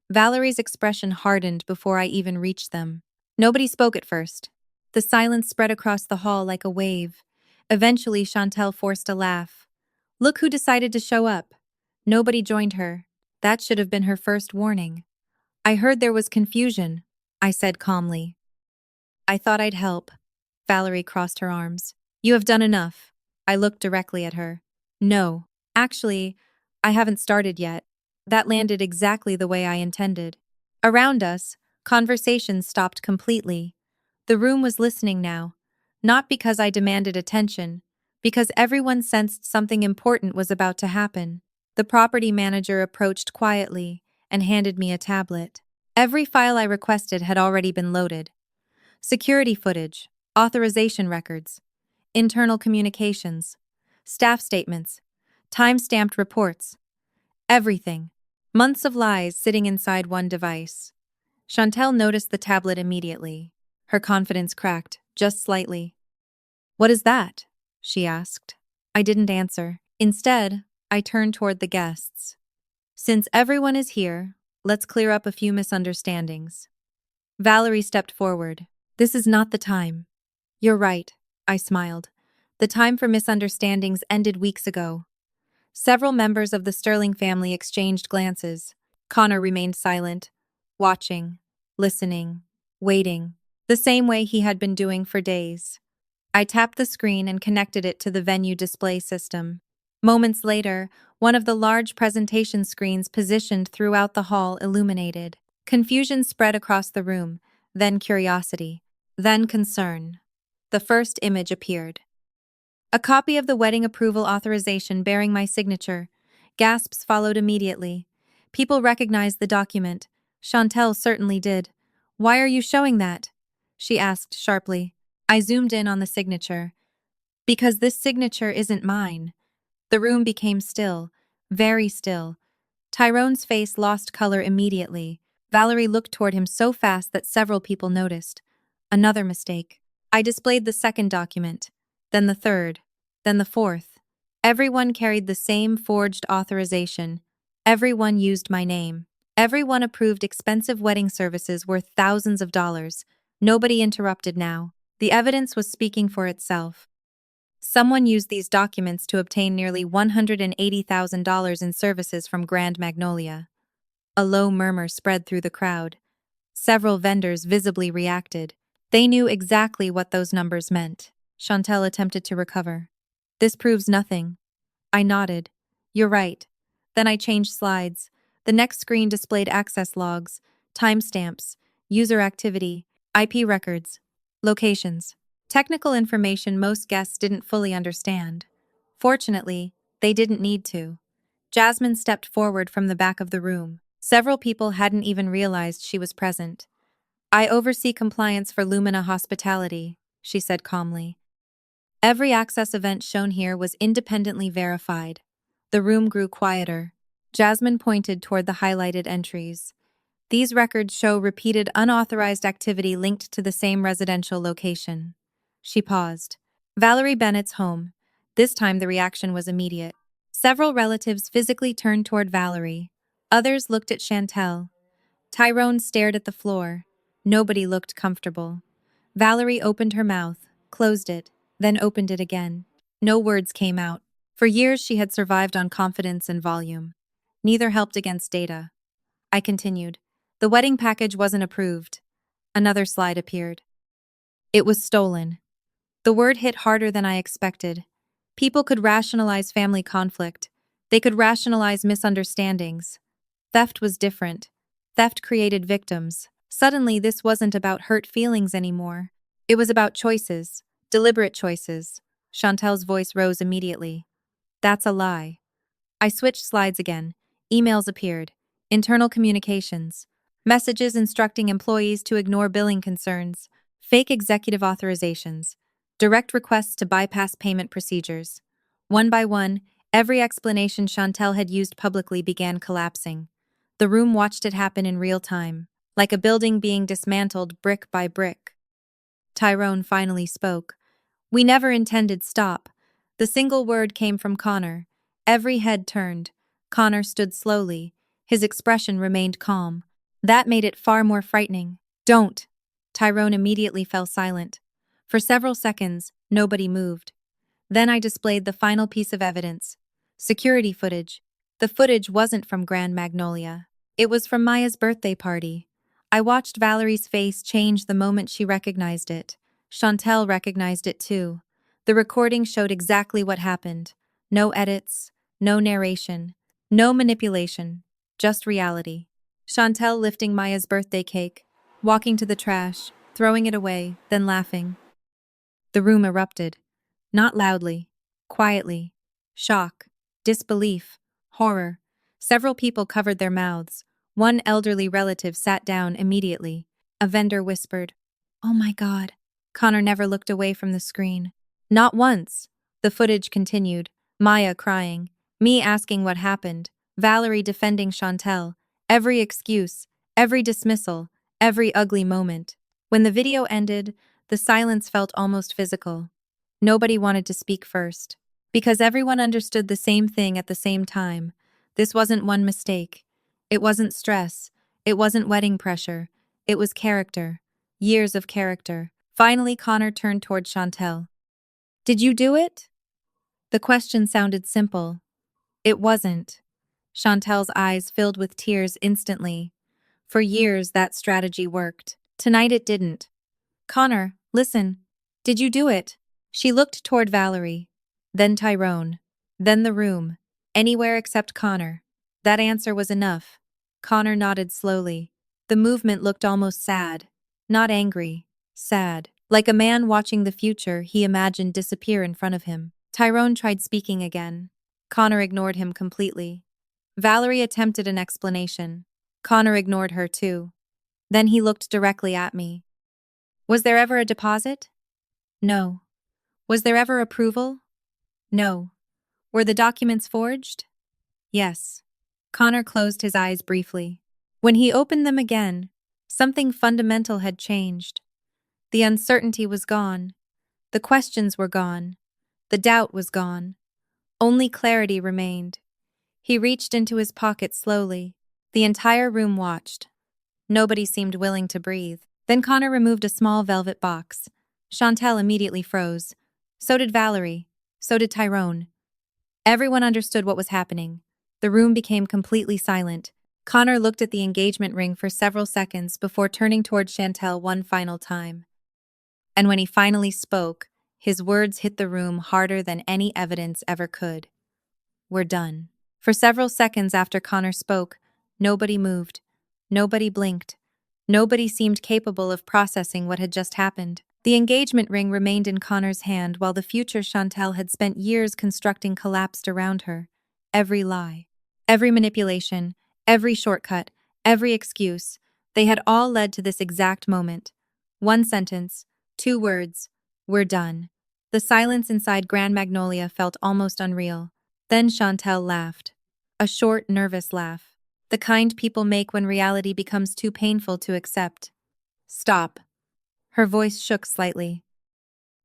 [SPEAKER 1] Valerie's expression hardened before I even reached them. Nobody spoke at first. The silence spread across the hall like a wave. Eventually, Chantel forced a laugh. Look who decided to show up. Nobody joined her. That should have been her first warning. I heard there was confusion, I said calmly. I thought I'd help. Valerie crossed her arms. You have done enough. I looked directly at her. No, actually, I haven't started yet. That landed exactly the way I intended. Around us, conversation stopped completely. The room was listening now, not because I demanded attention, because everyone sensed something important was about to happen. The property manager approached quietly and handed me a tablet. Every file I requested had already been loaded. Security footage, authorization records, internal communications, staff statements, time-stamped reports, everything. Months of lies sitting inside one device. Chantel noticed the tablet immediately. Her confidence cracked, just slightly. What is that? She asked. I didn't answer. Instead, I turned toward the guests. Since everyone is here, let's clear up a few misunderstandings. Valerie stepped forward. This is not the time. You're right, I smiled. The time for misunderstandings ended weeks ago. Several members of the Sterling family exchanged glances. Connor remained silent, watching, listening, waiting, the same way he had been doing for days. I tapped the screen and connected it to the venue display system. Moments later, one of the large presentation screens positioned throughout the hall illuminated. Confusion spread across the room, then curiosity, then concern. The first image appeared. A copy of the wedding approval authorization bearing my signature. Gasps followed immediately. People recognized the document. Chantel certainly did. Why are you showing that? She asked sharply. I zoomed in on the signature. Because this signature isn't mine. The room became still, very still. Tyrone's face lost color immediately. Valerie looked toward him so fast that several people noticed. Another mistake. I displayed the second document, then the third, then the fourth. Everyone carried the same forged authorization. Everyone used my name. Everyone approved expensive wedding services worth thousands of dollars. Nobody interrupted now. The evidence was speaking for itself. Someone used these documents to obtain nearly $180,000 in services from Grand Magnolia. A low murmur spread through the crowd. Several vendors visibly reacted. They knew exactly what those numbers meant. Chantel attempted to recover. This proves nothing. I nodded. You're right. Then I changed slides. The next screen displayed access logs, timestamps, user activity, IP records, locations. Technical information most guests didn't fully understand. Fortunately, they didn't need to. Jasmine stepped forward from the back of the room. Several people hadn't even realized she was present. I oversee compliance for Lumina Hospitality, she said calmly. Every access event shown here was independently verified. The room grew quieter. Jasmine pointed toward the highlighted entries. These records show repeated unauthorized activity linked to the same residential location. She paused. Valerie Bennett's home. This time the reaction was immediate. Several relatives physically turned toward Valerie. Others looked at Chantel. Tyrone stared at the floor. Nobody looked comfortable. Valerie opened her mouth, closed it, then opened it again. No words came out. For years she had survived on confidence and volume. Neither helped against data. I continued. The wedding package wasn't approved. Another slide appeared. It was stolen. The word hit harder than I expected. People could rationalize family conflict. They could rationalize misunderstandings. Theft was different. Theft created victims. Suddenly, this wasn't about hurt feelings anymore. It was about choices, deliberate choices. Chantel's voice rose immediately. That's a lie. I switched slides again. Emails appeared. Internal communications. Messages instructing employees to ignore billing concerns. Fake executive authorizations. Direct requests to bypass payment procedures. One by one, every explanation Chantel had used publicly began collapsing. The room watched it happen in real time, like a building being dismantled brick by brick. Tyrone finally spoke. We never intended stop. The single word came from Connor. Every head turned. Connor stood slowly. His expression remained calm. That made it far more frightening. Don't! Tyrone immediately fell silent. For several seconds, nobody moved. Then I displayed the final piece of evidence. Security footage. The footage wasn't from Grand Magnolia. It was from Maya's birthday party. I watched Valerie's face change the moment she recognized it. Chantel recognized it too. The recording showed exactly what happened. No edits, no narration, no manipulation, just reality. Chantel lifting Maya's birthday cake, walking to the trash, throwing it away, then laughing. The room erupted. Not loudly, quietly. Shock, disbelief, horror. Several people covered their mouths. One elderly relative sat down immediately. A vendor whispered, "Oh my God." Connor never looked away from the screen. Not once. The footage continued. Maya crying. Me asking what happened. Valerie defending Chantel. Every excuse, every dismissal, every ugly moment. When the video ended, the silence felt almost physical. Nobody wanted to speak first. Because everyone understood the same thing at the same time. This wasn't one mistake. It wasn't stress. It wasn't wedding pressure. It was character. Years of character. Finally, Connor turned toward Chantel. Did you do it? The question sounded simple. It wasn't. Chantel's eyes filled with tears instantly. For years, that strategy worked. Tonight it didn't. Connor, listen. Did you do it? She looked toward Valerie. Then Tyrone. Then the room. Anywhere except Connor. That answer was enough. Connor nodded slowly. The movement looked almost sad. Not angry. Sad. Like a man watching the future he imagined disappear in front of him. Tyrone tried speaking again. Connor ignored him completely. Valerie attempted an explanation. Connor ignored her too. Then he looked directly at me. Was there ever a deposit? No. Was there ever approval? No. Were the documents forged? Yes. Connor closed his eyes briefly. When he opened them again, something fundamental had changed. The uncertainty was gone. The questions were gone. The doubt was gone. Only clarity remained. He reached into his pocket slowly. The entire room watched. Nobody seemed willing to breathe. Then Connor removed a small velvet box. Chantel immediately froze. So did Valerie. So did Tyrone. Everyone understood what was happening. The room became completely silent. Connor looked at the engagement ring for several seconds before turning toward Chantel one final time. And when he finally spoke, his words hit the room harder than any evidence ever could. We're done. For several seconds after Connor spoke, nobody moved. Nobody blinked. Nobody seemed capable of processing what had just happened. The engagement ring remained in Connor's hand while the future Chantel had spent years constructing collapsed around her. Every lie, every manipulation, every shortcut, every excuse, they had all led to this exact moment. One sentence, 2 words, we're done. The silence inside Grand Magnolia felt almost unreal. Then Chantel laughed. A short, nervous laugh. The kind people make when reality becomes too painful to accept. Stop. Her voice shook slightly.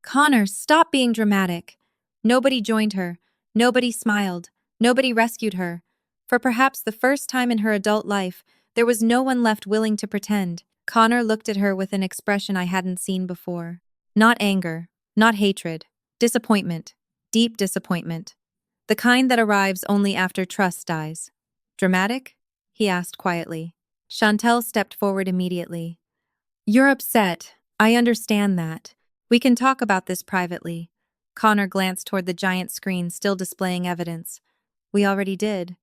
[SPEAKER 1] Connor, stop being dramatic. Nobody joined her. Nobody smiled. Nobody rescued her. For perhaps the first time in her adult life, there was no one left willing to pretend. Connor looked at her with an expression I hadn't seen before. Not anger, not hatred. Disappointment. Deep disappointment. The kind that arrives only after trust dies. Dramatic? He asked quietly. Chantel stepped forward immediately. You're upset. I understand that. We can talk about this privately. Connor glanced toward the giant screen still displaying evidence. We already did.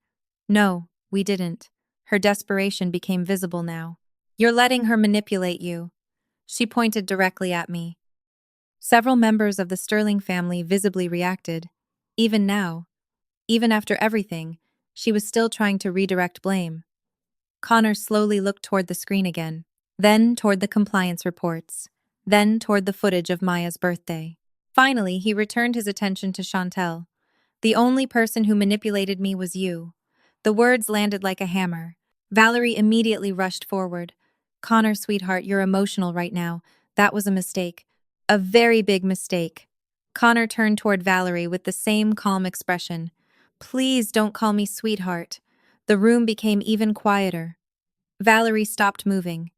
[SPEAKER 1] No, we didn't. Her desperation became visible now. You're letting her manipulate you. She pointed directly at me. Several members of the Sterling family visibly reacted. Even now, even after everything, she was still trying to redirect blame. Connor slowly looked toward the screen again, then toward the compliance reports, then toward the footage of Maya's birthday. Finally, he returned his attention to Chantel. The only person who manipulated me was you. The words landed like a hammer. Valerie immediately rushed forward. Connor, sweetheart, you're emotional right now. That was a mistake. A very big mistake. Connor turned toward Valerie with the same calm expression. Please don't call me sweetheart. The room became even quieter. Valerie stopped moving.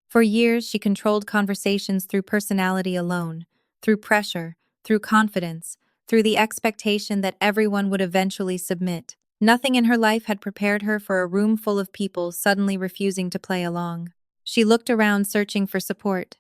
[SPEAKER 1] For years, she controlled conversations through personality alone, through pressure, through confidence, through the expectation that everyone would eventually submit. Nothing in her life had prepared her for a room full of people suddenly refusing to play along. She looked around searching for support.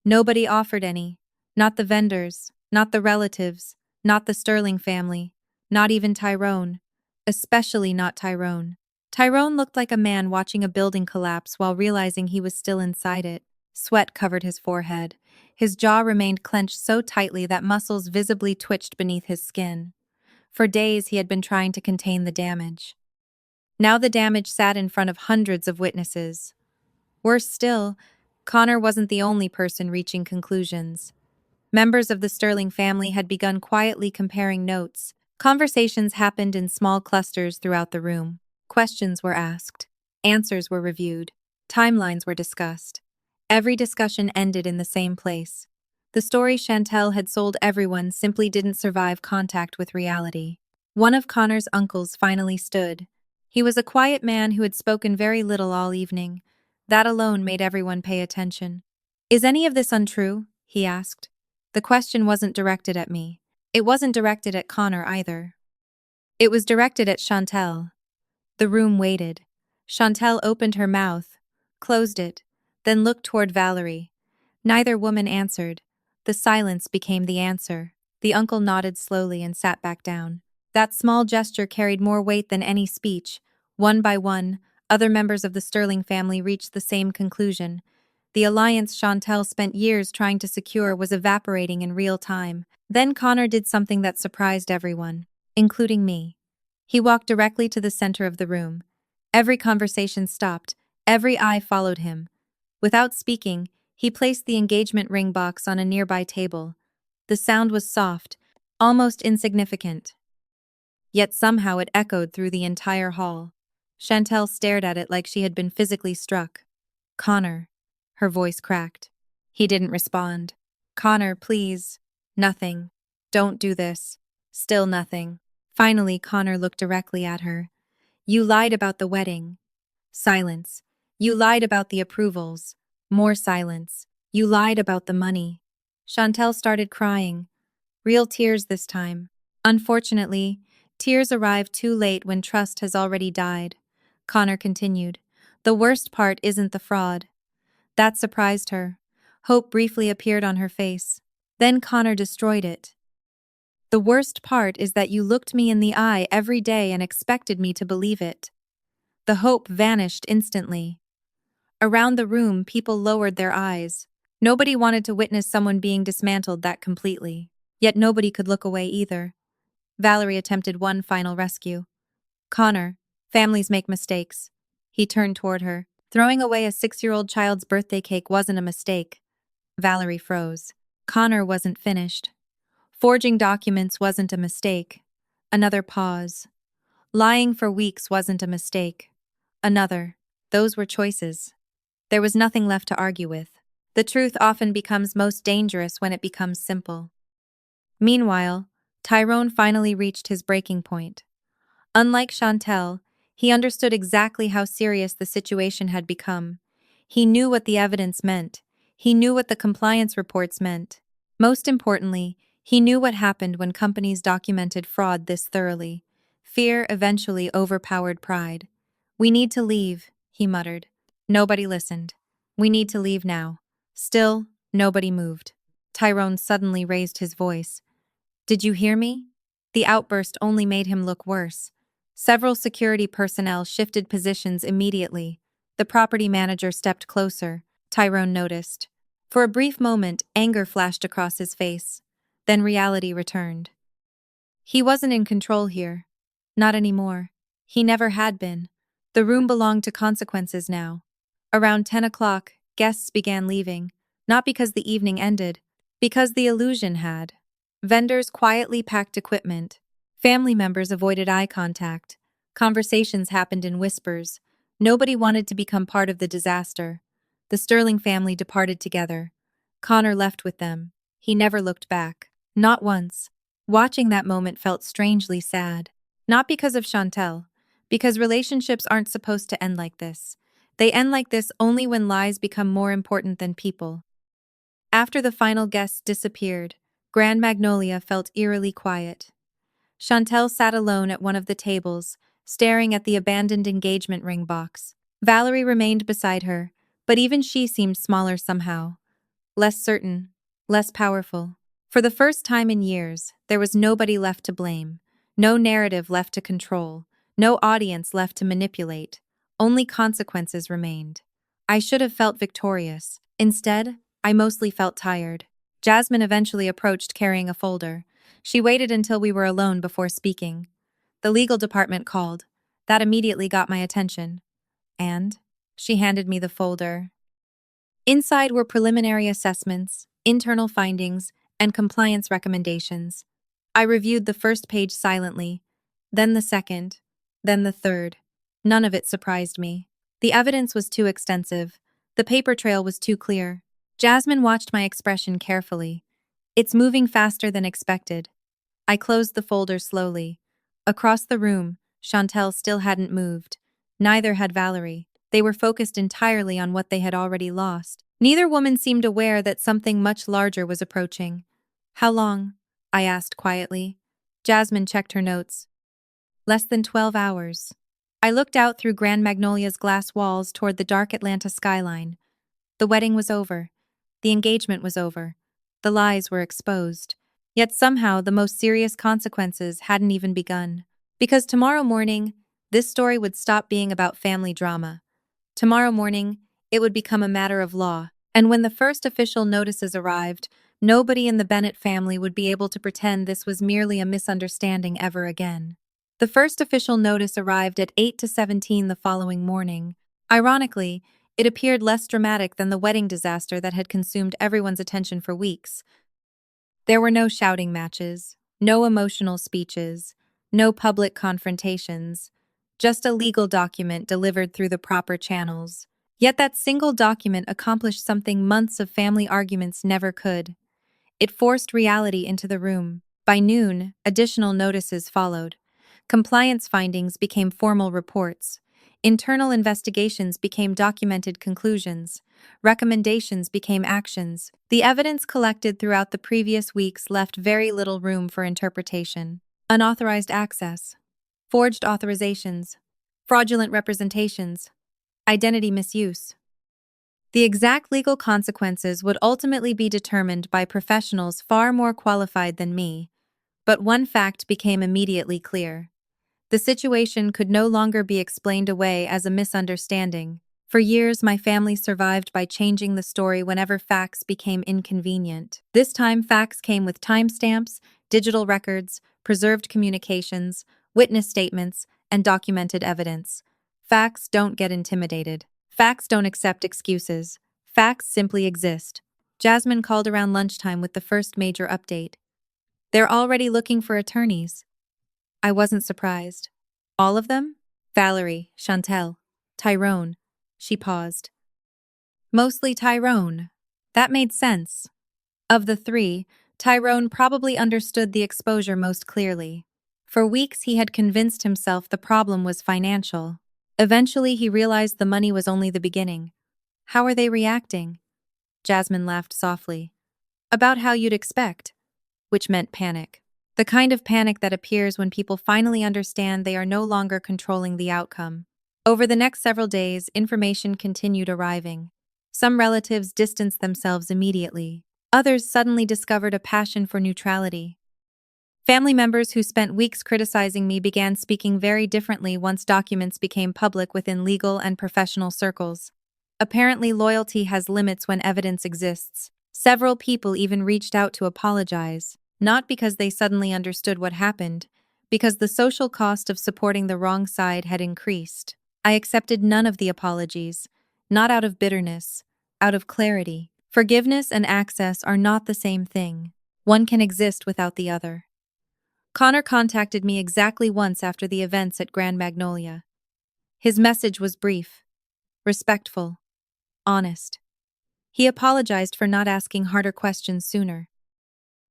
[SPEAKER 1] Nobody offered any. Not the vendors, not the relatives, not the Sterling family, not even Tyrone. Especially not Tyrone. Tyrone looked like a man watching a building collapse while realizing he was still inside it. Sweat covered his forehead. His jaw remained clenched so tightly that muscles visibly twitched beneath his skin. For days he had been trying to contain the damage. Now the damage sat in front of hundreds of witnesses. Worse still, Connor wasn't the only person reaching conclusions. Members of the Sterling family had begun quietly comparing notes. Conversations happened in small clusters throughout the room. Questions were asked. Answers were reviewed. Timelines were discussed. Every discussion ended in the same place. The story Chantel had sold everyone simply didn't survive contact with reality. One of Connor's uncles finally stood. He was a quiet man who had spoken very little all evening. That alone made everyone pay attention. Is any of this untrue? He asked. The question wasn't directed at me. It wasn't directed at Connor either. It was directed at Chantel. The room waited. Chantel opened her mouth, closed it, then looked toward Valerie. Neither woman answered. The silence became the answer. The uncle nodded slowly and sat back down. That small gesture carried more weight than any speech. One by one, other members of the Sterling family reached the same conclusion. The alliance Chantel spent years trying to secure was evaporating in real time. Then Connor did something that surprised everyone, including me. He walked directly to the center of the room. Every conversation stopped. Every eye followed him. Without speaking, he placed the engagement ring box on a nearby table. The sound was soft, almost insignificant. Yet somehow it echoed through the entire hall. Chantel stared at it like she had been physically struck. Connor. Her voice cracked. He didn't respond. Connor, please. Nothing. Don't do this. Still nothing. Finally, Connor looked directly at her. You lied about the wedding. Silence. You lied about the approvals. More silence. You lied about the money. Chantel started crying. Real tears this time. Unfortunately, tears arrive too late when trust has already died. Connor continued. The worst part isn't the fraud. That surprised her. Hope briefly appeared on her face. Then Connor destroyed it. The worst part is that you looked me in the eye every day and expected me to believe it. The hope vanished instantly. Around the room, people lowered their eyes. Nobody wanted to witness someone being dismantled that completely. Yet nobody could look away either. Valerie attempted one final rescue. Connor, families make mistakes. He turned toward her. Throwing away a 6-year-old child's birthday cake wasn't a mistake. Valerie froze. Connor wasn't finished. Forging documents wasn't a mistake. Another pause. Lying for weeks wasn't a mistake. Another. Those were choices. There was nothing left to argue with. The truth often becomes most dangerous when it becomes simple. Meanwhile, Tyrone finally reached his breaking point. Unlike Chantel, he understood exactly how serious the situation had become. He knew what the evidence meant. He knew what the compliance reports meant. Most importantly, he knew what happened when companies documented fraud this thoroughly. Fear eventually overpowered pride. We need to leave, he muttered. Nobody listened. We need to leave now. Still, nobody moved. Tyrone suddenly raised his voice. Did you hear me? The outburst only made him look worse. Several security personnel shifted positions immediately. The property manager stepped closer. Tyrone noticed. For a brief moment, anger flashed across his face. Then reality returned. He wasn't in control here. Not anymore. He never had been. The room belonged to consequences now. Around 10 o'clock, guests began leaving. Not because the evening ended, because the illusion had. Vendors quietly packed equipment. Family members avoided eye contact. Conversations happened in whispers. Nobody wanted to become part of the disaster. The Sterling family departed together. Connor left with them. He never looked back. Not once. Watching that moment felt strangely sad. Not because of Chantel, because relationships aren't supposed to end like this. They end like this only when lies become more important than people. After the final guests disappeared, Grand Magnolia felt eerily quiet. Chantel sat alone at one of the tables, staring at the abandoned engagement ring box. Valerie remained beside her, but even she seemed smaller somehow. Less certain, less powerful. For the first time in years, there was nobody left to blame, no narrative left to control, no audience left to manipulate. Only consequences remained. I should have felt victorious. Instead, I mostly felt tired. Jasmine eventually approached carrying a folder. She waited until we were alone before speaking. The legal department called. That immediately got my attention. And she handed me the folder. Inside were preliminary assessments, internal findings, and compliance recommendations. I reviewed the first page silently, then the second, then the third. None of it surprised me. The evidence was too extensive. The paper trail was too clear. Jasmine watched my expression carefully. It's moving faster than expected. I closed the folder slowly. Across the room, Chantel still hadn't moved. Neither had Valerie. They were focused entirely on what they had already lost. Neither woman seemed aware that something much larger was approaching. How long? I asked quietly. Jasmine checked her notes. Less than 12 hours. I looked out through Grand Magnolia's glass walls toward the dark Atlanta skyline. The wedding was over. The engagement was over. The lies were exposed. Yet somehow the most serious consequences hadn't even begun. Because tomorrow morning, this story would stop being about family drama. Tomorrow morning, it would become a matter of law. And when the first official notices arrived, nobody in the Bennett family would be able to pretend this was merely a misunderstanding ever again. The first official notice arrived at 8:17 the following morning. Ironically, it appeared less dramatic than the wedding disaster that had consumed everyone's attention for weeks. There were no shouting matches, no emotional speeches, no public confrontations, just a legal document delivered through the proper channels. Yet that single document accomplished something months of family arguments never could. It forced reality into the room. By noon, additional notices followed. Compliance findings became formal reports. Internal investigations became documented conclusions. Recommendations became actions. The evidence collected throughout the previous weeks left very little room for interpretation. Unauthorized access, forged authorizations, fraudulent representations, identity misuse. The exact legal consequences would ultimately be determined by professionals far more qualified than me, but one fact became immediately clear. The situation could no longer be explained away as a misunderstanding. For years, my family survived by changing the story whenever facts became inconvenient. This time, facts came with timestamps, digital records, preserved communications, witness statements, and documented evidence. Facts don't get intimidated. Facts don't accept excuses. Facts simply exist. Jasmine called around lunchtime with the first major update. They're already looking for attorneys. I wasn't surprised. All of them? Valerie, Chantel, Tyrone. She paused. Mostly Tyrone. That made sense. Of the three, Tyrone probably understood the exposure most clearly. For weeks he had convinced himself the problem was financial. Eventually he realized the money was only the beginning. How are they reacting? Jasmine laughed softly. About how you'd expect, which meant panic. The kind of panic that appears when people finally understand they are no longer controlling the outcome. Over the next several days, information continued arriving. Some relatives distanced themselves immediately. Others suddenly discovered a passion for neutrality. Family members who spent weeks criticizing me began speaking very differently once documents became public within legal and professional circles. Apparently, loyalty has limits when evidence exists. Several people even reached out to apologize. Not because they suddenly understood what happened, because the social cost of supporting the wrong side had increased. I accepted none of the apologies, not out of bitterness, out of clarity. Forgiveness and access are not the same thing. One can exist without the other. Connor contacted me exactly once after the events at Grand Magnolia. His message was brief, respectful, honest. He apologized for not asking harder questions sooner.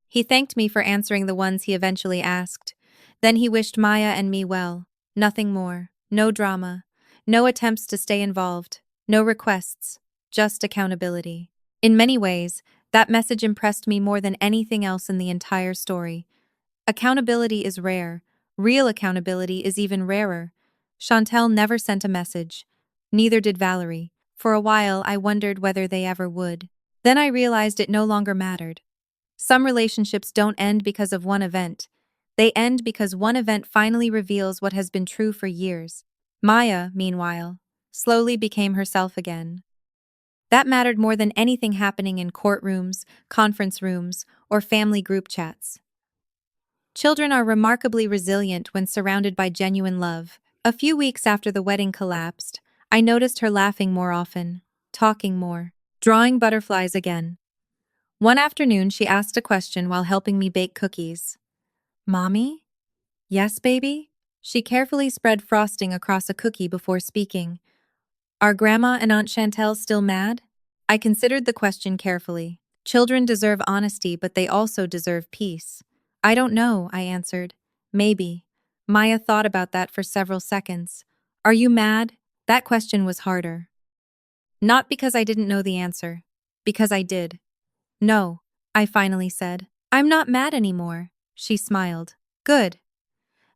[SPEAKER 1] He thanked me for answering the ones he eventually asked. Then he wished Maya and me well. Nothing more. No drama. No attempts to stay involved. No requests. Just accountability. In many ways, that message impressed me more than anything else in the entire story. Accountability is rare. Real accountability is even rarer. Chantel never sent a message. Neither did Valerie. For a while, I wondered whether they ever would. Then I realized it no longer mattered. Some relationships don't end because of one event. They end because one event finally reveals what has been true for years. Maya, meanwhile, slowly became herself again. That mattered more than anything happening in courtrooms, conference rooms, or family group chats. Children are remarkably resilient when surrounded by genuine love. A few weeks after the wedding collapsed, I noticed her laughing more often, talking more, drawing butterflies again. One afternoon, she asked a question while helping me bake cookies. "Mommy?" "Yes, baby?" She carefully spread frosting across a cookie before speaking. "Are Grandma and Aunt Chantel still mad?" I considered the question carefully. Children deserve honesty, but they also deserve peace. "I don't know," I answered. "Maybe." Maya thought about that for several seconds. "Are you mad?" That question was harder. Not because I didn't know the answer. Because I did. "No," I finally said. "I'm not mad anymore." She smiled. "Good."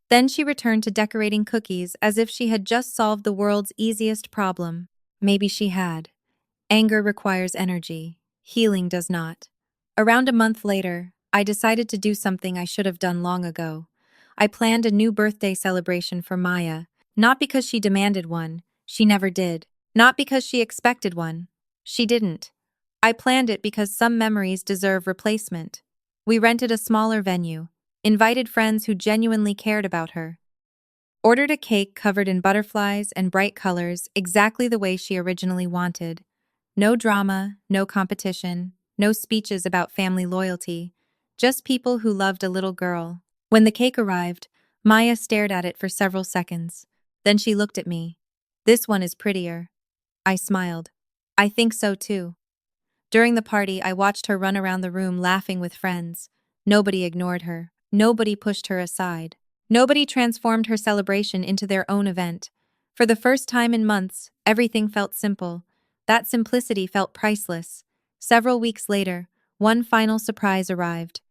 [SPEAKER 1] Then she returned to decorating cookies as if she had just solved the world's easiest problem. Maybe she had. Anger requires energy. Healing does not. Around a month later, I decided to do something I should have done long ago. I planned a new birthday celebration for Maya, not because she demanded one, she never did. Not because she expected one, she didn't. I planned it because some memories deserve replacement. We rented a smaller venue, invited friends who genuinely cared about her, ordered a cake covered in butterflies and bright colors exactly the way she originally wanted. No drama, no competition, no speeches about family loyalty, just people who loved a little girl. When the cake arrived, Maya stared at it for several seconds. Then she looked at me. "This one is prettier." I smiled. "I think so too." During the party, I watched her run around the room laughing with friends. Nobody ignored her. Nobody pushed her aside. Nobody transformed her celebration into their own event. For the first time in months, everything felt simple. That simplicity felt priceless. Several weeks later, one final surprise arrived.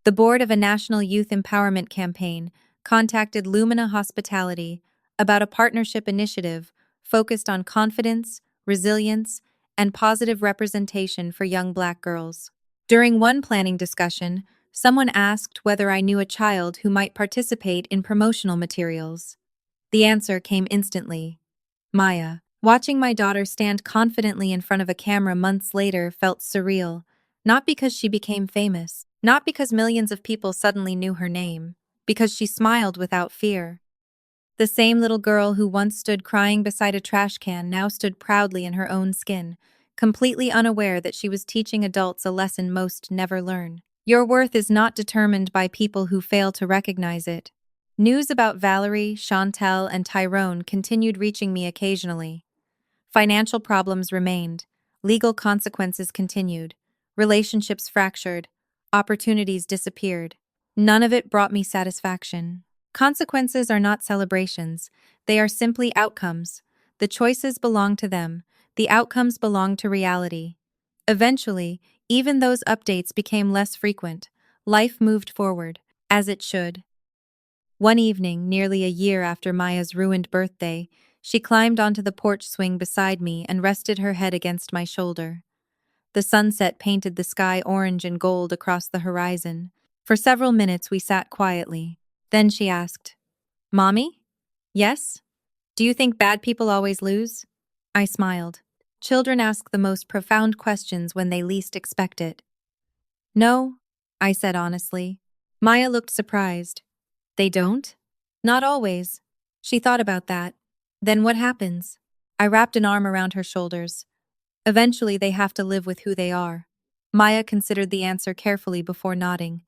[SPEAKER 1] The board of a national youth empowerment campaign contacted Lumina Hospitality about a partnership initiative focused on confidence, resilience, and positive representation for young Black girls. During one planning discussion, someone asked whether I knew a child who might participate in promotional materials. The answer came instantly: Maya. Watching my daughter stand confidently in front of a camera months later felt surreal, not because she became famous, not because millions of people suddenly knew her name, because she smiled without fear. The same little girl who once stood crying beside a trash can now stood proudly in her own skin, completely unaware that she was teaching adults a lesson most never learn. Your worth is not determined by people who fail to recognize it. News about Valerie, Chantel, and Tyrone continued reaching me occasionally. Financial problems remained, legal consequences continued, relationships fractured, opportunities disappeared. None of it brought me satisfaction. Consequences are not celebrations, they are simply outcomes. The choices belong to them, the outcomes belong to reality. Eventually, even those updates became less frequent. Life moved forward, as it should. One evening, nearly a year after Maya's ruined birthday, she climbed onto the porch swing beside me and rested her head against my shoulder. The sunset painted the sky orange and gold across the horizon. For several minutes we sat quietly. Then she asked, "Mommy? Yes? Do you think bad people always lose?" I smiled. Children ask the most profound questions when they least expect it. "No," I said honestly. Maya looked surprised. "They don't?" "Not always." She thought about that. "Then what happens?" I wrapped an arm around her shoulders. "Eventually they have to live with who they are." Maya considered the answer carefully before nodding.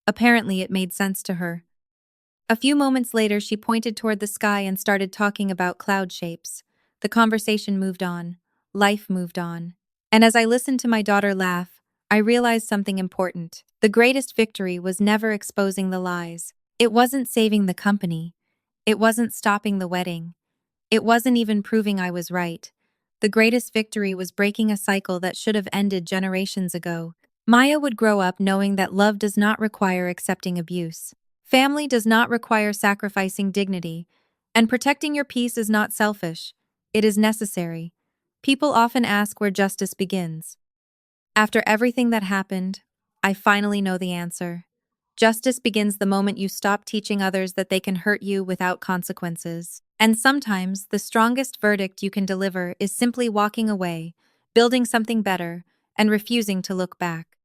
[SPEAKER 1] Apparently it made sense to her. A few moments later, she pointed toward the sky and started talking about cloud shapes. The conversation moved on. Life moved on. And as I listened to my daughter laugh, I realized something important. The greatest victory was never exposing the lies. It wasn't saving the company. It wasn't stopping the wedding. It wasn't even proving I was right. The greatest victory was breaking a cycle that should have ended generations ago. Maya would grow up knowing that love does not require accepting abuse. Family does not require sacrificing dignity, and protecting your peace is not selfish. It is necessary. People often ask where justice begins. After everything that happened, I finally know the answer. Justice begins the moment you stop teaching others that they can hurt you without consequences. And sometimes, the strongest verdict you can deliver is simply walking away, building something better, and refusing to look back.